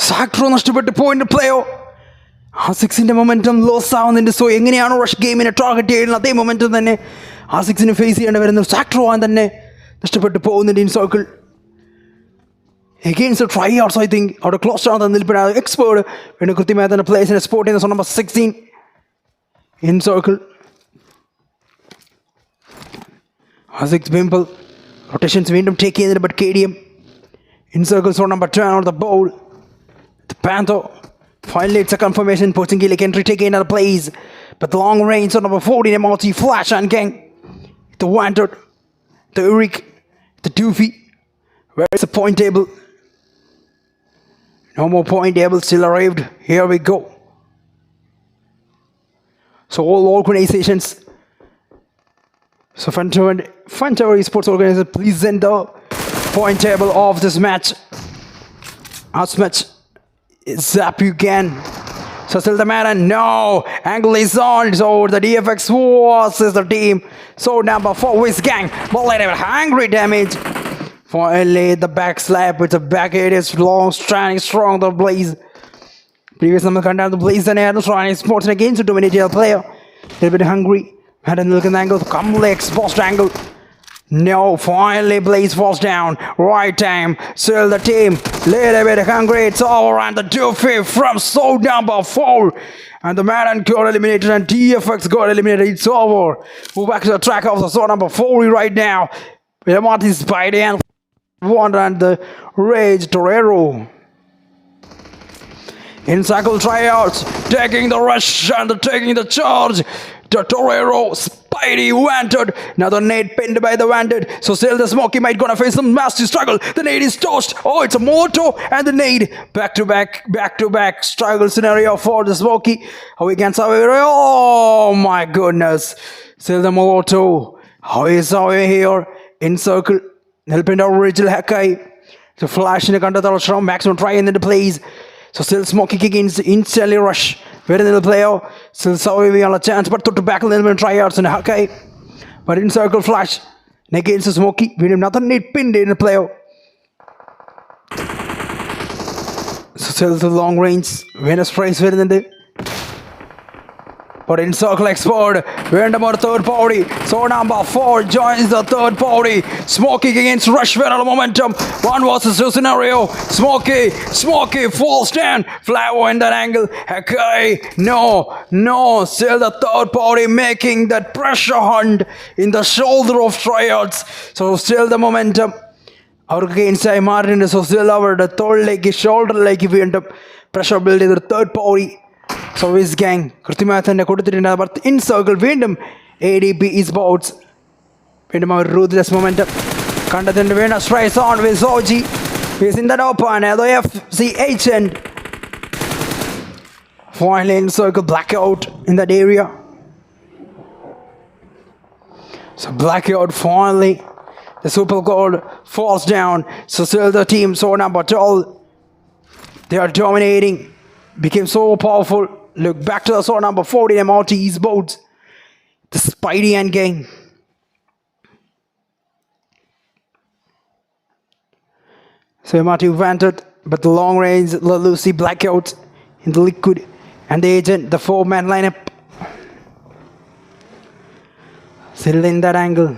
സാക്ട്രോ നഷ്ടപ്പെട്ട് point പ്ലേയോ. R6 momentum loss ആവുന്നുണ്ട്. So എങ്ങനെയാണോ rush ഗെയിമിനെ target ചെയ്യുന്നത് അതേ momentum തന്നെ R6 face ചെയ്യേണ്ടി വരുന്നു. സാക്ട്രോ ആൻ തന്നെ നഷ്ടപ്പെട്ട് പോകുന്നുണ്ട് in circle. Against the tryouts, I think, അവിടെ ക്ലോസ് ആണ് തന്നിരിപ്പുണ്ട് എക്സ്പേർട്ട്. വീണ്ടും കൃത്യമായി തന്നെ പ്ലേസിനെ സ്പോട്ട് ചെയ്യുന്ന number 16 in circle. R6 Pimple rotations വീണ്ടും ടേക്ക് ചെയ്യുന്നുണ്ട്. But KDM in circle zone number 10 on the bowl. The Panther finally it's a confirmation. Portuguese entry take another plays, but the long range on number 14 MRT flash and gang. The Wandered, the Uric, the Doofy. Where is the point table? No more point table still arrived. Here we go. So all organizations. So Funventor Esports organizers present the point table of this match. Last match zap you can. So still the man and no angle is on. So the DFX versus the team. So number 4 is gang. Bullet angry damage. Finally the back slap with the back head is long, standing strong. The Blaze. Previous number countdown the Blaze and Air trying sports against a dominated player. A little bit hungry. Had a look at the angle. Complex post angle. No, finally Blaze falls down. Right time. Still the team. Little bit hungry. It's all around the Doofy from so number 4. And the man got eliminated and DFX got eliminated. It's over. Move back to the track of the zone number 4 right now. Martin Spidey and Wonder and the Rage Torero. In cycle tryouts. Taking the rush and taking the charge. The Torero, Spidey, Wanted. Another nade pinned by the Wanted. So still the Smoky might gonna face some massive struggle. The nade is tossed. Oh, it's a moto and the nade. Back to back struggle scenario for the Smoky. How he can survive. Oh my goodness. Still the moto. How is away here in circle. Helping our original Hakai. The flash in the counter that was strong. Maximum try in the plays. So still Smoky kicking instantly rush. Very little player. Still surviving on a chance. But to back a little bit tryouts in Hakai. But in circle flash. Against the Smoky. We have nothing need pinned in the player. So still the long range. Venus price very than the. But in circle export, random or third party. So number 4 joins the third party. Smoky against Rush Venom momentum. 1 versus 2 scenario. Smoky falls down. Flavo in that angle. Hakai. No. Still the third party making that pressure hunt in the shoulder of tryouts. So still the momentum. അവർക്ക് inside മാറിയിട്ടുണ്ട്. So still അവരുടെ തോളിലേക്ക് ഷോൾഡറിലേക്ക് വീണ്ടും pressure build ചെയ്തൊരു third പൗറി. So വിസ് gang കൃത്യമായി തന്നെ കൊടുത്തിട്ടുണ്ട്. But in circle വീണ്ടും ADP Esports വീണ്ടും അവർ റൂത്ത്ലെസ് മൊമെൻറ്റം കണ്ടെത്തുന്നുണ്ട്. വീണ്ടും സ്ട്രൈസ് on വിസോജി is in that open the FCH and finally in circle blackout in that area. So blackout finally The super gold falls down. So still the team, so number 12. They are dominating. Became so powerful. Look back to the sword number 14, MRT Esports. The Spidey and gang. So MRT wanted, but the long range, the Lucy blackout in the liquid. And the agent, the 4-man lineup. Still in that angle.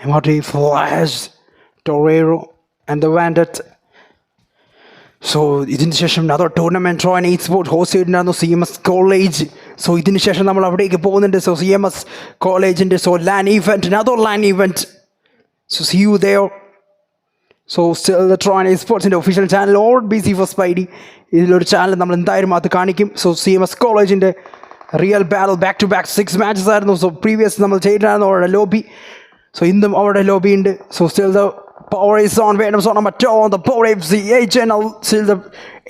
MRT flash, Torero, and the Vandit. So ഇതിന് ശേഷം another tournament join esports host ചെയ്തിട്ടുണ്ടായിരുന്നു CMS college. So ഇതിന് ശേഷം നമ്മൾ അവിടേക്ക് പോകുന്നുണ്ട്. So CMS college ന്റെ so LAN event, another LAN event. So see you there. So still the Tron Esports ന്റെ official channel or BC for Spidey. ഇതിലൊരു channel നമ്മൾ എന്തായാലും അത് കാണിക്കും. So CMS college ന്റെ real battle back to back 6 matches ആയിരുന്നു. So previous നമ്മൾ ചെയ്തിട്ടായിരുന്നു അവരുടെ lobby. So ഇന്നും അവരുടെ lobby ഉണ്ട്. So still the power is on. Venom's on number 12 on the power FC channel. Still the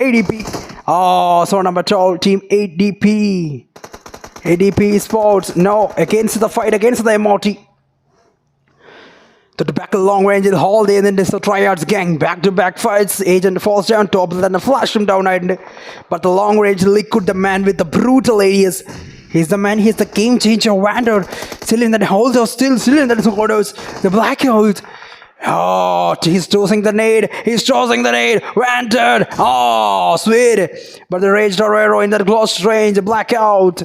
ADP. Oh, so number 12 team ADP. ADP Sports. No, against the fight against the MRT. To the back of long range in the hall day, and then there's the tryouts gang. Back to back fights. Agent falls down top, then the flash him down. But the long range liquid, the man with the brutal areas. He's the man, he's the game changer. Wander still in that hold, still in that orders. The blackout. Oh, he's tossing the nade. He's tossing the nade. Wanted. Oh, sweet. But the Rage Torero in that close range. Blackout.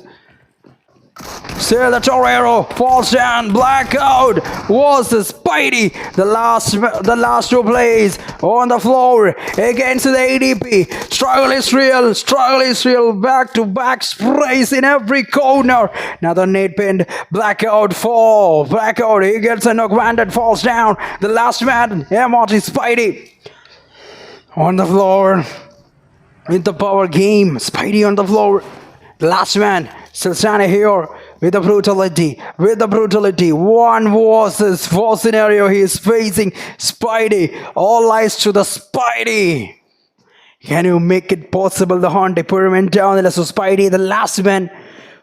Still the Torero falls down. Blackout was the Spidey. The last two plays on the floor against the ADP. Struggle is real. Struggle is real. Back to back sprays in every corner. Another nade pinned. Blackout fall. Blackout. He gets a knock. Bandit falls down. The last man. MRT Spidey on the floor. In the power game. Spidey on the floor. The last man. Still standing here with the brutality. One versus 4 scenario he is facing. Spidey. All eyes to the Spidey. Can you make it possible? The hunt, they put him down. So Spidey, the last man.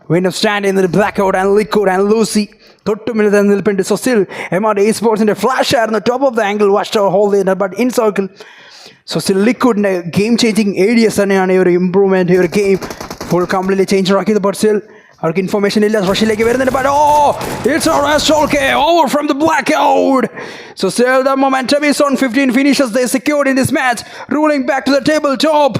When of standing in the blackout and liquid and Lucy. So still, MRT Esports in the flash on the top of the angle. Watched our whole in but in circle. So still liquid game changing areas and your improvement your game. Full completely change Rocky but still our information is Rushiലേക്ക് വരുന്നുണ്ട് but oh it's a Rastolke over from the blackout. So still the momentum is on 15 finishes they secured in this match, ruling back to the tabletop.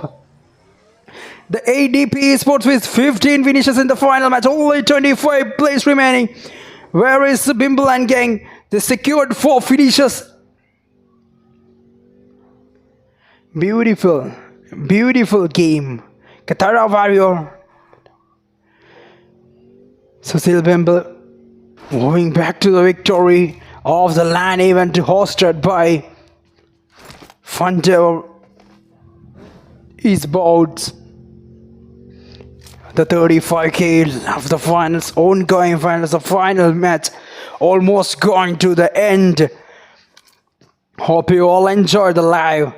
The ADP Esports with 15 finishes in the final match, only 25 plays remaining. Where is the Bimble and gang? They secured 4 finishes. Beautiful game. Katara Warrior. So still Bimble moving back to the victory of the LAN event hosted by Funventor Esports. The 35k of the finals, ongoing finals, the final match almost going to the end. Hope you all enjoyed the live.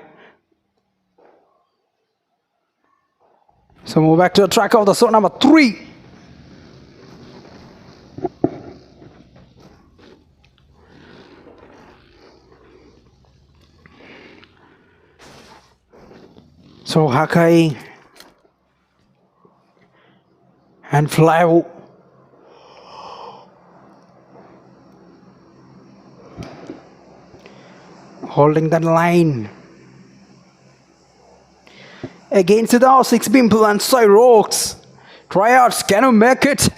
So move back to the track of the zone number 3. So Hakai and Flav holding that line against the R6 Bimble and Cyrox. Tryouts, can you make it?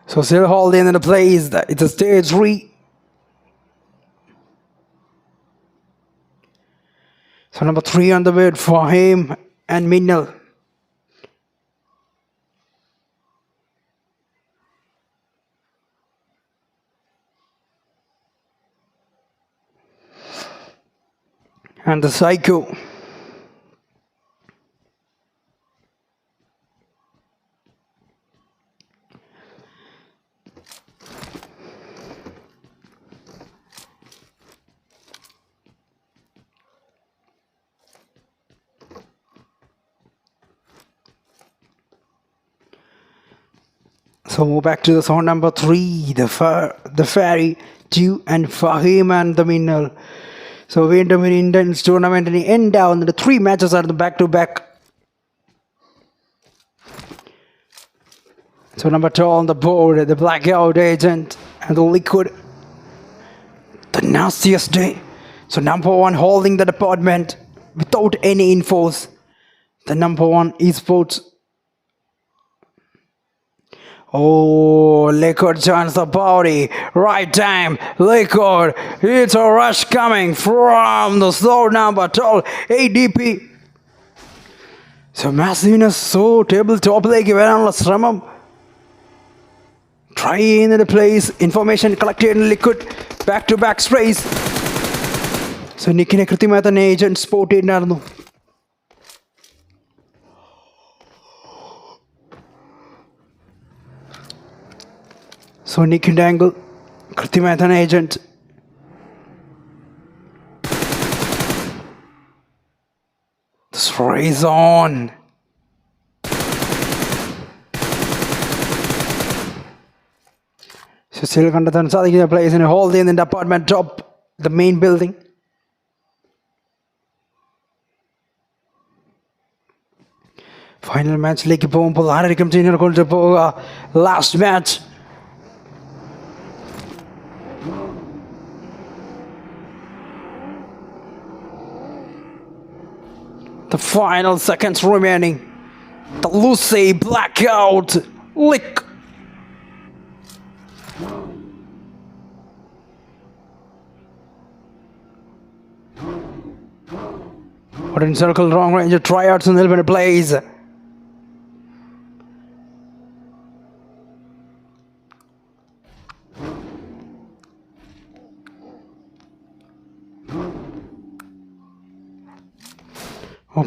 So still holding in the place. It's a stage 3. So number 3 on the board for him and Minnal. And the Psycho. So move back to the zone number 3. The Fairy, Dew and Fahim and the Minnal. So വീണ്ടും ഒരു intense ടൂർണമെൻറ്റിന് end ആവുന്നുണ്ട്. 3 matches ആയിരുന്നു back to back. So number 2 on the board, the Blackout Agent and the Liquid. The nastiest day. So number 1 holding the department without any infos. The number 1 Esports. Oh, Liquid joins the party. Right time, Liquid. It's a rush coming from the slow number 12, ADP. So Massiveness, so tabletop like വരാനുള്ള ശ്രമം. Try in the place, information collected in Liquid. Back to back sprays. So Nickine കൃത്യമായി തന്നെ agent spot ചെയ്തിട്ടുണ്ടായിരുന്നു. So Nick's angle, കൃത്യമായി തന്നെ agent. The spray is on. So still കണ്ടെത്താൻ സാധിക്കുന്ന പ്ലേസിന് ഹോൾഡ് ചെയ്യുന്നുണ്ട് apartment top the main building. Final മാച്ചിലേക്ക് പോകുമ്പോൾ ആരായിരിക്കും ടീമിനെ കൊണ്ടുപോവുക? Last match. The final seconds remaining. The Lucy Blackout Lick. What in circle wrong range tryouts and eliminate plays.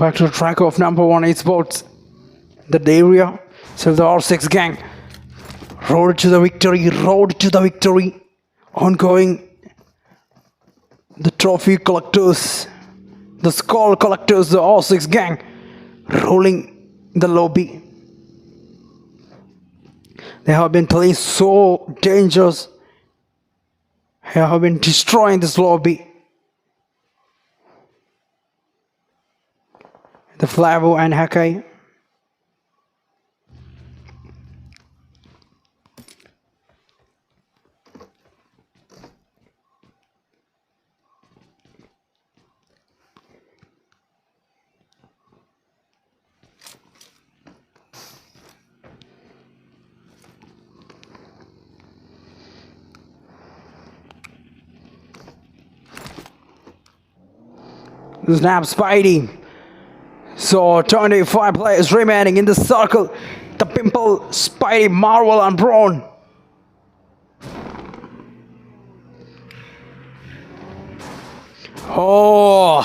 Back to the track of number 1 Esports. The area, so the R6 gang. Road to the victory, road to the victory. Ongoing. The trophy collectors, the skull collectors, the R6 gang. Rolling the lobby. They have been playing so dangerous. They have been destroying this lobby. The Flavo and Hakai. Snap Spidey. So 25 players remaining in the circle. The Pimple, Spidey, Marvel and Braun. Oh,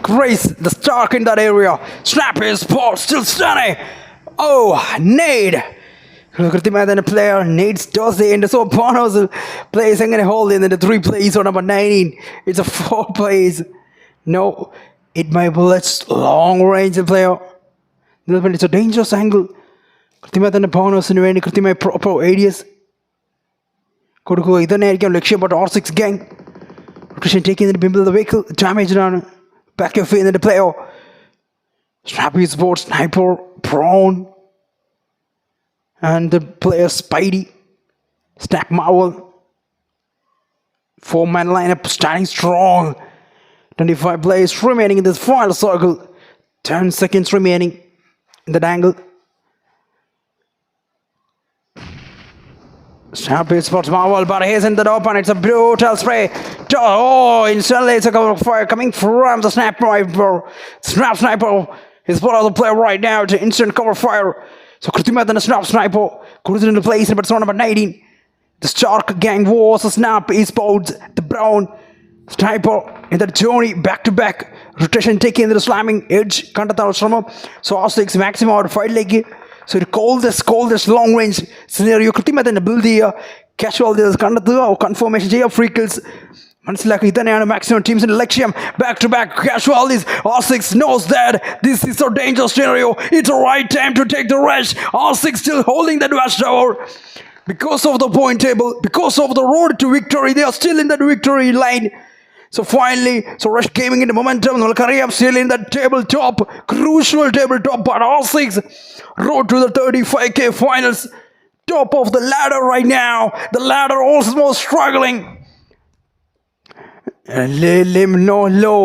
Grace, the Stark in that area. Snap his ball, still stunning. Oh, Nade. കൃത്യമായി തന്നെ player നെയ്റ്റ്സ് toss ചെയ്യുന്നുണ്ട്. So ബോണോസ് place എങ്ങനെ hold ചെയ്യുന്നുണ്ട്? 3 plays on number 19. It's a 4 plays. No, it might be a long range player. It's a dangerous angle. കൃത്യമായി തന്നെ ബോണസിന് വേണ്ടി കൃത്യമായി proper Arias കൊടുക്കുക. ഇതന്നെയായിരിക്കും ലക്ഷ്യം. But R6 gang rotation take ചെയ്യുന്നതിന് ബിംബിൾ ദ വെഹിക്കിൾ ഡാമേജ്ഡാണ്. ബാക്ക് ഓഫ് ചെയ്യുന്നുണ്ട് player. Strappy sports sniper Prawn and the player Spidey, Stack Marvel. 4-man lineup standing strong. 25 players remaining in this final circle. 10 seconds remaining in that angle. Snap Esports Marvel, but he's in the open. It's a brutal spray. Oh, instantly it's a cover of fire coming from the snap sniper. Snap sniper is put out the player right now to instant cover fire. So കൃത്യമായി തന്നെ snap sniper കൊടുത്തിട്ടുണ്ട് place, but it's on number 19. The Stark gang was a snap Esports. The Brown sniper in the Johnny back to back rotation taking the slamming edge കണ്ടെത്താനുള്ള ശ്രമം. So R6 maximum out ഫൈറ്റിലേക്ക്. So ഒരു coldest long range scenario കൃത്യമായി തന്നെ build ചെയ്യുക. Casualties കണ്ടെത്തുക, confirmation ചെയ്യുക. Free kills മനസ്സിലാക്കുക ഇതന്നെയാണ് മാക്സിമം ടീംസിന്റെ ലക്ഷ്യം back to back casualties R6 knows that this is a dangerous scenario it's the right time to take the rush R6 still holding that watchtower because of the point table because of the road to victory they are still in that victory line so finally Rush Gaming in the momentum Nalkariyam still in that tabletop crucial tabletop but R6 road to the 35k finals top of the ladder right now the ladder also struggling and let him know low.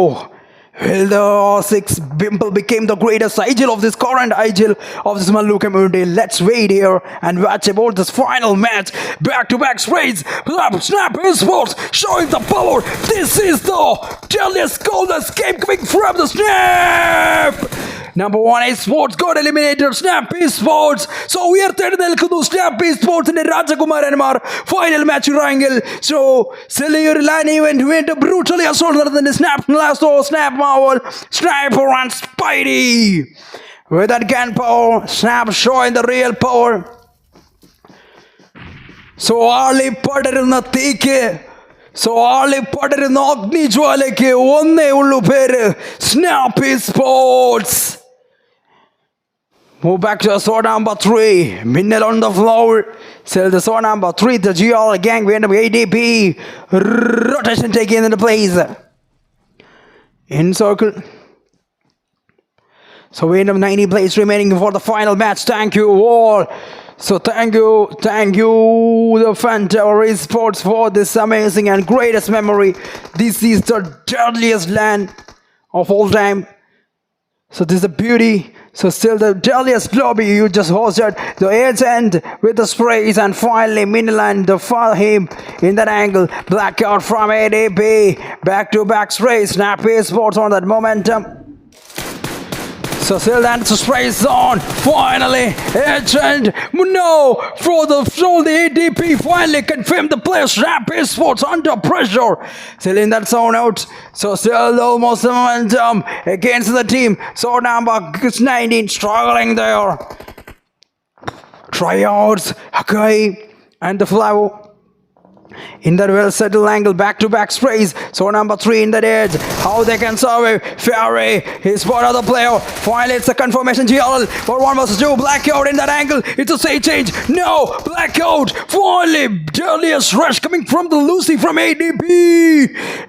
Well, the 6 Bimble became the greatest Igil of this current Igil of this Malu community. Let's wait here and watch about this final match. Back-to-back sprays. Snap Esports showing the power. This is the deadliest coldest game coming from the Snap. Number 1 Esports got eliminated. Snap Esports. So we are തെരഞ്ഞെടുക്കുന്നു Snap Esportsന്റെ രാജകുമാരന്മാർ final match ഇറങ്ങിൽ. So Sillier line event went brutally assault നടത്തുന്ന Snap Lasso, Snap Marvel, Sniper and Spidey. With that gun power, Snap showing the real power. So ആളി പടരുന്ന തീക്ക് ആളി പടരുന്ന അഗ്നിജ്വാലയ്ക്ക് ഒന്നേ ഉള്ളൂ പേര് Snap Esports. Move back to sword number 3. Minnel on the floor. Sell the sword number 3. The GR gang. We end up ADP. Rotation taking into place. In circle. So we end up 90 plays remaining for the final match. Thank you all. So thank you, the Funventor Esports for this amazing and greatest memory. This is the deadliest land of all time. So this is the beauty. So still the deadliest lobby you just hosted. The edge end with the sprays and finally Miniland the Fahim in that angle. Blackout from ADP. Back to back sprays. Snap Esports on that momentum. So still that's the spray zone. Finally, edge end. No, for the ADP finally confirmed the player. Snap Esports under pressure. Still in that zone out. So still almost the momentum against the team. So number 19 struggling there. Tryouts, Hakai and the Flower. In that well settled angle, back to back sprays. So number 3 in that edge. How they can survive. Fury, he's spot of the player. Finally, it's a confirmation GL for 1 versus 2. Blackout in that angle. It's a save change. No, Blackout. Finally, deadliest rush coming from the Lucy from ADP.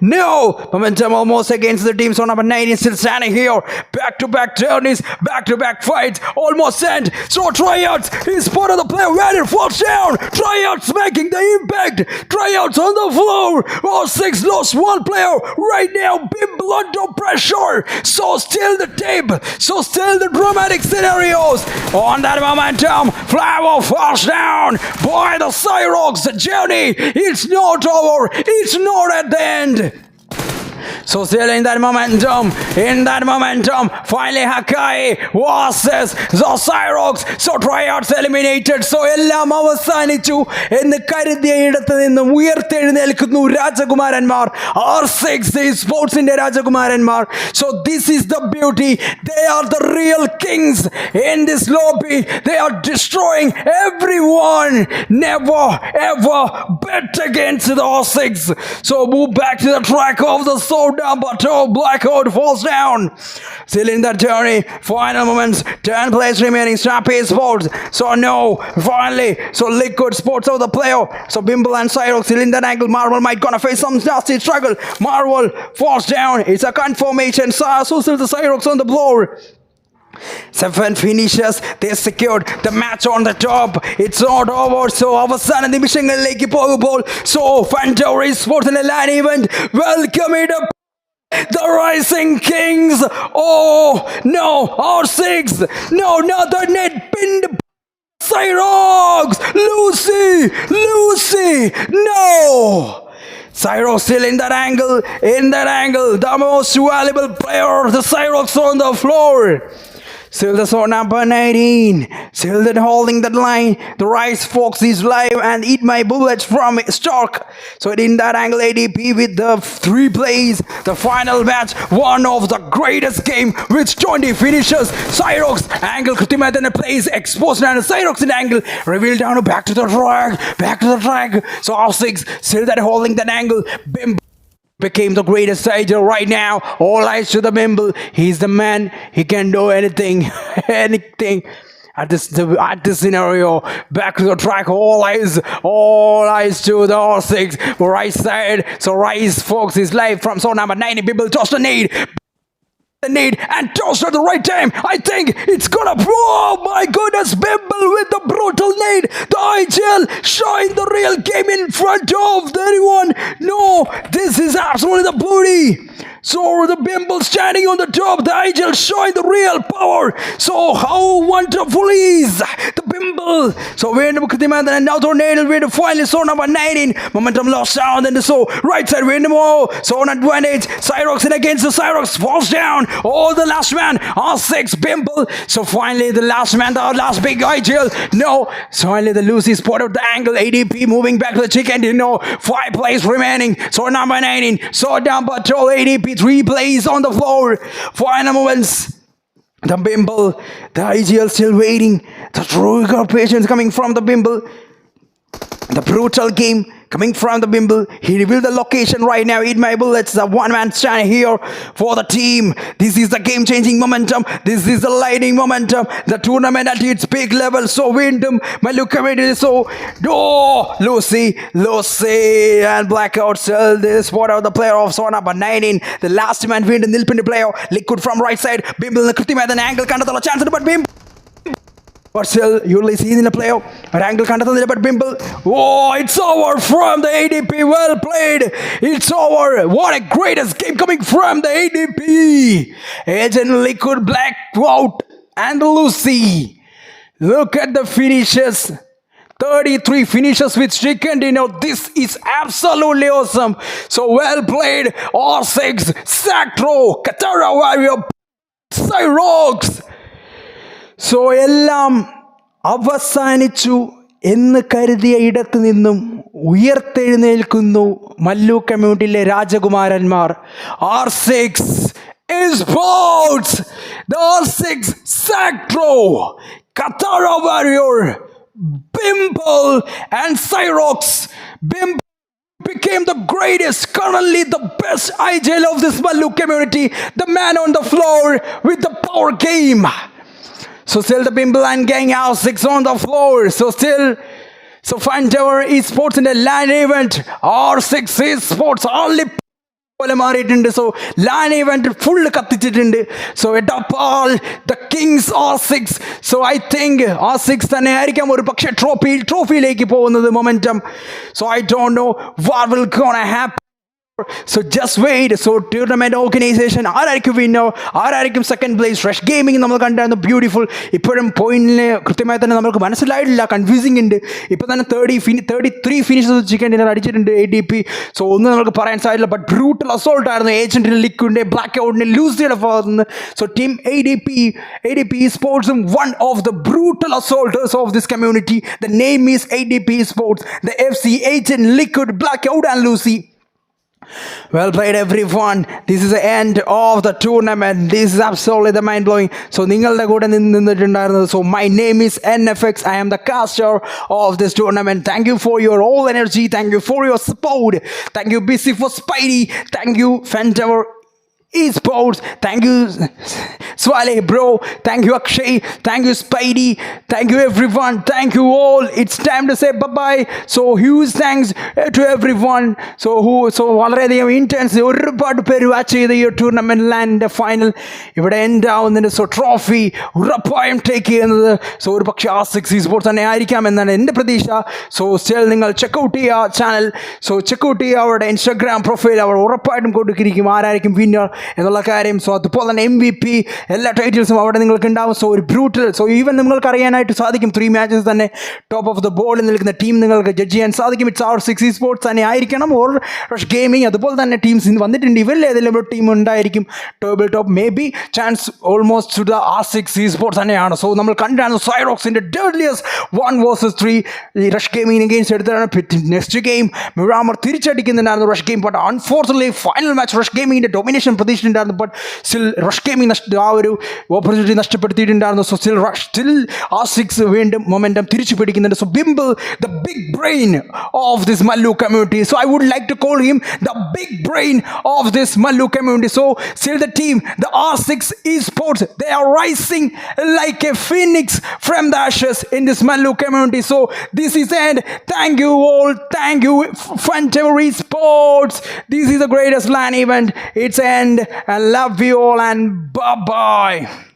No, momentum almost against the team. So number 19 still standing here. Back to back journeys, back to back fights. Almost sent. So tryouts. He's spot of the player. When it falls down. Tryouts making the impact. Tryouts on the floor. R6 lost 1 player. Right now, Bimble under pressure. So still the tape. So still the dramatic scenarios. On that momentum, Flower falls down. By the Cyrox, the journey. It's not over. It's not at the end. So still in that momentum, finally Hakai versus the Cyrox. So tryouts eliminated. So എല്ലാം അവസാനിച്ചു എന്ന് കരുതിയ ഇടത്ത് നിന്നും ഉയർത്തെഴുന്നേൽക്കുന്നു രാജകുമാരന്മാർ R6 സ്പോർട്സിന്റെ രാജകുമാരന്മാർ. So this is the beauty. They are the real kings in this lobby. They are destroying everyone. Never ever bet against the R6. So move back to the track of the sword number 2. Blackout falls down. Still in that journey. Final moments. 10 plays remaining. Snap Esports. So no. Finally. So Liquid Sports out the player. So Bimble and Cyrox still in that angle. Marvel might gonna face some nasty struggle. Marvel falls down. It's a confirmation. So still the Cyrox on the floor. 7 finishes. They secured the match on the top. It's not over. So അവസാന നിമിഷങ്ങളിലേക്ക് പോകുമ്പോൾ so Funventor Esports in the line event welcome it up the Rising Kings. Oh no, R6. No, not the net pinned Cyrox. Lucy. No. Cyrox still in that angle. The most valuable player, the Cyrox on the floor. Still the sword number 19. Still that holding that line. The Rice Fox is live and eat my bullets from Stark. So in that angle ADP with the 3 plays. The final match. One of the greatest game with 20 finishes. Cyrox angle Kutimat and plays exposed and Cyrox in angle. Revealed down back to the track. So R6 still that holding that angle. Bim. became the greatest agent right now. All eyes to the Bimble. He's the man. He can do anything, anything. At this scenario, back to the track. All eyes to the R6 right side. So Rice Fox is live from zone number 90. Bimble toss the nade. And toss at the right time. I think it's gonna. Oh my goodness, Bimble with the brutal nade. The IGL showing the real game in front of anyone. No, this is absolutely the booty. So the Bimble standing on the top, the IGL showing the real power. So how wonderful is the Bimble. So വീണ്ടും കൃത്യമായി തന്നെ another nail വീണ്ടും finally zone number 19. Momentum lost down and so right side വീണ്ടും zone advantage. Cyrox in against the Cyrox falls down. Oh, the last man, R6 Bimble. So finally the last man, the last big IGL. No, so finally the Lucy spotted the angle. ADP moving back to the chicken. 5 plays remaining. So number 19. So down patrol ADP. 3 plays on the floor. Final moments. The Bimble. The IGL still waiting. The true patience coming from the Bimble. The brutal game coming from the Bimble. He revealed the location right now. Eat my bullets. The one-man stand here for the team. This is the game-changing momentum. This is the lightning momentum. The tournament at its peak level. So Wyndham, my look at it. So, Lucy, and Blackout sell this. What are the player of zone number 19? The last man Wyndham, Nilpin player. Liquid from right side. Bimble, the Kritima, the angle, kind of the chance, but Bimble. But still, you'll see in the playoff. But angle can't but Bimble. Oh, it's over from the ADP. Well played. It's over. What a greatest game coming from the ADP. Agent Liquid, Blackout, and Lucy. Look at the finishes. 33 finishes with chicken dinner. This is absolutely awesome. So well played. R6, Sacro, Katara Warrior, Cyrox. So എല്ലാം അവസാനിച്ചു എന്ന് കരുതിയ ഇടത്തു നിന്നും ഉയർത്തെഴുന്നേൽക്കുന്നു Mallu കമ്മ്യൂണിറ്റിയിലെ രാജകുമാരന്മാർ. R6 Esports, the R6 Sacro, Katara Warrior, Bimble and Cyrox. Bimble became the greatest, currently the best IGL of this Mallu community, the man on the floor with the power game. So still the Bimble and gang R6 on the floor. So Funventor Esports in the LAN event. R6 Esports only പോലെ മാറിയിട്ടുണ്ട്. So LAN event full കത്തിച്ചിട്ടുണ്ട്. So Edappal, the Kings R6. So I think R6 തന്നെ ആയിരിക്കാം ഒരു പക്ഷേ ട്രോഫിയിലേക്ക് പോകുന്നത് momentum. So I don't know what will gonna happen. So just wait. So tournament organization ആരായിരിക്കും വിന്നർ, ആരായിരിക്കും സെക്കൻഡ് പ്ലേസ്. റഷ് ഗെയിമിംഗ് നമ്മൾ കണ്ടായിരുന്നു, ബ്യൂട്ടിഫുൾ. ഇപ്പോഴും പോയിന്റിന് കൃത്യമായി തന്നെ നമുക്ക് മനസ്സിലായിട്ടില്ല, കൺഫ്യൂസിംഗ് ഉണ്ട്. ഇപ്പോൾ തന്നെ 33 ഫിനിഷസ് ചിക്കൻ ഡിന്നർ അടിച്ചിട്ടുണ്ട് ADP. സോ ഒന്നും നമുക്ക് പറയാൻ സാധിക്കില്ല. ബട്ട് ബ്രൂട്ടൽ അസോൾട്ട് ആയിരുന്നു ഏജന്റിന്, ലിക്വിഡിന്റെ, ബ്ലാക്ക് ഔട്ടിന്റെ, ലൂസിയുടെ ഭാഗത്ത് നിന്ന്. So team ADP Esports, one of the brutal assaulters of this community. The name is ADP Esports, the FC Agent, Liquid, Black Out and Lucy. Well played everyone. This is the end of the tournament. This is absolutely the mind blowing. So നിങ്ങളുടെ കൂടെ നിന്നിട്ടുണ്ടായിരുന്നത്. So my name is NFX. I am the caster of this tournament. Thank you for your all energy. Thank you for your support. Thank you BC for Spidey. Thank you Funventor Esports. Thank you Swale bro. Thank you Akshay. Thank you Spidey. Thank you everyone. Thank you all. It's time to say bye-bye. So huge thanks to everyone. So വളരെയധികം intense ഒരുപാട് പേര് watch ചെയ്ത ഈ tournament ലാൻഡിൻ്റെ final ഇവിടെ end ആവുന്നുണ്ട്. So trophy ഉറപ്പായും take ചെയ്യുന്നത് ഒരു പക്ഷേ R6 Esports തന്നെ ആയിരിക്കാം എന്നാണ് എൻ്റെ പ്രതീക്ഷ. സോ സ്റ്റിൽ നിങ്ങൾ ചെക്കൗട്ട് ചെയ്യുക ചാനൽ. സോ ചെക്കൗട്ട് ചെയ്യുക അവരുടെ ഇൻസ്റ്റാഗ്രാം പ്രൊഫൈൽ. അവർ ഉറപ്പായിട്ടും കൊടുക്കിരിക്കും ആരായിരിക്കും വിന്നർ എന്നുള്ള കാര്യം. സോ അതുപോലെ തന്നെ MVP എല്ലാ ടൈറ്റിൽസും അവിടെ നിങ്ങൾക്ക് ഉണ്ടാവും. സോ ഒരു ബ്രൂട്ടൽ. സോ ഈവൻ നിങ്ങൾക്ക് അറിയാനായിട്ട് സാധിക്കും 3 മാച്ചസ് തന്നെ ടോപ്പ് ഓഫ് ദ ബോർഡിൽ നിൽക്കുന്ന ടീം നിങ്ങൾക്ക് ജഡ്ജ് ചെയ്യാൻ സാധിക്കും. ഇറ്റ്സ് R6 Esports തന്നെ ആയിരിക്കണം. ഓർ റഷ് ഗെയിമിംഗ് അതുപോലെ തന്നെ ടീംസ് വന്നിട്ടുണ്ട്. ഇവരിൽ ഏതെങ്കിലും ഒരു ടീം ഉണ്ടായിരിക്കും table top. May be chance almost to the R6 Esports തന്നെയാണ്. സോ നമ്മൾ കണ്ടാണ് സൈറോക്സിൻ്റെ ഡെഡ്ലിയസ്റ്റ് 1 vs 3 ഈ റഷ് ഗെയിമിങ്ങിന് ഗെയിംസ് എടുത്തതാണ്. നെക്സ്റ്റ് ഗെയിം മിറാമർ തിരിച്ചടിക്കുന്നുണ്ടായിരുന്നു rush game. But unfortunately final match rush ഗെയിമിങ്ങിൻ്റെ ഡൊമിനേഷൻ പ്രതീക്ഷ പ്രതീക്ഷിച്ചിട്ടുണ്ടായിരുന്നു. ബട്ട് സ്റ്റിൽ റഷ് ഗെയിമിംഗ് ആ ഒരു ഓപ്പർച്യൂണിറ്റി നഷ്ടപ്പെടുത്തിയിട്ടുണ്ടായിരുന്നു. സോ സ്റ്റിൽ R6 വീണ്ടും മൊമെൻറ്റം തിരിച്ചു പിടിക്കുന്നുണ്ട്. So Bimble the big brain of this Mallu community. So I would like to call him the big brain of this Mallu community. So still the team, the R6 Esports, they are rising like a phoenix from the ashes in this Mallu community. So this is end. Thank you all. Thank you Funventor Esports. This is the greatest LAN event. It's end. I love you all and bye bye.